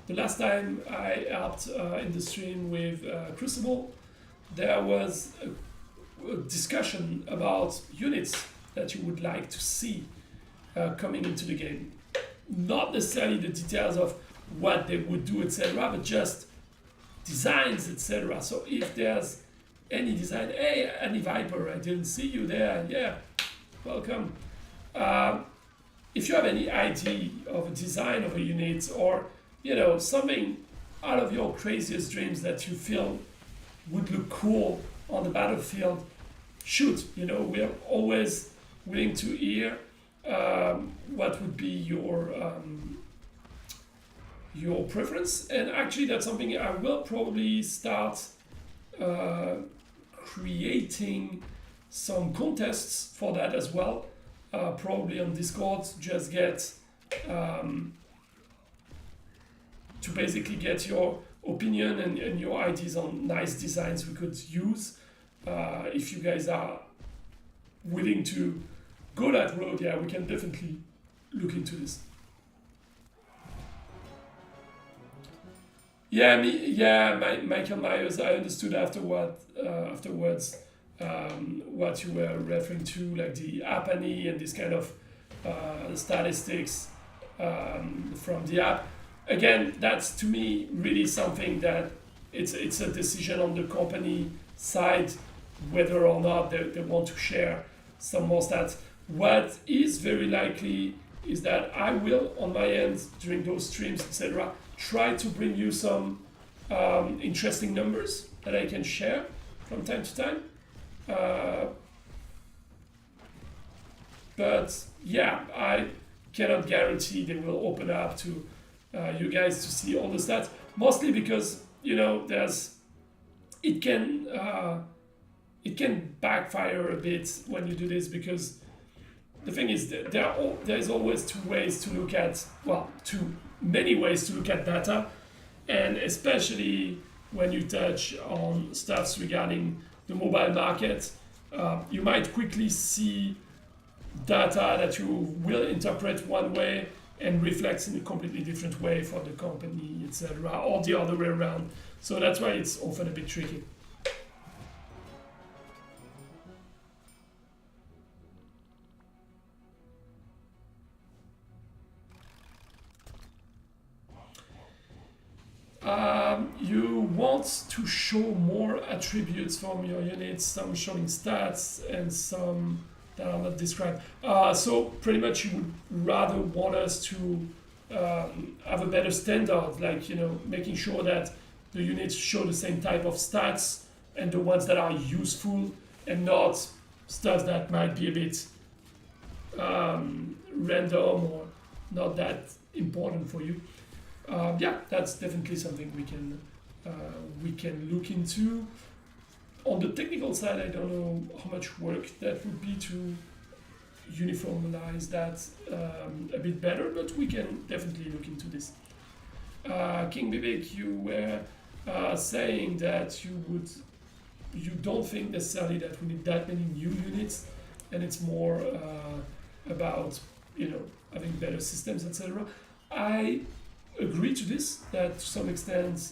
the last time I helped in the stream with Crucible. There was a discussion about units that you would like to see coming into the game. Not necessarily the details of what they would do, etc., but just designs, etc. So if there's any design, hey, Annie Viper, I didn't see you there, yeah, welcome. If you have any idea of a design of a unit, or you know, something out of your craziest dreams that you feel would look cool on the battlefield, shoot, you know, we are always willing to hear what would be your preference. And actually that's something I will probably start creating some contests for that as well, probably on Discord. Just get to basically get your opinion and your ideas on nice designs we could use. If you guys are willing to go that road, yeah, we can definitely look into this. Yeah, Michael Myers, I understood afterwards what you were referring to, like the Apani and this kind of statistics from the app. Again, that's to me really something that it's a decision on the company side whether or not they want to share some more stats. What is very likely is that I will, on my end, during those streams, etc., try to bring you some interesting numbers that I can share from time to time. But yeah, I cannot guarantee they will open up to you guys to see all the stats. Mostly because, you know, it can backfire a bit when you do this, because the thing is that there's always two ways to look at, well, many ways to look at data, and especially when you touch on stuffs regarding the mobile market, you might quickly see data that you will interpret one way and reflects in a completely different way for the company, etc., or the other way around. So that's why it's often a bit tricky. You want to show more attributes from your units, some showing stats and some that are not described. So pretty much you would rather want us to have a better standard, like, you know, making sure that the units show the same type of stats and the ones that are useful, and not stuff that might be a bit random or not that important for you. Yeah, that's definitely something we can look into. On the technical side, I don't know how much work that would be to uniformize that a bit better, but we can definitely look into this. King Vivek, you were saying that you don't think necessarily that we need that many new units, and it's more about having better systems, etc. I agree to this, that to some extent,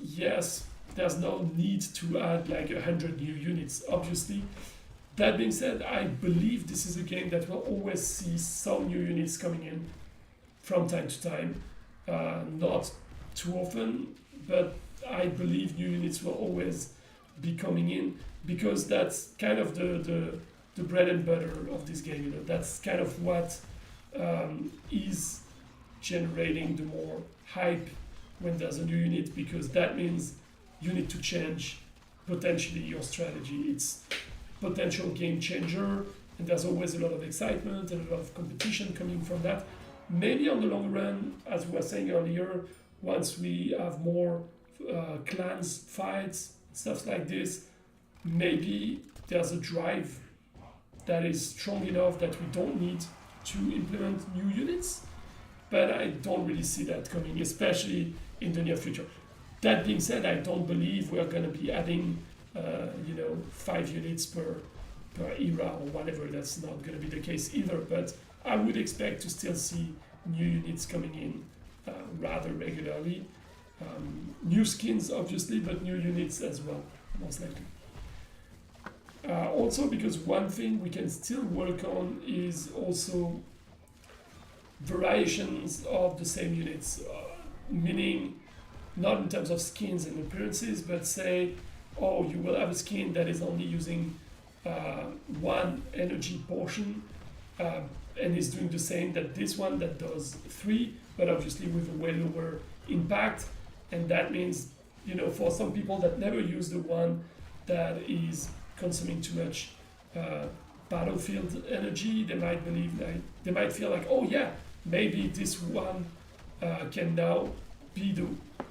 yes, there's no need to add like 100 new units, obviously. That being said, I believe this is a game that will always see some new units coming in from time to time. Not too often, but I believe new units will always be coming in, because that's kind of the bread and butter of this game. That's kind of what is generating the more hype when there's a new unit, because that means you need to change potentially your strategy. It's potential game changer, and there's always a lot of excitement and a lot of competition coming from that. Maybe on the long run, as we were saying earlier, once we have more clans fights, stuff like this, maybe there's a drive that is strong enough that we don't need to implement new units, but I don't really see that coming, especially in the near future. That being said, I don't believe we're going to be adding 5 units per era or whatever. That's not going to be the case either, but I would expect to still see new units coming in rather regularly. New skins, obviously, but new units as well, most likely. Also, because one thing we can still work on is also variations of the same units, meaning not in terms of skins and appearances, but say, oh, you will have a skin that is only using one energy portion and is doing the same that this one that does 3, but obviously with a way lower impact. And that means, for some people that never use the one that is consuming too much battlefield energy, they might feel like, oh yeah, maybe this one can now be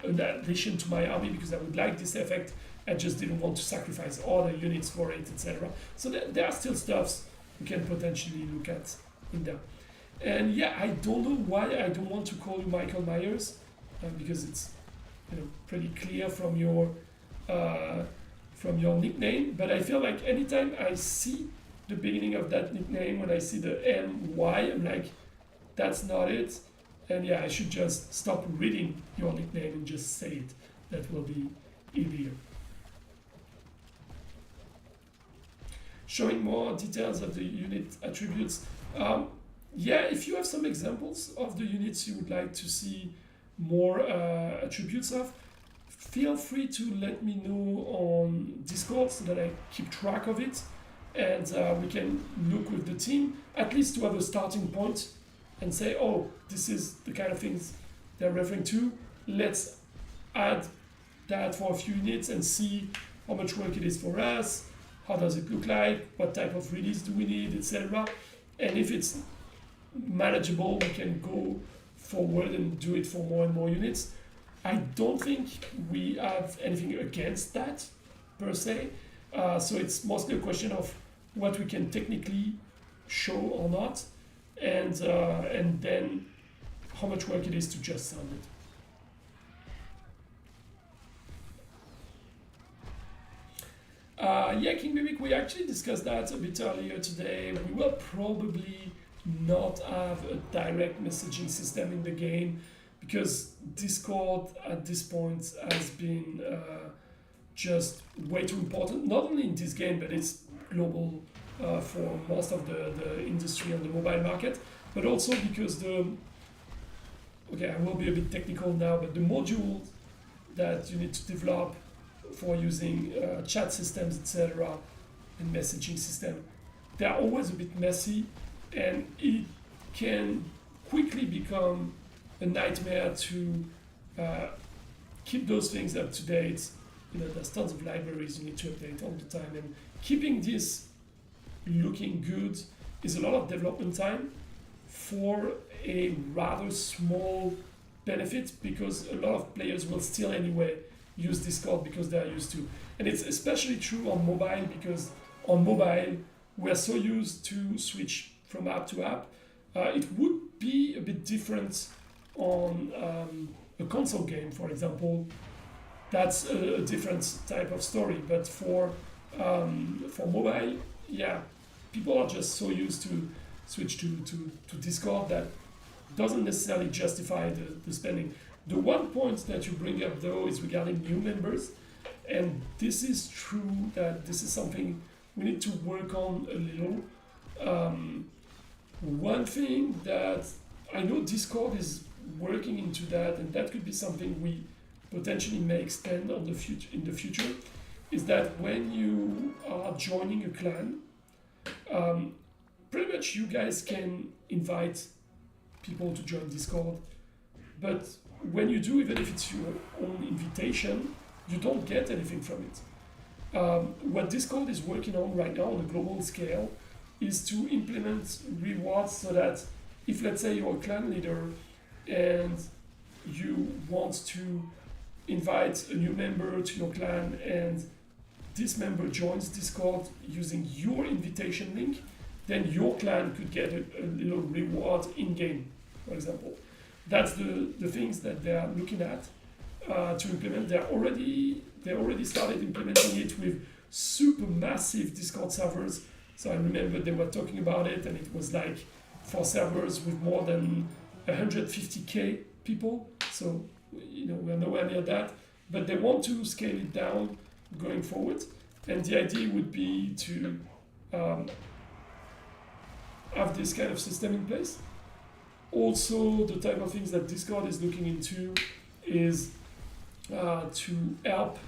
an addition to my army because I would like this effect. I just didn't want to sacrifice other units for it, etc. So there are still stuffs we can potentially look at in there. And yeah, I don't know why I don't want to call you Michael Myers, because it's pretty clear from your nickname. But I feel like anytime I see the beginning of that nickname, when I see the MY, I'm like, that's not it. And yeah, I should just stop reading your nickname and just say it. That will be easier. Showing more details of the unit attributes. Yeah, if you have some examples of the units you would like to see more attributes of, feel free to let me know on Discord so that I keep track of it, and we can look with the team, at least to have a starting point and say, oh, this is the kind of things they're referring to. Let's add that for a few units and see how much work it is for us, how does it look like, what type of release do we need, etc. And if it's manageable, we can go forward and do it for more and more units. I don't think we have anything against that per se. So it's mostly a question of what we can technically show or not, and then how much work it is to just sound it. Yeah, King Elric, we actually discussed that a bit earlier today. We will probably not have a direct messaging system in the game, because Discord at this point has been just way too important, not only in this game, but it's global for most of the industry on the mobile market, but also because I will be a bit technical now, but the modules that you need to develop for using chat systems, etc., and messaging system, they are always a bit messy, and it can quickly become a nightmare to keep those things up to date. There's tons of libraries you need to update all the time, and keeping this looking good is a lot of development time for a rather small benefit, because a lot of players will still anyway use Discord because they're used to. And it's especially true on mobile, because on mobile we're so used to switch from app to app. It would be a bit different on a console game, for example, that's a different type of story. But for mobile, yeah, people are just so used to switch to Discord that doesn't necessarily justify the spending. The one point that you bring up though is regarding new members, and this is true that this is something we need to work on a little. One thing that I know Discord is working into that, and that could be something we potentially may extend on in the future, is that when you are joining a clan, pretty much you guys can invite people to join Discord, but when you do, even if it's your own invitation, you don't get anything from it. What Discord is working on right now on a global scale is to implement rewards so that if, let's say, you're a clan leader and you want to invite a new member to your clan and this member joins Discord using your invitation link, then your clan could get a little reward in-game, for example. That's the things that they are looking at to implement. They already started implementing it with super massive Discord servers. So I remember they were talking about it, and it was like for servers with more than 150k people. So we're nowhere near that, but they want to scale it down going forward. And the idea would be to have this kind of system in place. Also, the type of things that Discord is looking into is to help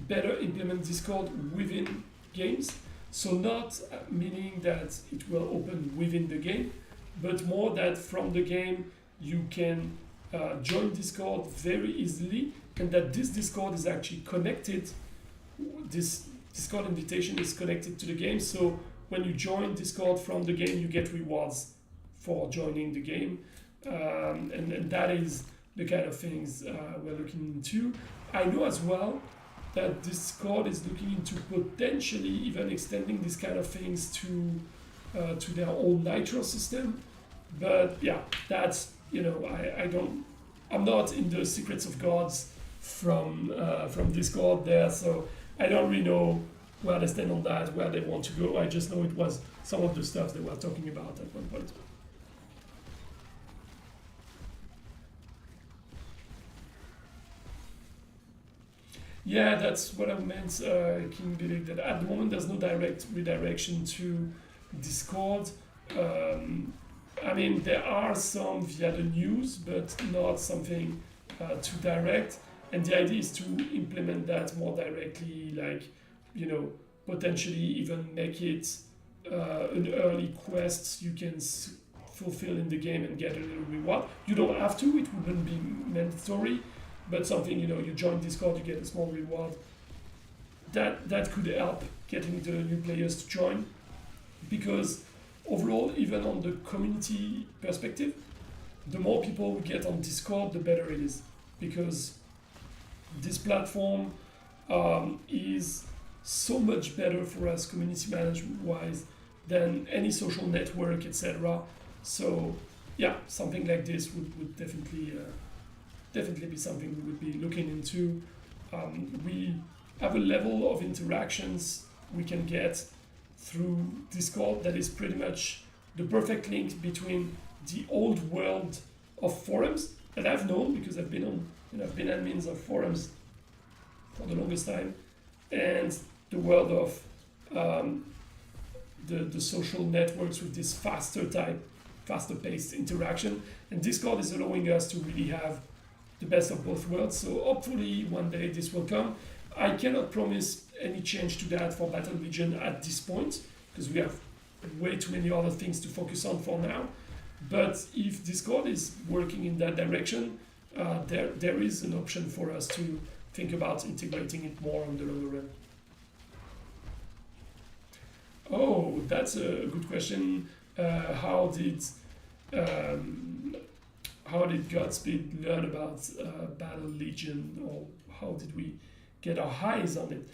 better implement Discord within games. So not meaning that it will open within the game, but more that from the game you can join Discord very easily, and that this Discord is actually connected. This Discord invitation is connected to the game, so when you join Discord from the game, you get rewards for joining the game, and that is the kind of things we're looking into. I know as well that Discord is looking into potentially even extending these kind of things to their own Nitro system, but yeah, that's I'm not in the secrets of gods from Discord there, so I don't really know where they stand on that, where they want to go. I just know it was some of the stuff they were talking about at one point. Yeah, that's what I meant, King Elric, that at the moment there's no direct redirection to Discord. I mean, there are some via the news, but not something too direct. And the idea is to implement that more directly, like, potentially even make it an early quest you can fulfill in the game and get a little reward. You don't have to, it wouldn't be mandatory, but something, you join Discord, you get a small reward. That could help getting the new players to join, because overall, even on the community perspective, the more people we get on Discord, the better it is, because this platform is so much better for us community management wise than any social network, etc. So yeah, something like this would definitely be something we would be looking into. We have a level of interactions we can get through Discord that is pretty much the perfect link between the old world of forums that I've known, because I've been admins of forums for the longest time, and the world of the social networks with this faster paced interaction. And Discord is allowing us to really have the best of both worlds. So hopefully one day this will come. I cannot promise any change to that for Battle Legion at this point, because we have way too many other things to focus on for now. But if Discord is working in that direction, there is an option for us to think about integrating it more on the longer run. Oh, that's a good question. How did Godspeed learn about Battle Legion, or how did we get our eyes on it?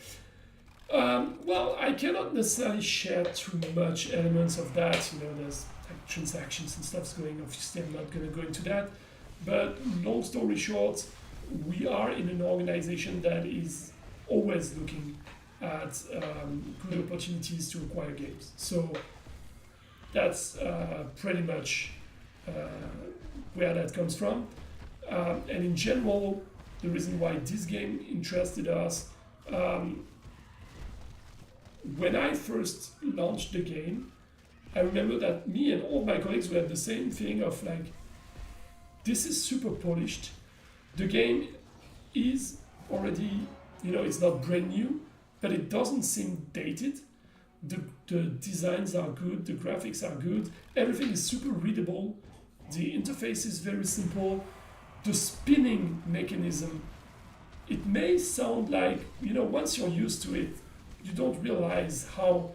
Well, I cannot necessarily share too much elements of that. There's like transactions and stuff's going. Obviously, I'm not going to go into that. But long story short, we are in an organization that is always looking at good opportunities to acquire games. So that's pretty much where that comes from. And in general, the reason why this game interested us, when I first launched the game, I remember that me and all my colleagues were the same thing of like, this is super polished. The game is already, it's not brand new, but it doesn't seem dated. The designs are good, the graphics are good, everything is super readable, the interface is very simple, the spinning mechanism, it may sound like, once you're used to it, you don't realize how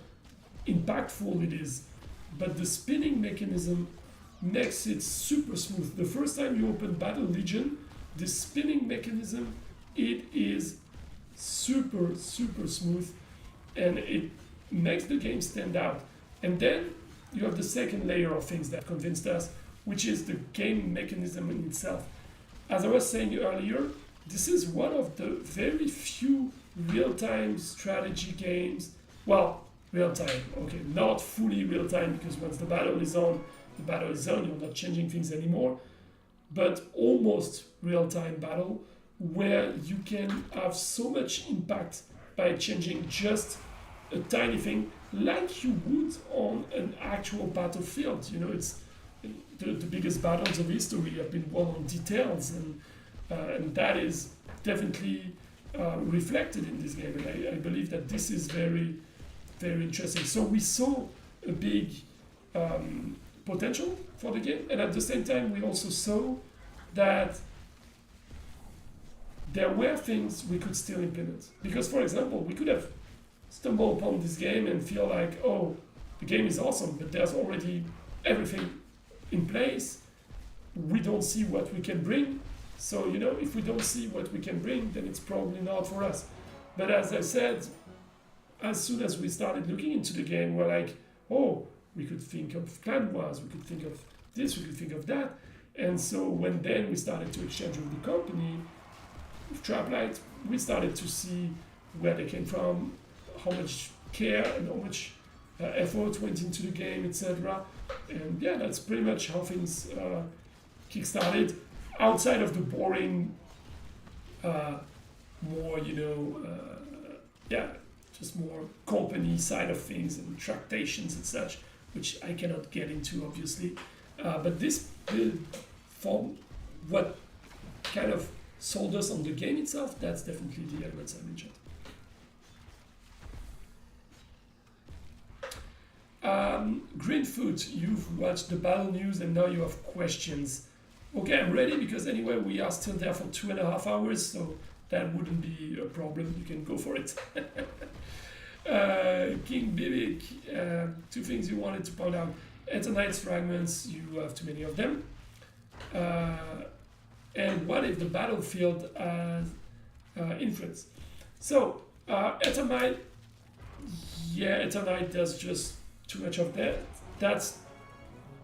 impactful it is, but the spinning mechanism makes it super smooth. The first time you open Battle Legion, the spinning mechanism, it is super, super smooth, and it makes the game stand out. And then you have the second layer of things that convinced us, which is the game mechanism in itself. As I was saying earlier, this is one of the very few real-time strategy games. Well, real-time, okay, not fully real-time, because once the battle is on, you're not changing things anymore, but almost real-time battle, where you can have so much impact by changing just a tiny thing, like you would on an actual battlefield. It's the biggest battles of history have been won on details, and that is definitely reflected in this game. And I believe that this is very, very interesting. So we saw a big potential for the game, and at the same time we also saw that there were things we could still implement. Because, for example, we could have stumbled upon this game and feel like, oh, the game is awesome, but there's already everything in place. We don't see what we can bring. So, if we don't see what we can bring, then it's probably not for us. But as I said, as soon as we started looking into the game, we're like, oh, we could think of Clan Wars, we could think of this, we could think of that. And so when then we started to exchange with the company, with Traplight, we started to see where they came from, how much care and how much effort went into the game, etc. And yeah, that's pretty much how things kick-started. Outside of the boring, more, just more company side of things and tractations and such, which I cannot get into, obviously. But this build, from what kind of sold us on the game itself, that's definitely the elements I mentioned. Greenfoot, you've watched the battle news and now you have questions. Okay, I'm ready, because anyway, we are still there for 2.5 hours, so that wouldn't be a problem. You can go for it. King Bibik, two things you wanted to point out. Eternite fragments, you have too many of them. And what if the battlefield has influence? So, Eternite, Eternite, there's just too much of that. That's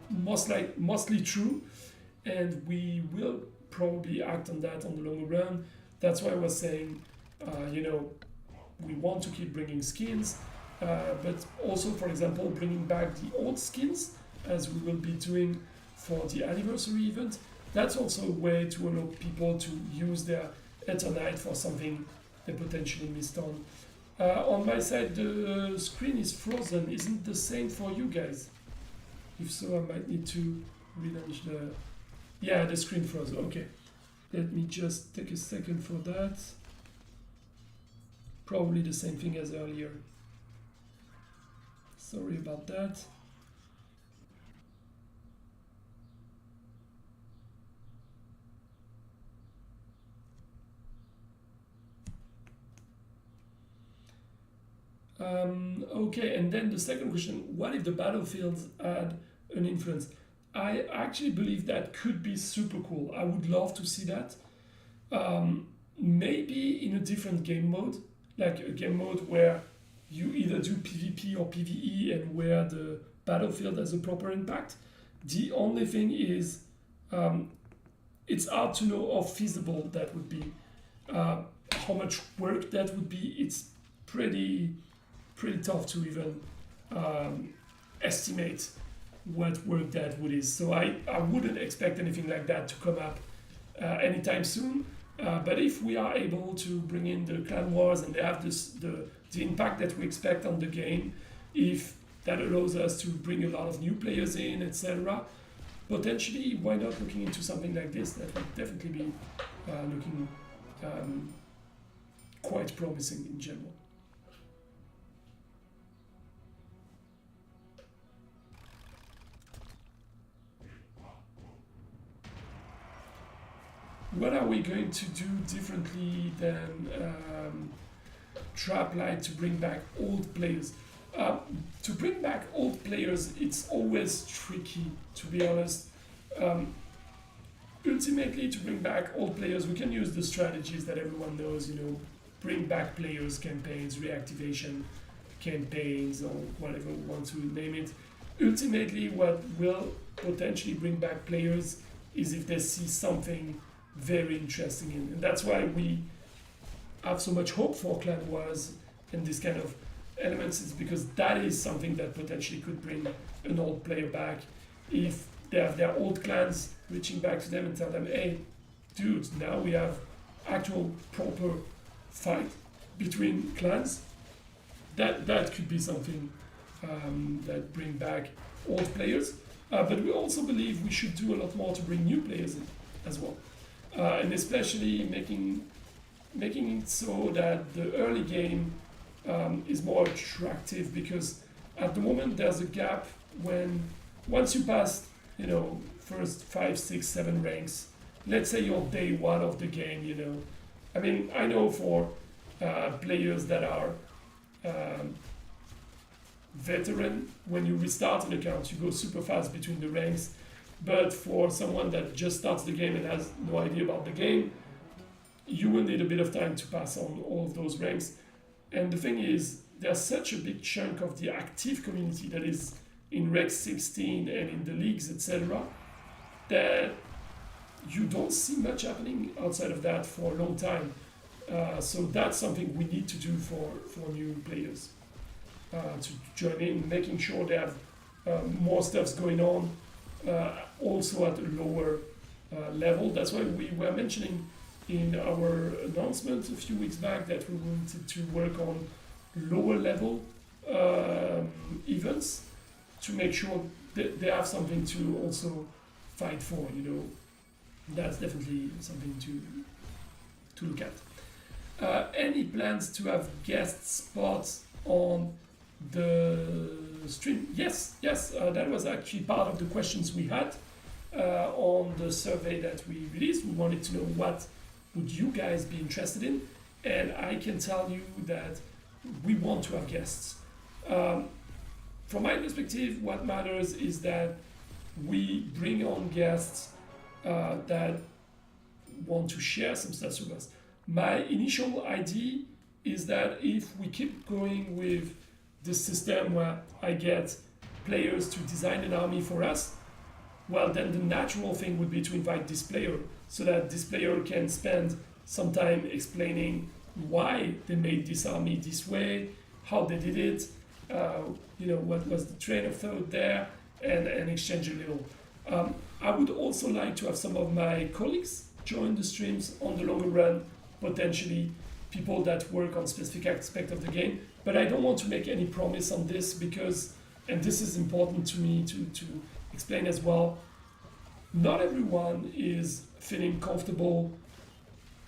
mostly true, and we will probably act on that on the longer run. That's why I was saying, we want to keep bringing skins, but also, for example, bringing back the old skins, as we will be doing for the anniversary event. That's also a way to allow people to use their Eternite for something they potentially missed on. On my side, the screen is frozen. Isn't the same for you guys? If so, I might need to relaunch the... Yeah, the screen froze. Okay. Let me just take a second for that. Probably the same thing as earlier. Sorry about that. Okay, and then the second question, what if the battlefields had an influence? I actually believe that could be super cool. I would love to see that. Maybe in a different game mode, like a game mode where you either do PvP or PvE and where the battlefield has a proper impact. The only thing is, it's hard to know how feasible that would be, how much work that would be. It's pretty tough to even estimate what work that would is. So I wouldn't expect anything like that to come up anytime soon. But if we are able to bring in the clan wars and they have the impact that we expect on the game, if that allows us to bring a lot of new players in, etc., potentially, why not looking into something like this? That would definitely be looking quite promising in general. What are we going to do differently than Traplight to bring back old players? To bring back old players, it's always tricky, to be honest. Ultimately, to bring back old players, we can use the strategies that everyone knows, bring back players campaigns, reactivation campaigns, or whatever we want to name it. Ultimately, what will potentially bring back players is if they see something very interesting in. And that's why we have so much hope for Clan Wars and this kind of elements, is because that is something that potentially could bring an old player back. If they have their old clans reaching back to them and tell them, hey, dudes, now we have actual proper fight between clans, that could be something that bring back old players. But we also believe we should do a lot more to bring new players in as well. And especially making it so that the early game is more attractive, because at the moment there's a gap when once you pass, first 5, 6, 7 ranks, let's say you're day one of the game, I mean, I know for players that are veteran, when you restart an account, you go super fast between the ranks. But for someone that just starts the game and has no idea about the game, you will need a bit of time to pass on all of those ranks. And the thing is, there's such a big chunk of the active community that is in Rec 16 and in the leagues, etc., that you don't see much happening outside of that for a long time. So that's something we need to do for new players, to join in, making sure they have more stuff's going on, also at a lower level. That's why we were mentioning in our announcement a few weeks back that we wanted to work on lower level events to make sure that they have something to also fight for. That's definitely something to look at. Any plans to have guest spots on the stream? Yes, that was actually part of the questions we had on the survey that we released. We wanted to know what would you guys be interested in, and I can tell you that we want to have guests. From my perspective, what matters is that we bring on guests that want to share some stuff with us. My initial idea is that if we keep going with this system where I get players to design an army for us, well, then the natural thing would be to invite this player, so that this player can spend some time explaining why they made this army this way, how they did it, what was the train of thought there, and exchange a little. I would also like to have some of my colleagues join the streams on the longer run, potentially people that work on specific aspect of the game, but I don't want to make any promise on this because, and this is important to me to explain as well, not everyone is feeling comfortable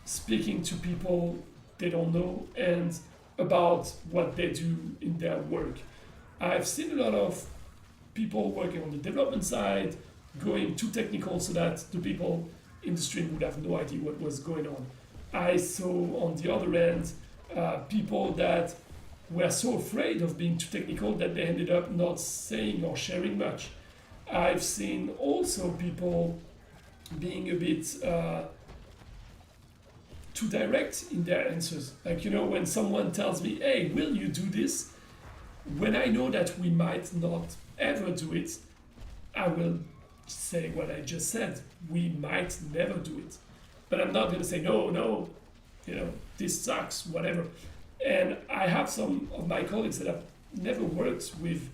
speaking to people they don't know and about what they do in their work. I've seen a lot of people working on the development side going too technical so that the people in the stream would have no idea what was going on. I saw on the other end people that were so afraid of being too technical that they ended up not saying or sharing much. I've seen also people being a bit too direct in their answers. Like, when someone tells me, hey, will you do this? When I know that we might not ever do it, I will saying what I just said. We might never do it, but I'm not going to say no, this sucks, whatever. And I have some of my colleagues that have never worked with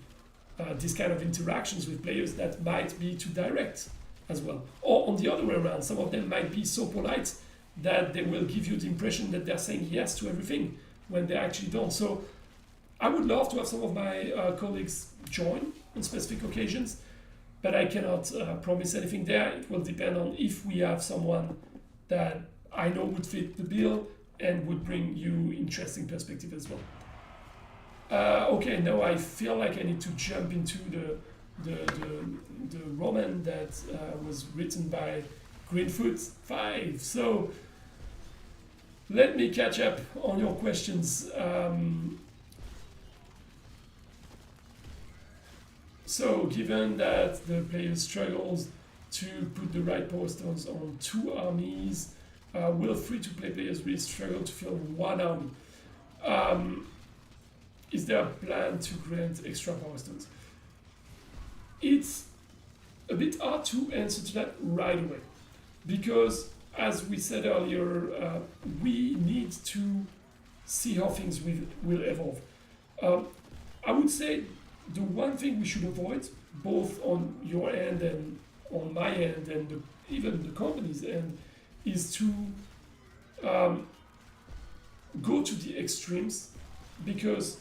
this kind of interactions with players that might be too direct as well. Or on the other way around, some of them might be so polite that they will give you the impression that they're saying yes to everything when they actually don't. So I would love to have some of my colleagues join on specific occasions, but I cannot promise anything there. It will depend on if we have someone that I know would fit the bill and would bring you interesting perspective as well. Okay, now I feel like I need to jump into the roman that was written by Greenfoot5. So let me catch up on your questions. So given that the player struggles to put the right power stones on 2 armies, will free-to-play players really struggle to fill 1 army? Is there a plan to grant extra power stones? It's a bit hard to answer to that right away, because as we said earlier, we need to see how things will evolve. I would say the one thing we should avoid, both on your end and on my end and even the company's end, is to go to the extremes, because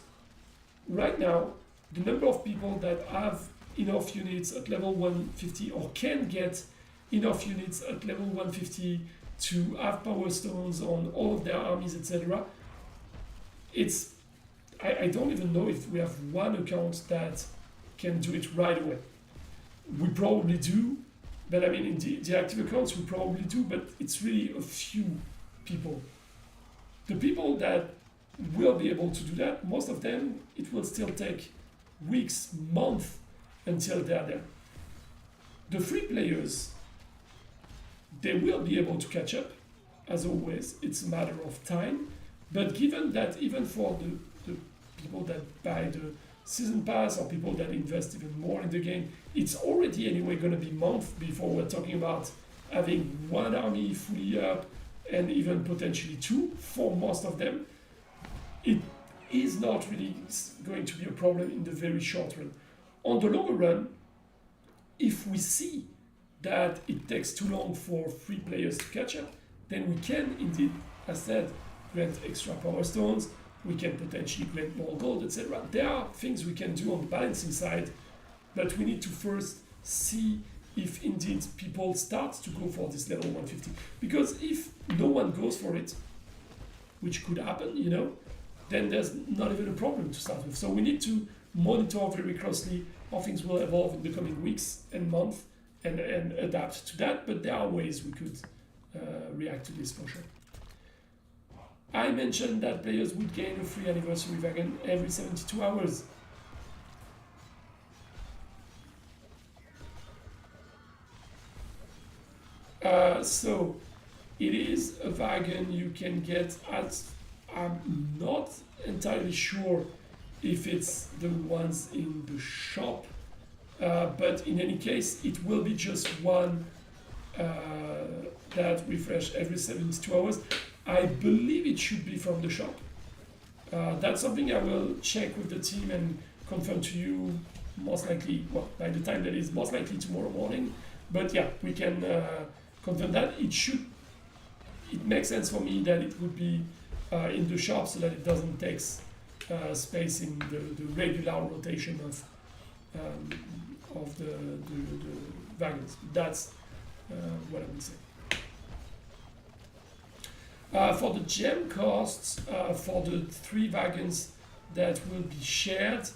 right now the number of people that have enough units at level 150 or can get enough units at level 150 to have power stones on all of their armies, etc. I don't even know if we have one account that can do it right away. We probably do, but I mean in the active accounts we probably do, but it's really a few people. The people that will be able to do that, most of them, it will still take weeks, months until they're there. The free players, they will be able to catch up, as always. It's a matter of time. But given that even for the people that buy the season pass or people that invest even more in the game, it's already anyway going to be months before we're talking about having 1 army fully up and even potentially 2 for most of them. It is not really going to be a problem in the very short run. On the longer run, if we see that it takes too long for free players to catch up, then we can indeed, as said, grant extra power stones, we can potentially grant more gold, etc. There are things we can do on the balancing side, but we need to first see if indeed people start to go for this level 150. Because if no one goes for it, which could happen, then there's not even a problem to start with. So we need to monitor very closely how things will evolve in the coming weeks and months and adapt to that, but there are ways we could react to this for sure. I mentioned that players would gain a free anniversary wagon every 72 hours. So it is a wagon you can get at, I'm not entirely sure if it's the ones in the shop, but in any case it will be just one that refresh every 72 hours. I believe it should be from the shop. That's something I will check with the team and confirm to you most likely, well, by the time that is most likely tomorrow morning. But yeah, we can confirm that. It makes sense for me that it would be in the shop so that it doesn't take space in the regular rotation of the wagons. That's what I would say. For the gem costs, for the 3 wagons that will be shared,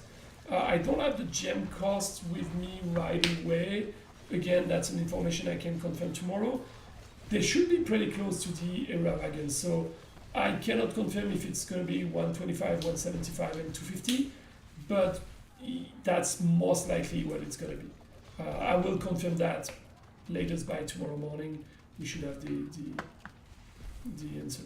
I don't have the gem costs with me right away. Again, that's an information I can confirm tomorrow. They should be pretty close to the era wagons, so I cannot confirm if it's going to be 125, 175, and 250, but that's most likely what it's going to be. I will confirm that latest by tomorrow morning. We should have the answer.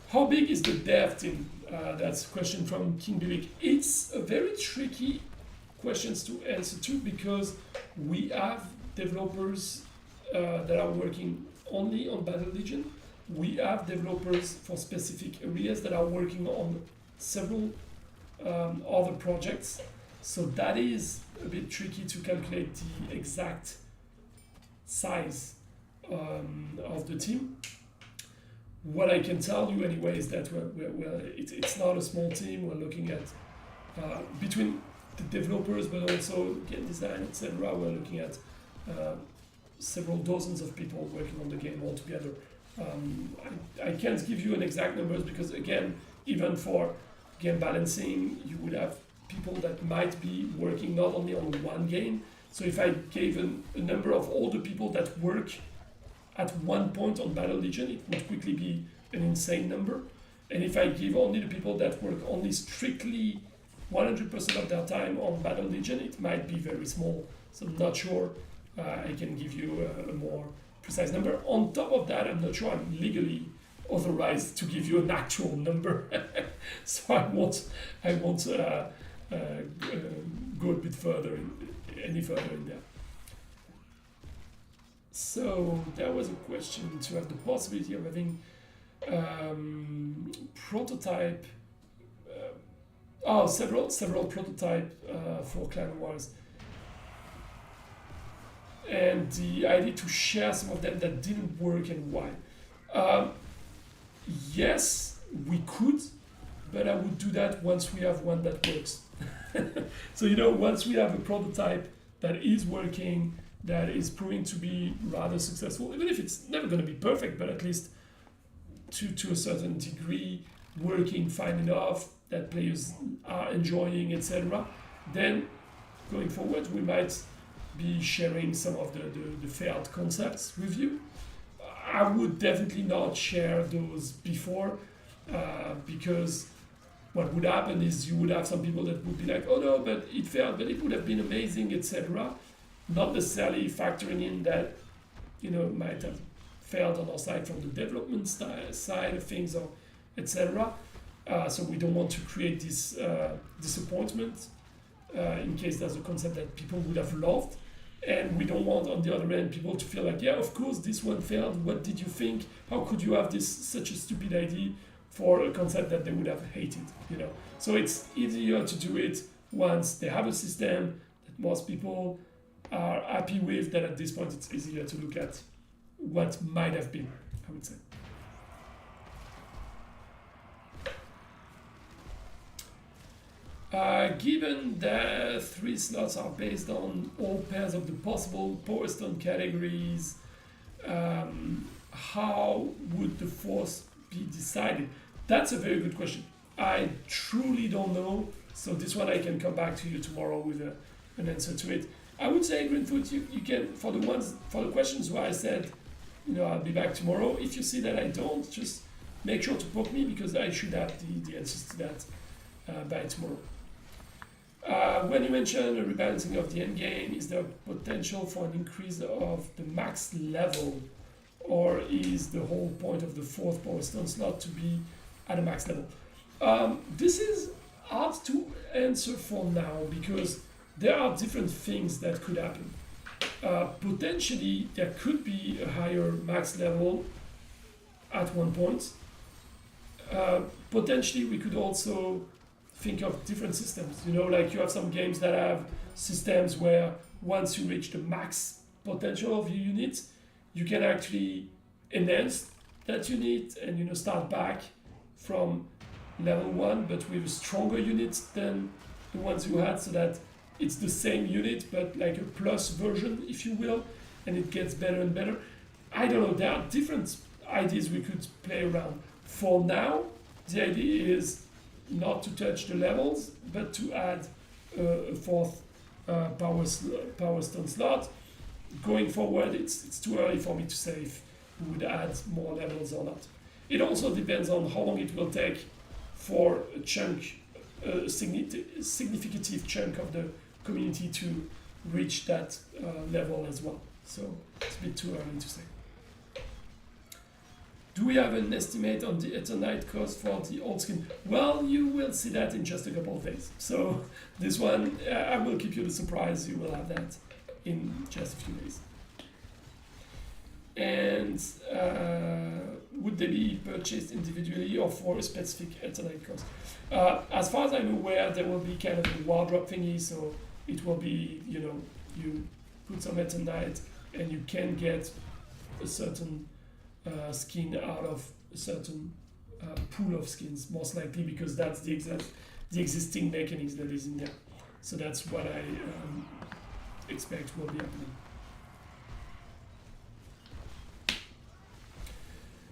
How big is the dev team? That's a question from King Elric. It's a very tricky question to answer too, because We have developers that are working only on Battle Legion. We have developers for specific areas that are working on several other projects. So that is a bit tricky to calculate the exact size of the team. What I can tell you anyway is that it's not a small team. We're looking at between the developers, but also game design, etc. We're looking at several dozens of people working on the game altogether. I can't give you an exact numbers because again, even for game balancing, you would have people that might be working not only on one game. So if I gave a number of all the people that work at one point on Battle Legion, it would quickly be an insane number. And if I give only the people that work only strictly 100% of their time on Battle Legion, it might be very small. So I'm not sure I can give you a more precise number. On top of that, I'm not sure I'm legally authorized to give you an actual number. So I won't go a bit further, any further in there. So there was a question to have the possibility of having prototype, several prototype for Clan Wars, and the idea to share some of them that didn't work and why. Yes, we could, but I would do that once we have one that works. So once we have a prototype that is working, that is proving to be rather successful, even if it's never going to be perfect, but at least to a certain degree working fine enough that players are enjoying, etc. Then going forward, we might be sharing some of the failed concepts with you. I would definitely not share those before because what would happen is you would have some people that would be like, oh no, but it failed, but it would have been amazing, etc. Not necessarily factoring in that, might have failed on our side from the development side of things, or etc. So we don't want to create this disappointment in case there's a concept that people would have loved. And we don't want, on the other end, people to feel like, yeah, of course, this one failed. What did you think? How could you have such a stupid idea for a concept that they would have hated? So it's easier to do it once they have a system that most people are happy with. Then at this point, it's easier to look at what might have been, I would say. Given that 3 slots are based on all pairs of the possible Power Stone categories, how would the force be decided? That's a very good question. I truly don't know, so this one I can come back to you tomorrow with an answer to it. I would say, Greenfoot, you can, for the questions where I said, I'll be back tomorrow. If you see that I don't, just make sure to poke me because I should have the answers to that by tomorrow. When you mentioned a rebalancing of the endgame, is there potential for an increase of the max level, or is the whole point of the 4th Power Stone slot to be at a max level? This is hard to answer for now because there are different things that could happen. Potentially, there could be a higher max level at one point. Potentially, we could also think of different systems. Like you have some games that have systems where once you reach the max potential of your unit, you can actually enhance that unit and start back from level 1, but with a stronger unit than the ones you had, so that it's the same unit but like a plus version, if you will, and it gets better and better. I don't know, there are different ideas we could play around. For now, the idea is not to touch the levels, but to add a 4th Power Stone slot. Going forward, it's too early for me to say if we would add more levels or not. It also depends on how long it will take for a significant chunk of the community to reach that level as well. So it's a bit too early to say. Do we have an estimate on the Eternite cost for the old skin? Well, you will see that in just a couple of days. So this one, I will keep you the surprise. You will have that in just a few days. And would they be purchased individually or for a specific alternate cost? As far as I'm aware, there will be kind of a wardrop thingy, so it will be, you know, you put some Eternite and you can get a certain skin out of a certain pool of skins, most likely, because that's the existing mechanics that is in there. So that's what I expect will be happening.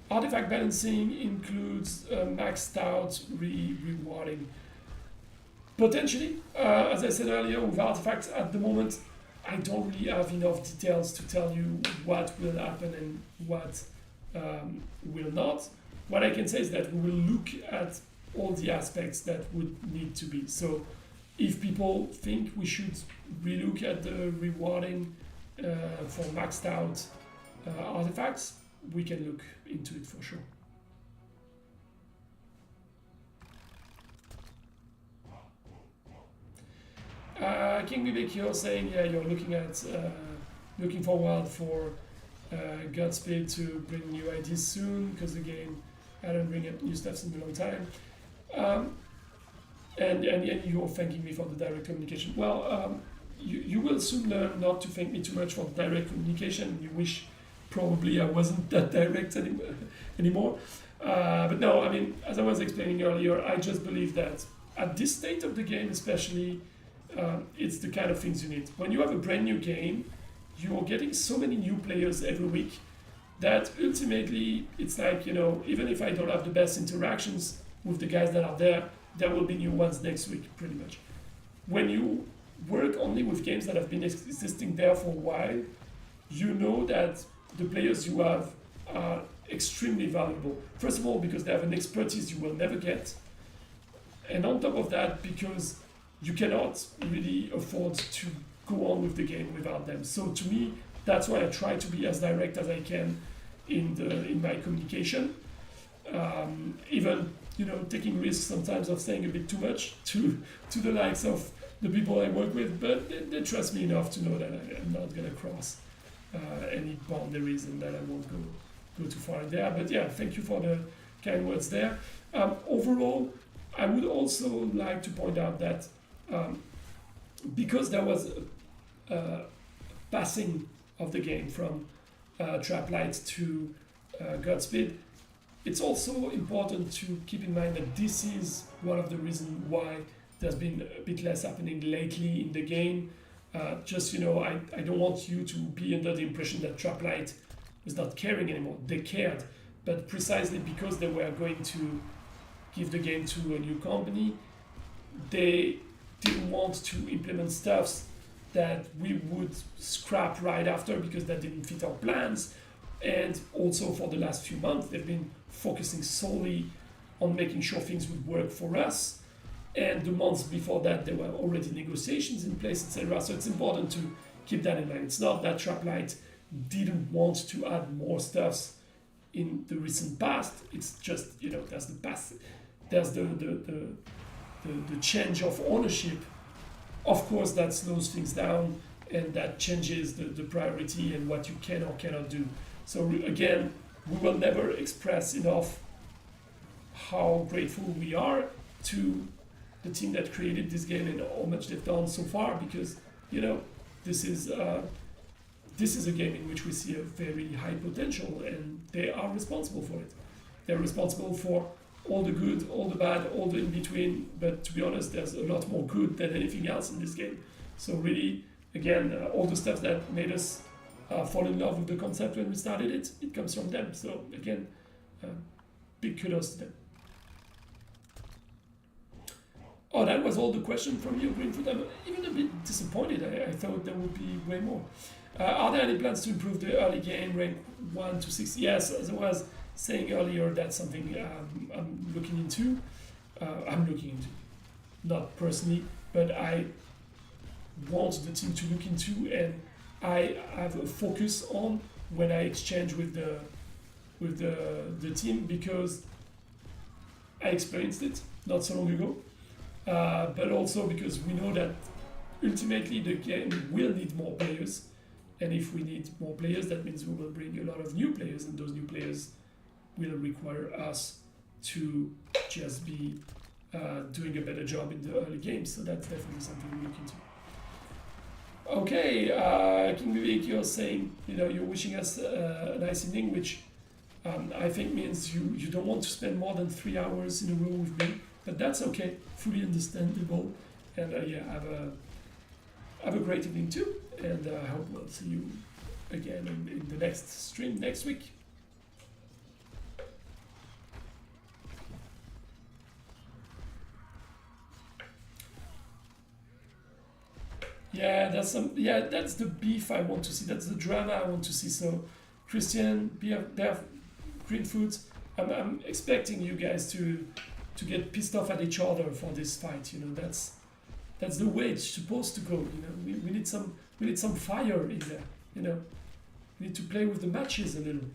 Artifact balancing includes maxed out rewarding. Potentially, as I said earlier, with artifacts at the moment, I don't really have enough details to tell you what will happen and what will not. What I can say is that we will look at all the aspects that would need to be. So if people think we should relook at the rewarding for maxed out artifacts, we can look into it for sure. King Elric here saying, yeah, you're looking forward for Godspeed to bring new ideas soon, because the game hadn't bring up new stuff in a long time. And you're thanking me for the direct communication. Well, you will soon learn not to thank me too much for the direct communication. You wish probably I wasn't that direct anymore. But no, I mean, as I was explaining earlier, I just believe that at this state of the game especially, it's the kind of things you need. When you have a brand new game, you're getting so many new players every week that ultimately it's like, you know, even if I don't have the best interactions with the guys that are there, there will be new ones next week, pretty much. When you work only with games that have been existing there for a while, you know that the players you have are extremely valuable. First of all, because they have an expertise you will never get. And on top of that, because you cannot really afford to go on with the game without them. So to me, that's why I try to be as direct as I can in my communication. Even, you know, taking risks sometimes of saying a bit too much to the likes of the people I work with, but they trust me enough to know that I'm not gonna cross any boundaries and that I won't go too far in there. But yeah, thank you for the kind words there. Overall, I would also like to point out that because there was a passing of the game from Traplight to Godspeed, it's also important to keep in mind that this is one of the reasons why there's been a bit less happening lately in the game. Just, you know, I don't want you to be under the impression that Traplight was not caring anymore. They cared, but precisely because they were going to give the game to a new company, they didn't want to implement stuffs that we would scrap right after because that didn't fit our plans. And also for the last few months, they've been focusing solely on making sure things would work for us. And the months before that, there were already negotiations in place, etc. So it's important to keep that in mind. It's not that Traplight didn't want to add more stuffs in the recent past. It's just, you know, there's the past, there's the change of ownership. Of course, that slows things down and that changes the priority and what you can or cannot do. So again, we will never express enough how grateful we are to the team that created this game and how much they've done so far, because, you know, this is a game in which we see a very high potential, and they are responsible for it. They're responsible for all the good, all the bad, all the in between, but to be honest, there's a lot more good than anything else in this game. So really, again, all the stuff that made us fall in love with the concept when we started it, it comes from them. So again, big kudos to them. Oh, that was all the question from you, Greenfoot. I'm even a bit disappointed. I thought there would be way more. Are there any plans to improve the early game rank 1 to 6? Yes, as I was saying earlier, that's something I'm looking into. Not personally, but I want the team to look into, and I have a focus on when I exchange with the team, because I experienced it not so long ago. But also because we know that ultimately the game will need more players, and if we need more players, that means we will bring a lot of new players, and those new players will require us to just be doing a better job in the early games. So that's definitely something we look into. Okay, King Elric, you're saying, you're wishing us a nice evening, which I think means you don't want to spend more than 3 hours in a row with me, but that's okay, fully understandable. And yeah, have a great evening too, and I hope we'll see you again in the next stream next week. Yeah, that's the beef I want to see. That's the drama I want to see. So, Christian, Bear, Greenfoot, I'm expecting you guys to get pissed off at each other for this fight. That's the way it's supposed to go. We need some fire in there. We need to play with the matches a little.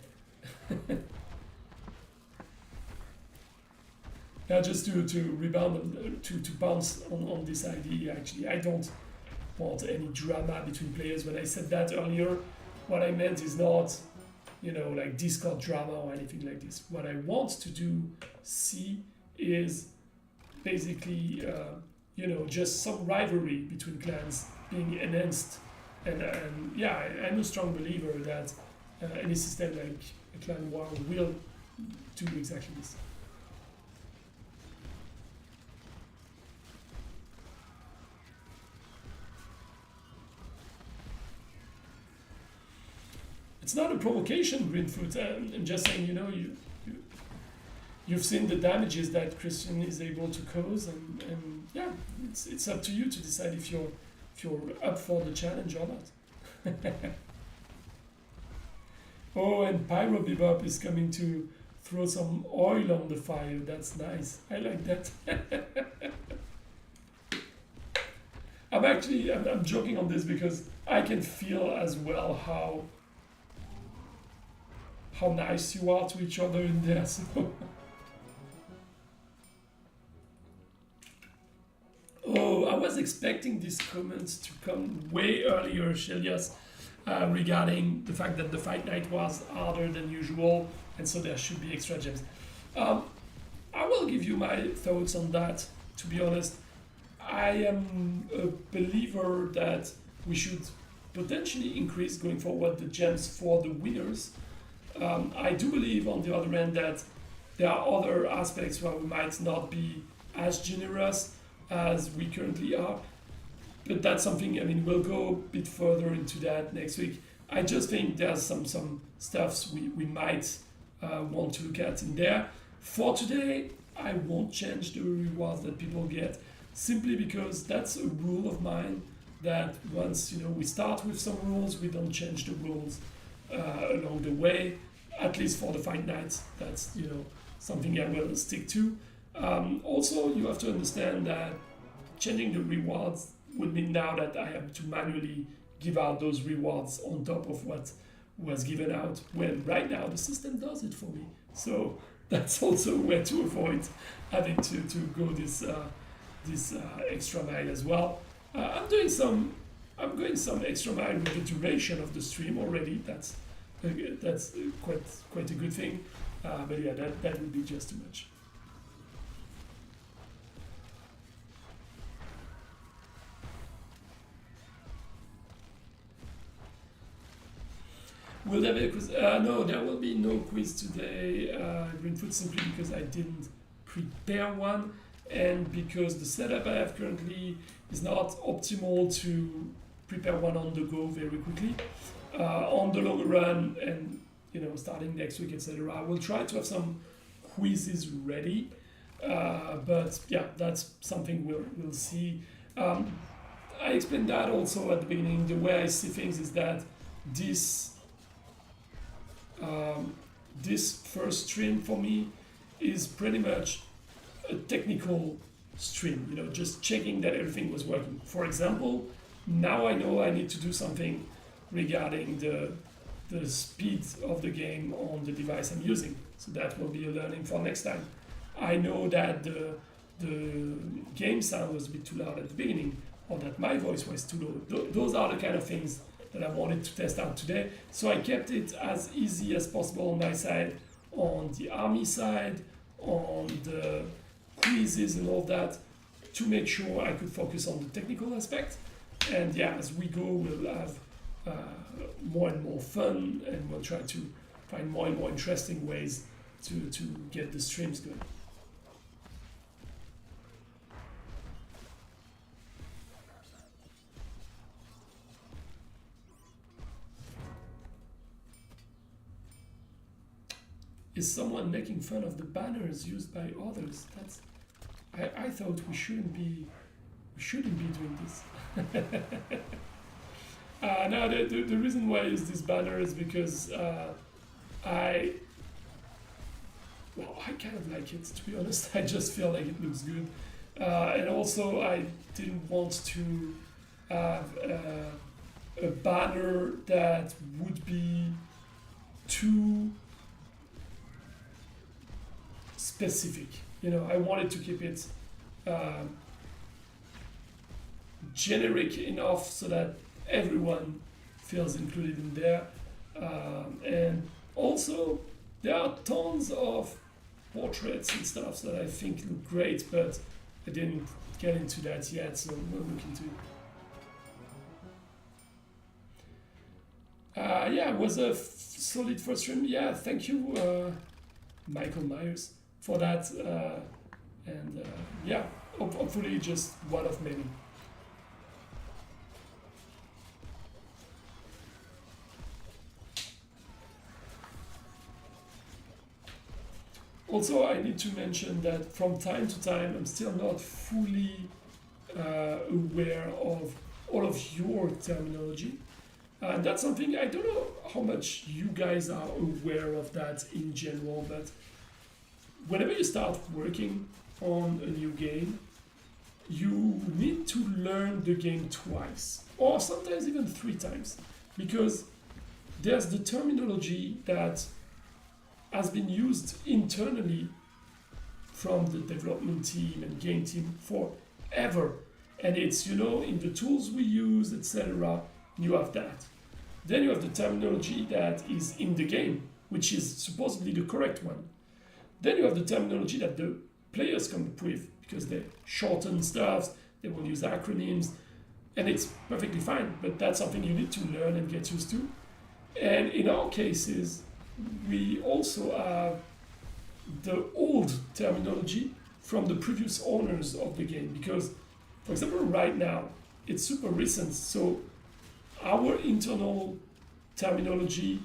Now, just to rebound, to bounce on this idea. Actually, I don't want any drama between players. When I said that earlier, what I meant is not, like Discord drama or anything like this. What I want to see is basically, just some rivalry between clans being enhanced. And yeah, I'm a strong believer that any system like a clan war will do exactly this. It's not a provocation, Greenfoot. I'm just saying, you've seen the damages that Christian is able to cause, and yeah, it's up to you to decide if you're up for the challenge or not. Oh, and Pyro Bebop is coming to throw some oil on the fire. That's nice. I like that. I'm joking on this because I can feel as well how nice you are to each other in there. So. Oh, I was expecting these comments to come way earlier, Shelias, regarding the fact that the fight night was harder than usual, and so there should be extra gems. I will give you my thoughts on that. To be honest, I am a believer that we should potentially increase going forward the gems for the winners. I do believe, on the other hand, that there are other aspects where we might not be as generous as we currently are. But that's something, we'll go a bit further into that next week. I just think there's some stuffs we might want to look at in there. For today, I won't change the rewards that people get, simply because that's a rule of mine, that once we start with some rules, we don't change the rules along the way, at least for the fight nights. That's something I will stick to. Also, you have to understand that changing the rewards would mean now that I have to manually give out those rewards on top of what was given out, when right now the system does it for me. So that's also a way to avoid having to go this extra mile as well. I'm going some extra mile with the duration of the stream already. That's quite a good thing. But yeah, that would be just too much. Will there be a quiz? No, there will be no quiz today, Greenfoot, simply because I didn't prepare one, and because the setup I have currently is not optimal to prepare one on the go very quickly. On the long run, and starting next week, etc., I will try to have some quizzes ready. But yeah, that's something we'll see. I explained that also at the beginning. The way I see things is that this first stream for me is pretty much a technical stream, just checking that everything was working. For example, now I know I need to do something regarding the speed of the game on the device I'm using. So that will be a learning for next time. I know that the game sound was a bit too loud at the beginning. or that my voice was too low. Those are the kind of things that I wanted to test out today. So I kept it as easy as possible on my side, on the army side, on the quizzes and all that, to make sure I could focus on the technical aspect. And yeah, as we go, we'll have more and more fun, and we'll try to find more and more interesting ways to get the streams going. Is someone making fun of the banners used by others? That's I thought we shouldn't be doing this. No, the reason why I use this banner is because I kind of like it, to be honest. I just feel like it looks good, and also I didn't want to have a banner that would be too specific. You know, I wanted to keep it generic enough so that everyone feels included in there. And also, there are tons of portraits and stuff that I think look great, but I didn't get into that yet, so we'll look into it. Yeah, it was a solid first stream. Yeah, thank you, Michael Myers, for that. And yeah, hopefully just one of many. Also, I need to mention that from time to time, I'm still not fully aware of all of your terminology. And that's something, I don't know how much you guys are aware of that in general, but whenever you start working on a new game, you need to learn the game twice, or sometimes even 3 times, because there's the terminology that has been used internally from the development team and game team forever. And it's, you know, in the tools we use, etc. You have that. Then you have the terminology that is in the game, which is supposedly the correct one. Then you have the terminology that the players come up with, because they shorten stuff, they will use acronyms, and it's perfectly fine, but that's something you need to learn and get used to. And in our cases, we also have the old terminology from the previous owners of the game, because, for example, right now, it's super recent, so our internal terminology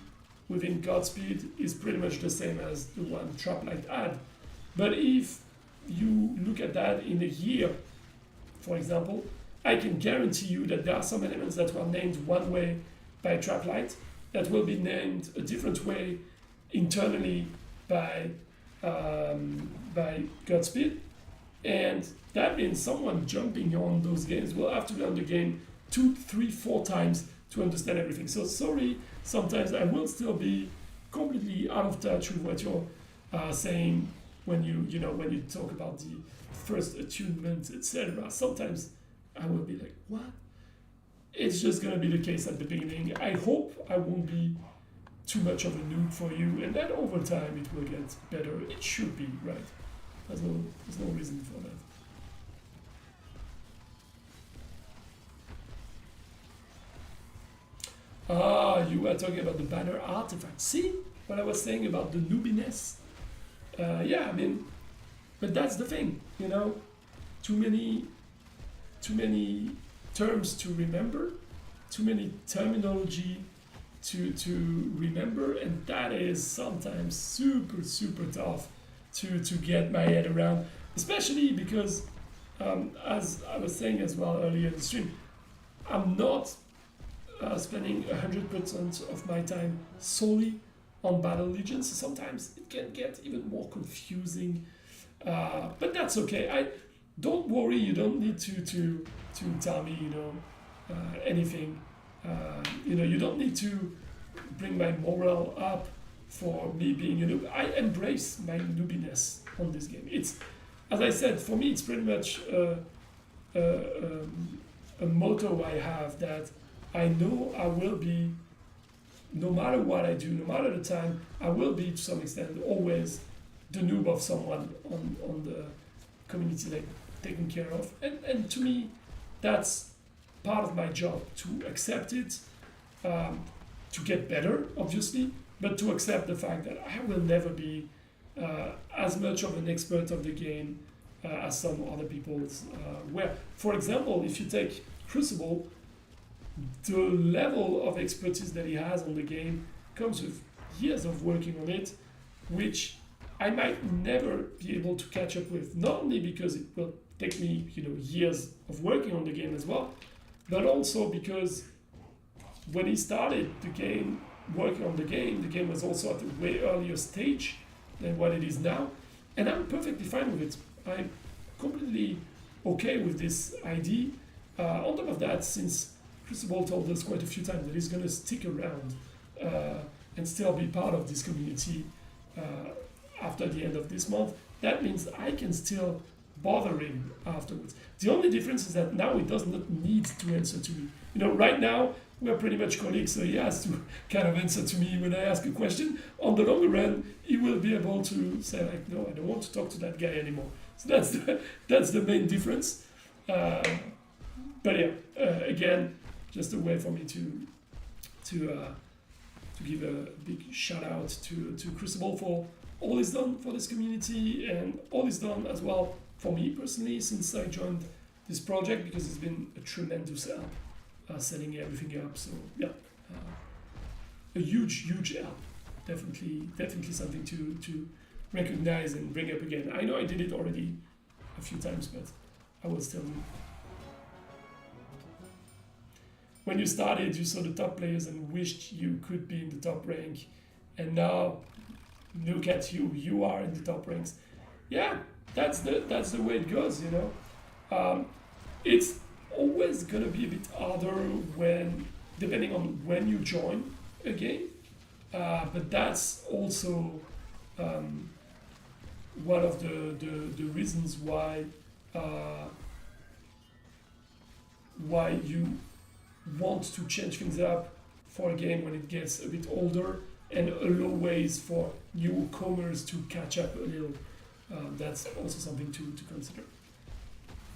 within Godspeed is pretty much the same as the one Traplight had. But if you look at that in a year, for example, I can guarantee you that there are some elements that were named one way by Traplight that will be named a different way internally by Godspeed. And that means someone jumping on those games will have to learn the game 2, 3, 4 times to understand everything. So sorry, sometimes I will still be completely out of touch with what you're saying when you talk about the first attunement, etc. Sometimes I will be like, what? It's just gonna be the case at the beginning. I hope I won't be too much of a noob for you, and then over time it will get better. It should be, right? There's no reason for that. You were talking about the banner artifact. See what I was saying about the noobiness? Yeah, I mean, but that's the thing, you know, too many terms to remember, too many terminology to remember, and that is sometimes super tough to get my head around, especially because, as I was saying as well earlier in the stream, I'm not spending 100% of my time solely on Battle Legions. So sometimes it can get even more confusing, but that's okay. Don't worry, you don't need to tell me, anything. You don't need to bring my morale up for me being a noob. I embrace my noobiness on this game. It's, as I said, for me it's pretty much a a motto I have that I know I will be, no matter what I do, no matter the time, I will be to some extent always the noob of someone on the community, like taken care of. And to me, that's part of my job, to accept it, to get better, obviously, but to accept the fact that I will never be as much of an expert of the game as some other people were. For example, if you take Crucible, the level of expertise that he has on the game comes with years of working on it, which I might never be able to catch up with, not only because it will take me, years of working on the game as well, but also because when he started the game, working on the game was also at a way earlier stage than what it is now, and I'm perfectly fine with it. I'm completely okay with this idea. On top of that, since Crucible told us quite a few times that he's going to stick around and still be part of this community after the end of this month, that means I can still bother him afterwards. The only difference is that now he does not need to answer to me. Right now we're pretty much colleagues, so he has to kind of answer to me when I ask a question. On the longer run, he will be able to say like, no, I don't want to talk to that guy anymore. So that's the main difference. But yeah, again, just a way for me to give a big shout out to Crucible for all he's done for this community and all he's done as well for me personally since I joined this project, because it's been a tremendous help setting everything up. So yeah, a huge help. Definitely something to recognize and bring up again. I know I did it already a few times, but I will still do. When you started, you saw the top players and wished you could be in the top rank, and now look at you, you are in the top ranks. Yeah, that's the way it goes, It's always gonna be a bit harder depending on when you join a game, but that's also one of the reasons why you want to change things up for a game when it gets a bit older and allow ways for newcomers to catch up a little. That's also something to consider.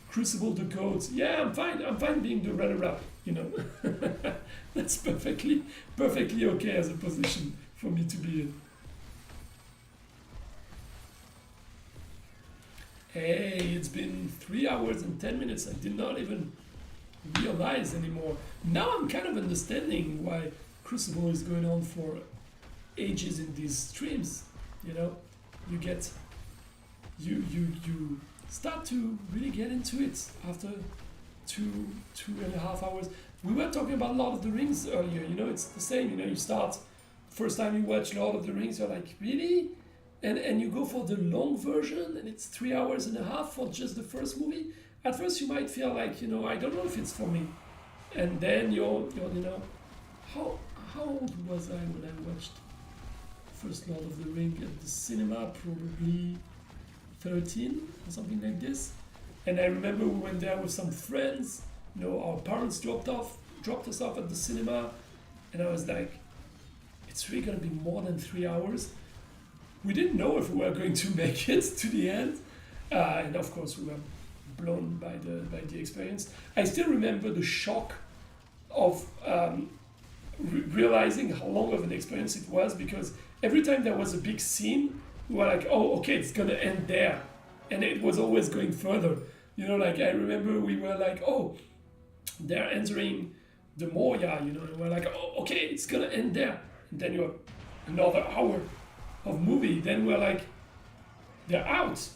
Crucible the codes. Yeah, I'm fine being the runner-up, That's perfectly okay as a position for me to be in. Hey, it's been 3 hours and 10 minutes. I did not even realize anymore. Now I'm kind of understanding why Crucible is going on for ages in these streams. You get you start to really get into it after two and a half hours. We were talking about Lord of the Rings earlier. It's the same. You start first time you watch Lord of the Rings, you're like, really? And you go for the long version, and it's 3 hours and a half for just the first movie. At first you might feel like, I don't know if it's for me. And then you're how old was I when I watched first Lord of the Ring at the cinema? Probably 13 or something like this. And I remember we went there with some friends. Our parents dropped us off at the cinema, and I was like, it's really gonna be more than 3 hours. We didn't know if we were going to make it to the end, and of course we were blown by the experience. I still remember the shock of realizing how long of an experience it was, because every time there was a big scene, we were like, oh, okay, it's gonna end there, and it was always going further. I remember we were like, oh, they're entering the Moria, and we're like, oh, okay, it's gonna end there, and then you have another hour of movie, then we're like, they're out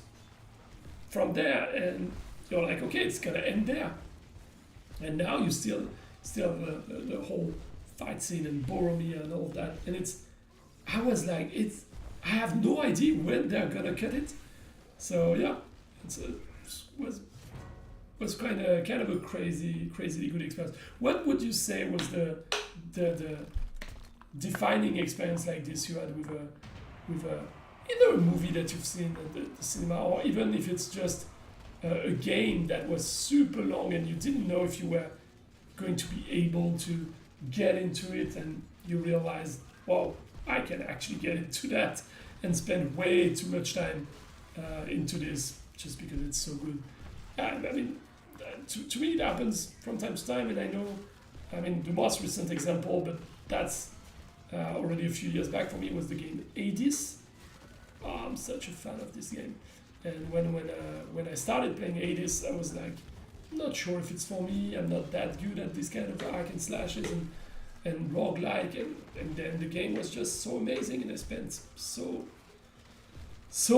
from there, and you're like, okay, it's gonna end there, and now you still the whole fight scene and Boromir and all of that, and I was like, I have no idea when they're gonna cut it. So yeah, was kind of a crazy good experience. What would you say was the defining experience like this you had with either a movie that you've seen at the cinema, or even if it's just a game that was super long and you didn't know if you were going to be able to get into it, and you realize, well, I can actually get into that and spend way too much time into this just because it's so good. And I mean, to me it happens from time to time, and I know, I mean, the most recent example, but that's already a few years back for me, was the game Hades. I'm such a fan of this game, and when I started playing Hades, I was like, not sure if it's for me. I'm not that good at this kind of hack and slashes and roguelike, and then the game was just so amazing, and I spent so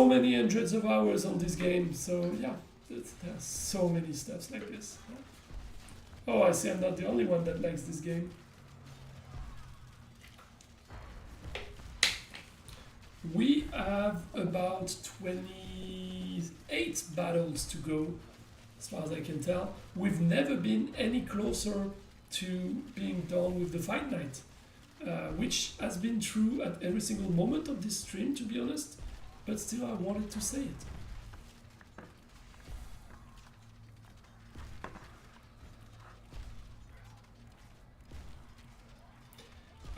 many hundreds of hours on this game. So yeah, there's so many stuffs like this. Oh, I see I'm not the only one that likes this game. We have about 28 battles to go, as far as I can tell. We've never been any closer to being done with the Fight Night, which has been true at every single moment of this stream, to be honest, but still I wanted to say it.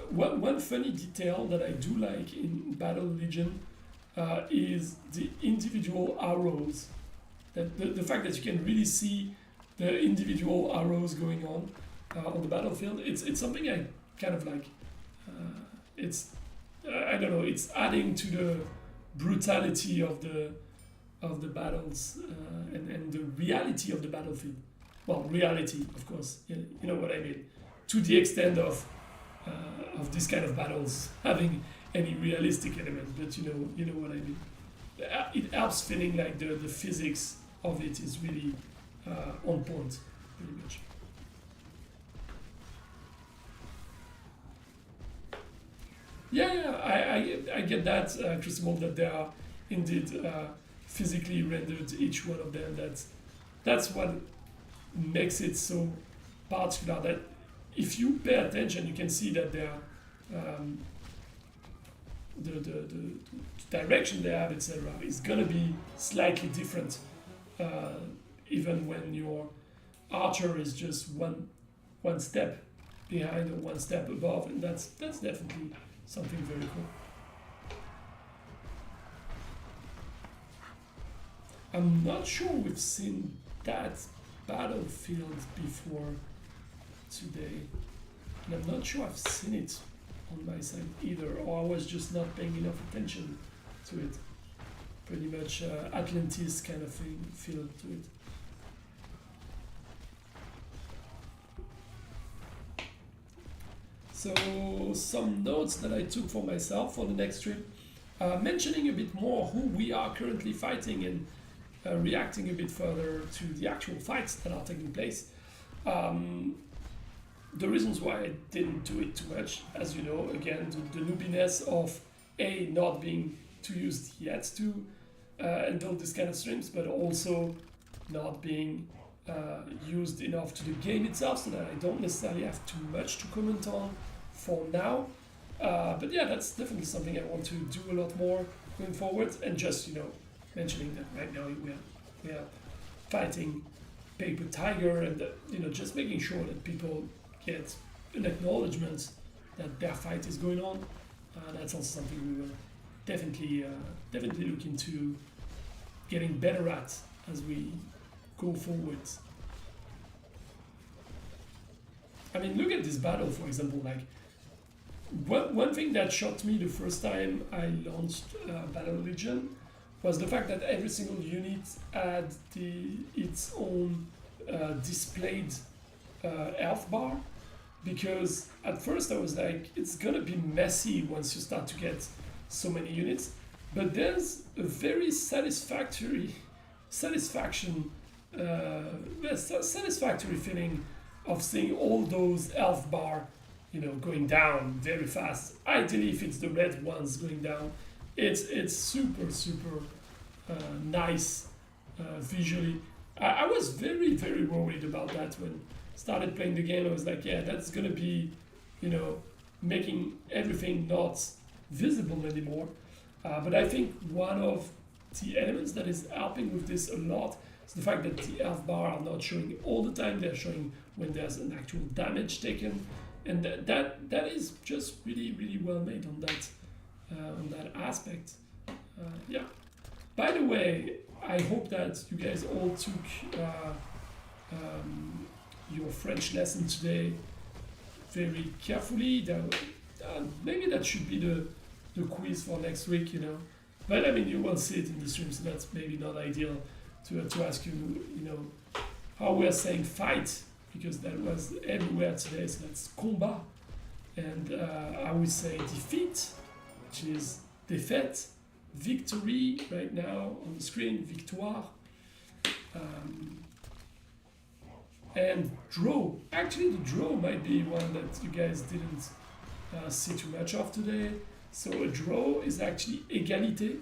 One funny detail that I do like in Battle Legion is the individual arrows. The fact that you can really see the individual arrows going on the battlefield. It's something I kind of like. I don't know. It's adding to the brutality of the battles and the reality of the battlefield. Well, reality, of course. You know what I mean. To the extent of this kind of battles having any realistic elements, but you know what I mean. It helps feeling like the physics of it is really on point, pretty much. Yeah, I get that, Crucible, that they are indeed physically rendered, each one of them. That's what makes it so particular, that if you pay attention, you can see that they are the direction they have, etc., is gonna be slightly different, even when your archer is just one step behind or one step above, and that's definitely something very cool. I'm not sure we've seen that battlefield before today, and I'm not sure I've seen it on my side either, or I was just not paying enough attention to it. Pretty much Atlantis kind of thing, feel to it. So some notes that I took for myself for the next trip, mentioning a bit more who we are currently fighting and reacting a bit further to the actual fights that are taking place. The reasons why I didn't do it too much, as you know, again, the noobiness of not being too used yet to handle this kind of streams, but also not being used enough to the game itself, so that I don't necessarily have too much to comment on for now. But yeah, that's definitely something I want to do a lot more going forward, and just, mentioning that right now we are fighting Paper Tiger, and just making sure that people get an acknowledgement that their fight is going on. That's also something we will definitely look into getting better at as we go forward. I mean, look at this battle, for example. Like, one thing that shocked me the first time I launched Battle Legion was the fact that every single unit had its own displayed health bar. Because at first I was like, it's gonna be messy once you start to get so many units, but there's a very satisfactory feeling of seeing all those health bar, going down very fast. Ideally, if it's the red ones going down, it's super nice visually. I was very worried about that when started playing the game. I was like, yeah, that's gonna be, making everything not visible anymore. But I think one of the elements that is helping with this a lot So the fact that the health bar are not showing all the time, they're showing when there's an actual damage taken, and that is just really well made on that aspect. Yeah. By the way, I hope that you guys all took your French lesson today very carefully. Maybe that should be the quiz for next week, you know. But I mean, you will see it in the stream, so that's maybe not ideal to ask you, you know, how we are saying fight, because that was everywhere today, so that's combat. And I would say defeat, which is défaite, victory right now on the screen, victoire. And draw. Actually, the draw might be one that you guys didn't see too much of today. So a draw is actually égalité,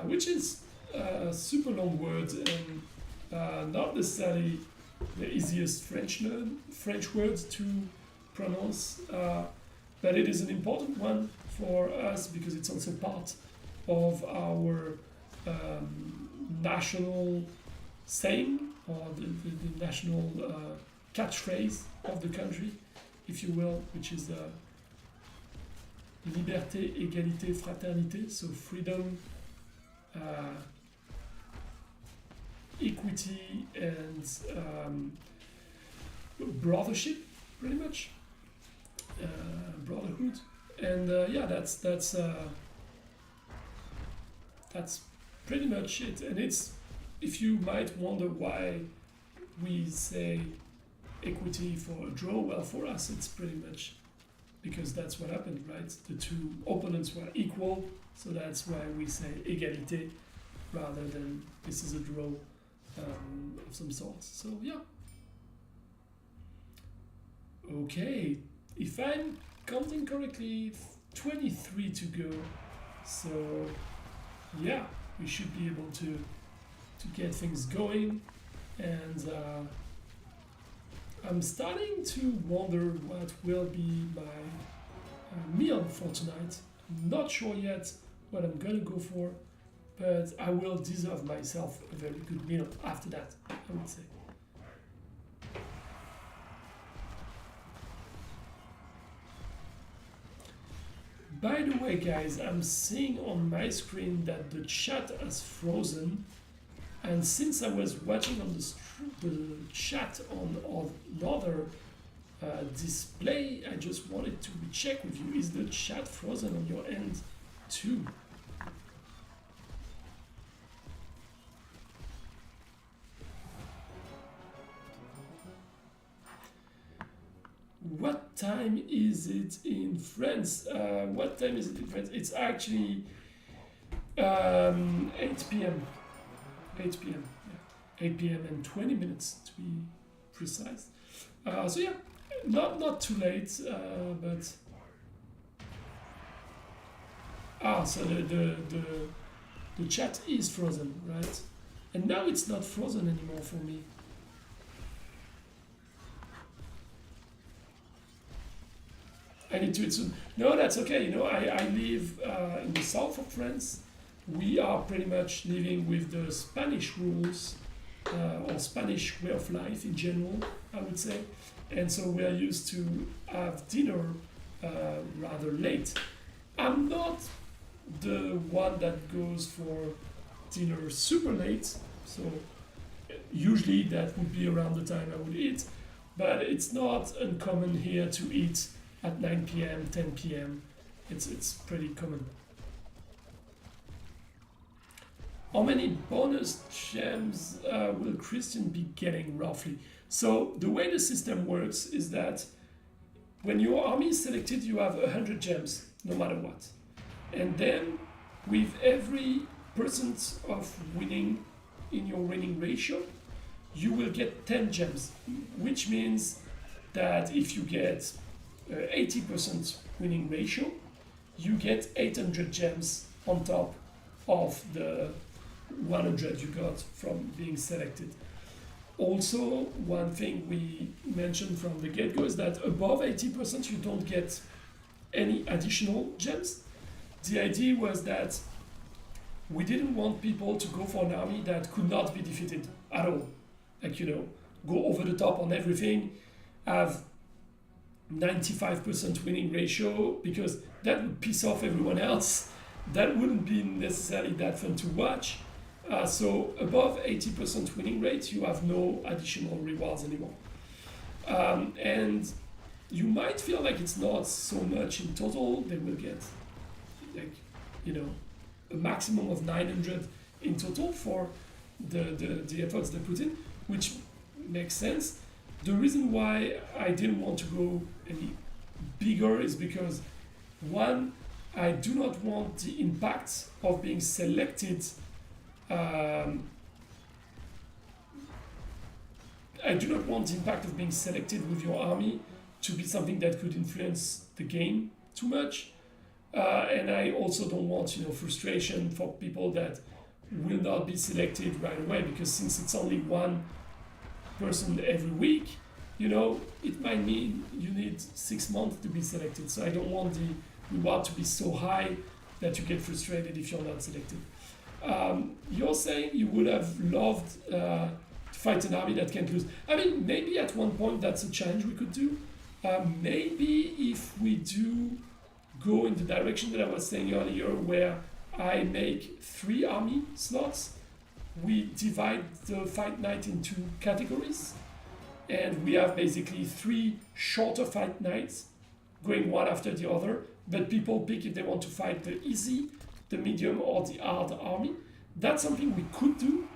which is a super long word and not necessarily the easiest French word to pronounce, but it is an important one for us because it's also part of our national saying, or the national catchphrase of the country, if you will, which is liberté, égalité, fraternité, so freedom, equity, and brothership, pretty much, brotherhood, and yeah, that's pretty much it. And it's, if you might wonder why we say equity for a draw, well, for us it's pretty much because that's what happened, right? The two opponents were equal, so that's why we say égalité rather than this is a draw of some sort. So yeah. Okay, if I'm counting correctly, 23 to go. So yeah, we should be able to get things going, and I'm starting to wonder what will be my meal for tonight. I'm not sure yet what I'm gonna go for, but I will deserve myself a very good meal after that, I would say. By the way, guys, I'm seeing on my screen that the chat has frozen, and since I was watching on the chat on another display, I just wanted to check with you, is the chat frozen on your end too? What time is it in France? What time is it in France? It's actually 8 p.m. 8 p.m. Yeah. 8 p.m. and 20 minutes to be precise. So yeah, not too late, but so the chat is frozen, right? And now it's not frozen anymore for me. I need to eat soon. No, that's okay. You know, I live in the south of France. We are pretty much living with the Spanish rules, or Spanish way of life in general, I would say. And so we are used to have dinner rather late. I'm not the one that goes for dinner super late, so usually that would be around the time I would eat, but it's not uncommon here to eat at 9 p.m., 10 p.m. It's pretty common. How many bonus gems will Christian be getting roughly? So the way the system works is that when your army is selected, you have 100 gems, no matter what. And then with every % of winning in your winning ratio, you will get 10 gems, which means that if you get 80% winning ratio, you get 800 gems on top of the 100 you got from being selected. Also, one thing we mentioned from the get-go is that above 80% you don't get any additional gems. The idea was that we didn't want people to go for an army that could not be defeated at all. Like, you know, go over the top on everything, have 95% winning ratio, because that would piss off everyone else. That wouldn't be necessarily that fun to watch. So above 80% winning rate, you have no additional rewards anymore. And you might feel like it's not so much in total. They will get, like, you know, a maximum of 900 in total for the efforts they put in, which makes sense. The reason why I didn't want to go any bigger is because, one, I do not want the impact of being selected. I do not want the impact of being selected with your army to be something that could influence the game too much. And I also don't want, you know, frustration for people that will not be selected right away, because since it's only one person every week, you know, it might mean you need 6 months to be selected. So I don't want the reward to be so high that you get frustrated if you're not selected. You're saying you would have loved to fight an army that can't lose. I mean, maybe at one point that's a challenge we could do. Maybe if we do go in the direction that I was saying earlier, where I make 3 army slots, we divide the fight night into categories, and we have basically 3 shorter fight nights going one after the other, but people pick if they want to fight the easy, the medium, or the hard army. That's something we could do,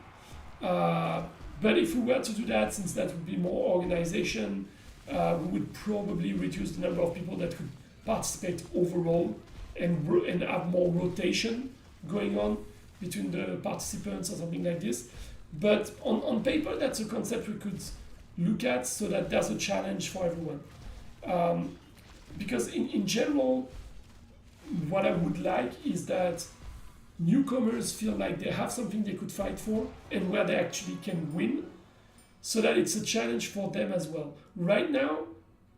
but if we were to do that, since that would be more organization, we would probably reduce the number of people that could participate overall, and have more rotation going on between the participants or something like this. But on paper, that's a concept we could look at, so that there's a challenge for everyone. Because in general, what I would like is that newcomers feel like they have something they could fight for and where they actually can win, so that it's a challenge for them as well. Right now,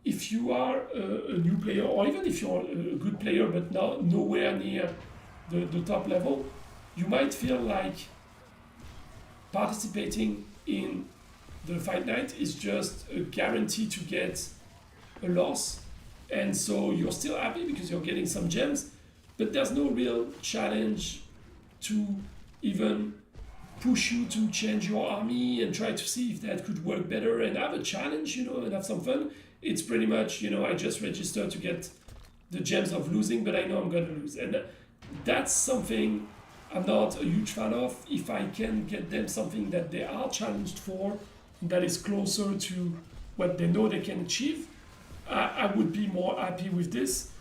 if you are a new player, or even if you're a good player but nowhere near the top level, you might feel like participating in the fight night is just a guarantee to get a loss, and so you're still happy because you're getting some gems, but there's no real challenge to even push you to change your army and try to see if that could work better and have a challenge, you know, and have some fun. It's pretty much, you know, I just registered to get the gems of losing, but I know I'm gonna lose, and that's something I'm not a huge fan of. If I can get them something that they are challenged for, that is closer to what they know they can achieve, I would be more happy with this.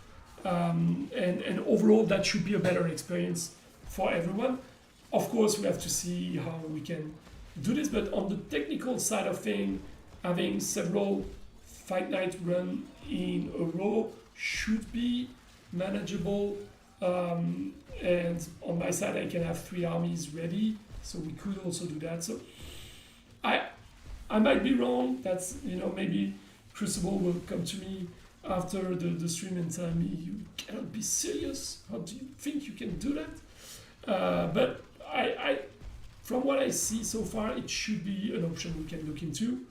And overall, that should be a better experience for everyone. Of course, we have to see how we can do this, but on the technical side of things, having several fight nights run in a row should be manageable. And on my side, I can have 3 armies ready, so we could also do that. So I might be wrong. That's, you know, maybe Crucible will come to me after the stream and tell me, you cannot be serious. How do you think you can do that? But I from what I see so far, it should be an option we can look into.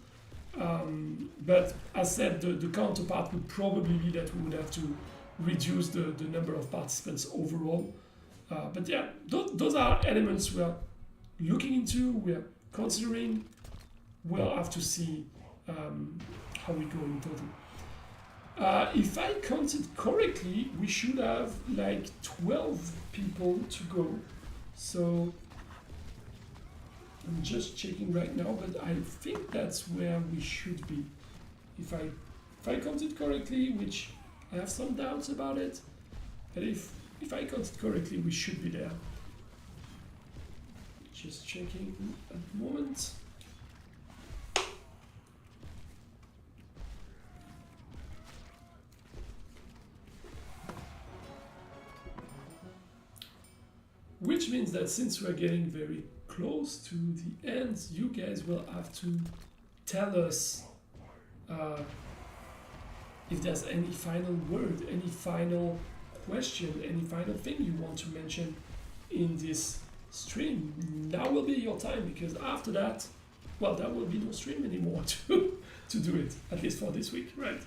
But as said, the counterpart would probably be that we would have to reduce the number of participants overall. But yeah, those are elements we are looking into, we are considering. We'll have to see how we go in total. If I counted correctly, we should have like 12 people to go. So I'm just checking right now, but I think that's where we should be. If I counted correctly, which I have some doubts about it, but if I counted correctly, we should be there. Just checking at the moment. Which means that since we're getting very close to the end, you guys will have to tell us if there's any final word, any final question, any final thing you want to mention in this stream, now will be your time, because after that, well, there will be no stream anymore to do it, at least for this week, right?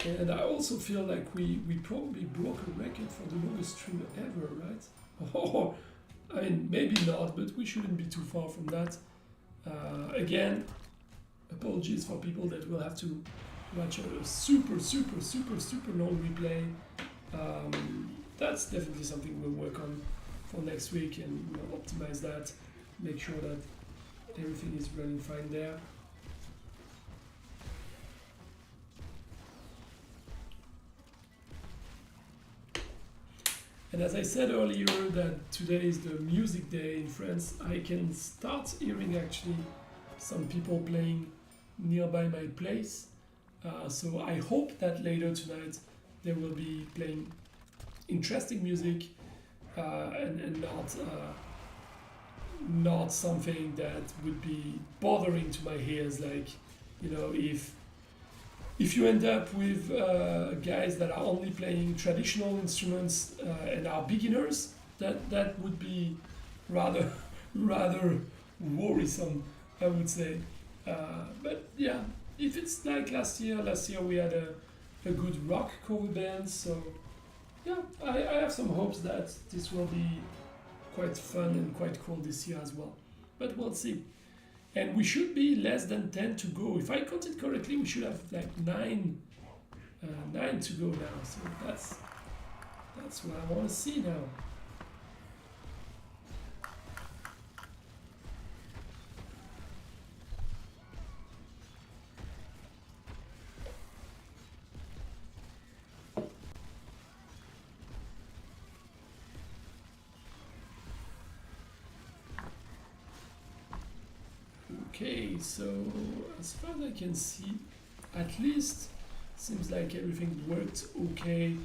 And I also feel like we probably broke a record for the longest stream ever, right? Or, I mean, maybe not, but we shouldn't be too far from that. Again, apologies for people that will have to watch a super long replay. That's definitely something we'll work on for next week, and we'll optimize that, make sure that everything is running fine there. And as I said earlier that today is the music day in France, I can start hearing actually some people playing nearby my place. So I hope that later tonight they will be playing interesting music and not something that would be bothering to my ears, like, you know, if you end up with guys that are only playing traditional instruments and are beginners, that would be rather worrisome, I would say. But yeah, if it's like last year we had a good rock cover band, so yeah, I have some hopes that this will be quite fun and quite cool this year as well. But we'll see. And we should be less than 10 to go. If I counted correctly, we should have like 9 to go now. So that's what I want to see now. Okay, so as far as I can see, at least seems like everything worked okay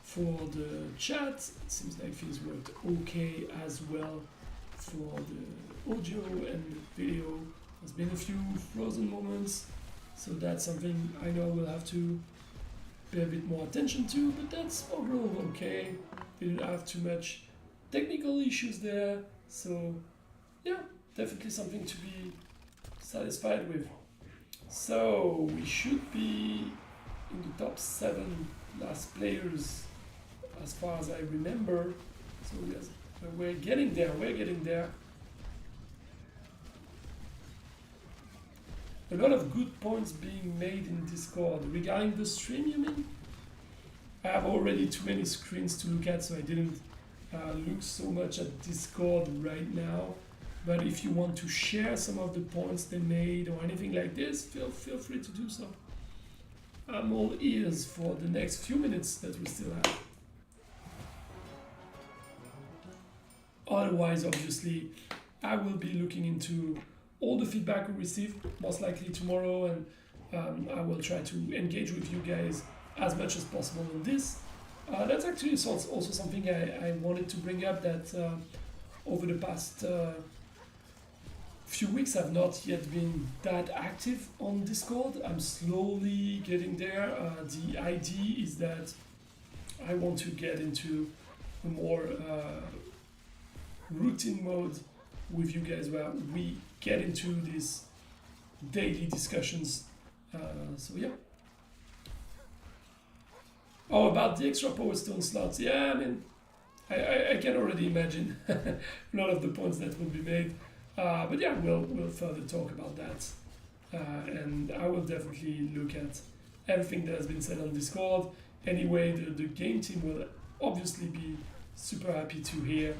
for the chat. It seems like things worked okay as well for the audio and the video. There's been a few frozen moments, so that's something I know we'll have to pay a bit more attention to, but that's overall okay. We didn't have too much technical issues there, so yeah, definitely something to be satisfied with. So we should be in the top 7 last players as far as I remember. So yes, we're getting there, A lot of good points being made in Discord. Regarding the stream, you mean? I have already too many screens to look at, so I didn't look so much at Discord right now. But if you want to share some of the points they made or anything like this, feel free to do so. I'm all ears for the next few minutes that we still have. Otherwise, obviously, I will be looking into all the feedback we received, most likely tomorrow, and I will try to engage with you guys as much as possible on this. That's actually also something I wanted to bring up, that over the past few weeks I've not yet been that active on Discord. I'm slowly getting there. The idea is that I want to get into a more routine mode with you guys, where we get into these daily discussions. So yeah. Oh, about the extra power stone slots. Yeah, I mean, I can already imagine a lot of the points that will be made. But yeah, we'll further talk about that. And I will definitely look at everything that has been said on Discord. Anyway, the game team will obviously be super happy to hear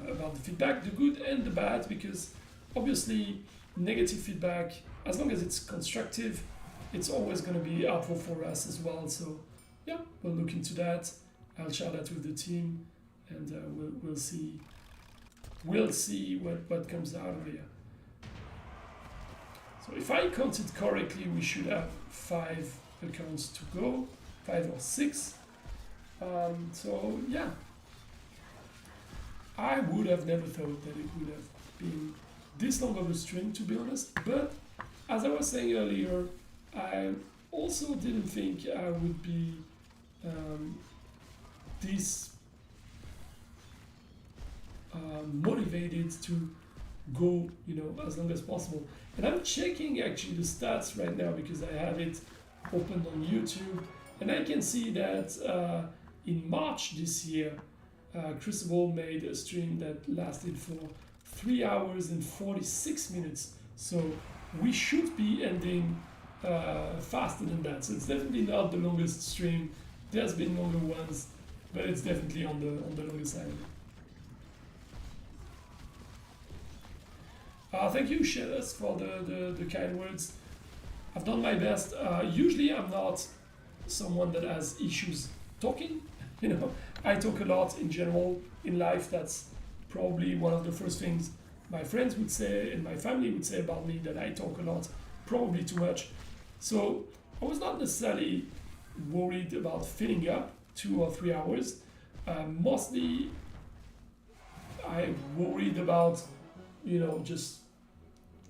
about the feedback, the good and the bad, because obviously negative feedback, as long as it's constructive, it's always going to be helpful for us as well. So yeah, we'll look into that. I'll share that with the team, and we'll see. We'll see what comes out of here. So if I counted correctly, we should have 5 accounts to go, 5 or 6. So yeah, I would have never thought that it would have been this long of a stream, to be honest. But as I was saying earlier, also didn't think I would be this motivated to go, you know, as long as possible. And I'm checking actually the stats right now because I have it opened on YouTube, and I can see that in March this year, Crucible made a stream that lasted for 3 hours and 46 minutes. So we should be ending faster than that. So it's definitely not the longest stream. There's been longer ones, but it's definitely on the longer side. Thank you, Shelas, for the kind words. I've done my best. Usually I'm not someone that has issues talking. You know, I talk a lot in general in life. That's probably one of the first things my friends would say and my family would say about me, that I talk a lot, probably too much. So I was not necessarily worried about filling up 2 or 3 hours. Mostly I worried about, you know, just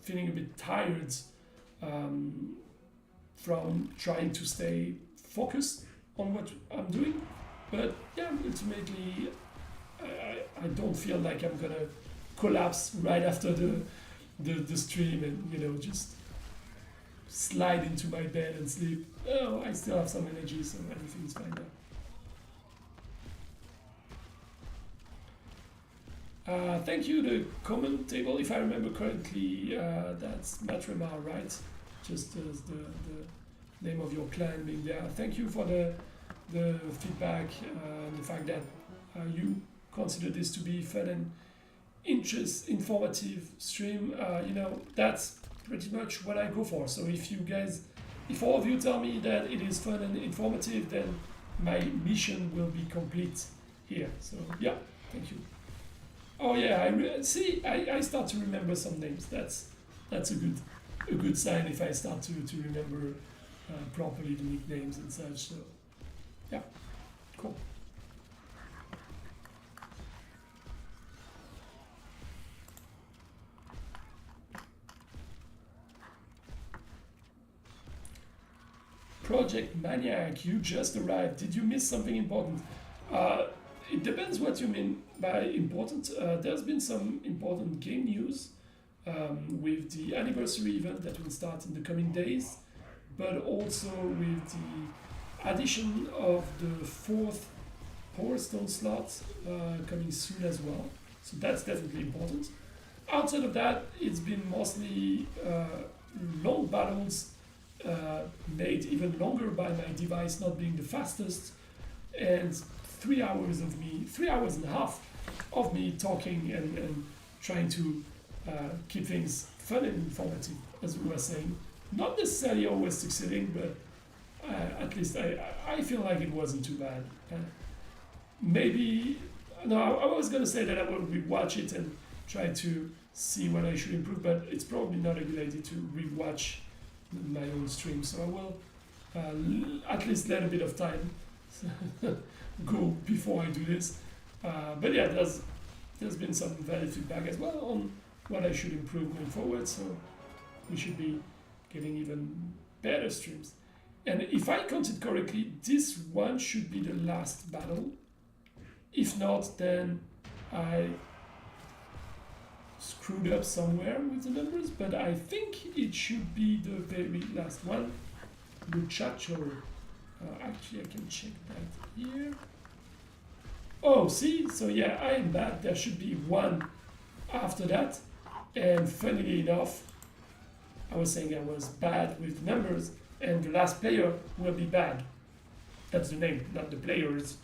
feeling a bit tired from trying to stay focused on what I'm doing. But yeah, ultimately, I don't feel like I'm gonna collapse right after the stream and, you know, just slide into my bed and sleep. Oh, I still have some energy, so everything's fine now. Thank you, the comment table. If I remember correctly, that's Matrema, right? Just as the name of your clan being there. Thank you for the feedback, the fact that you consider this to be fun and informative stream. You know, that's pretty much what I go for. So if all of you tell me that it is fun and informative, then my mission will be complete here. So yeah, thank you. Oh yeah, I start to remember some names. That's a good sign if I start to remember properly the nicknames and such. So yeah, cool. Project Maniac, you just arrived. Did you miss something important? It depends what you mean by important. There's been some important game news with the anniversary event that will start in the coming days, but also with the addition of the 4th Power Stone slot coming soon as well. So that's definitely important. Outside of that, it's been mostly long battles made even longer by my device not being the fastest, and 3 hours and a half of me talking and trying to keep things fun and informative, as we were saying. Not necessarily always succeeding, but at least I feel like it wasn't too bad. Maybe, no, I was going to say that I will rewatch it and try to see what I should improve, but it's probably not a good idea to rewatch my own stream, so I will at least let a bit of time go before I do this. But yeah, there's been some valid feedback as well on what I should improve going forward, so we should be getting even better streams. And if I counted correctly, this one should be the last battle. If not, then I screwed up somewhere with the numbers, but I think it should be the very last one. Muchacho. Actually, I can check that here. Oh, see? So yeah, I am bad. There should be one after that. And funnily enough, I was saying I was bad with numbers, and the last player will be bad. That's the name, not the player's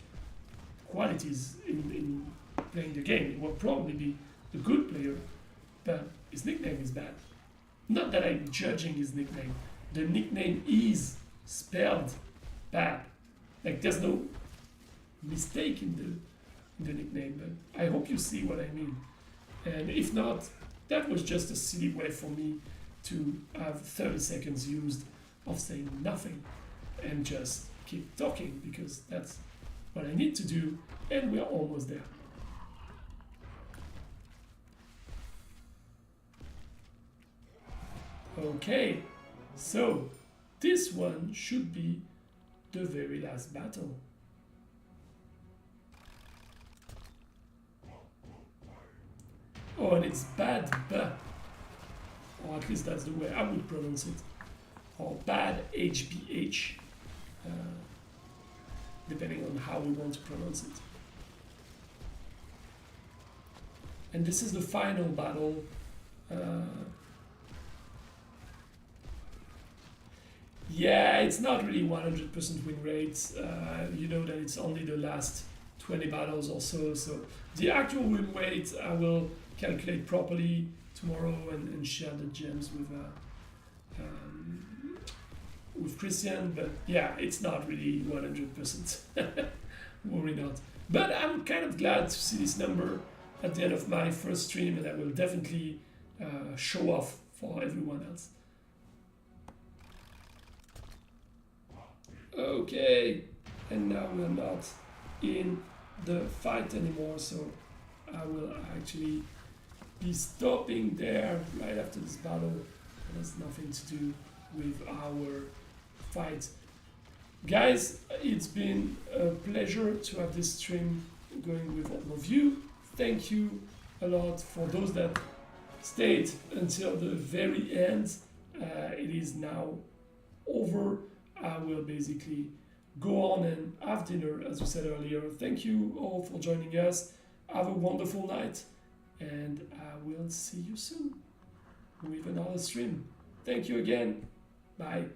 qualities in playing the game. It will probably be the good player, but his nickname is bad. Not that I'm judging his nickname. The nickname is spelled bad. Like there's no mistake in the nickname, but I hope you see what I mean. And if not, that was just a silly way for me to have 30 seconds used of saying nothing and just keep talking, because that's what I need to do, and we're almost there. Okay, so this one should be the very last battle. Oh, and it's bad, or at least that's the way I would pronounce it, or bad HBH, depending on how we want to pronounce it. And this is the final battle. Yeah, it's not really 100% win rate. You know that it's only the last 20 battles or so. So the actual win rate I will calculate properly tomorrow and share the gems with Christian. But yeah, it's not really 100%. Worry not. But I'm kind of glad to see this number at the end of my first stream, and I will definitely show off for everyone else. Okay, and now we're not in the fight anymore, so I will actually be stopping there right after this battle. It has nothing to do with our fight. Guys, it's been a pleasure to have this stream going with all of you. Thank you a lot for those that stayed until the very end. It is now over. I will basically go on and have dinner, as we said earlier. Thank you all for joining us. Have a wonderful night, and I will see you soon with another stream. Thank you again. Bye.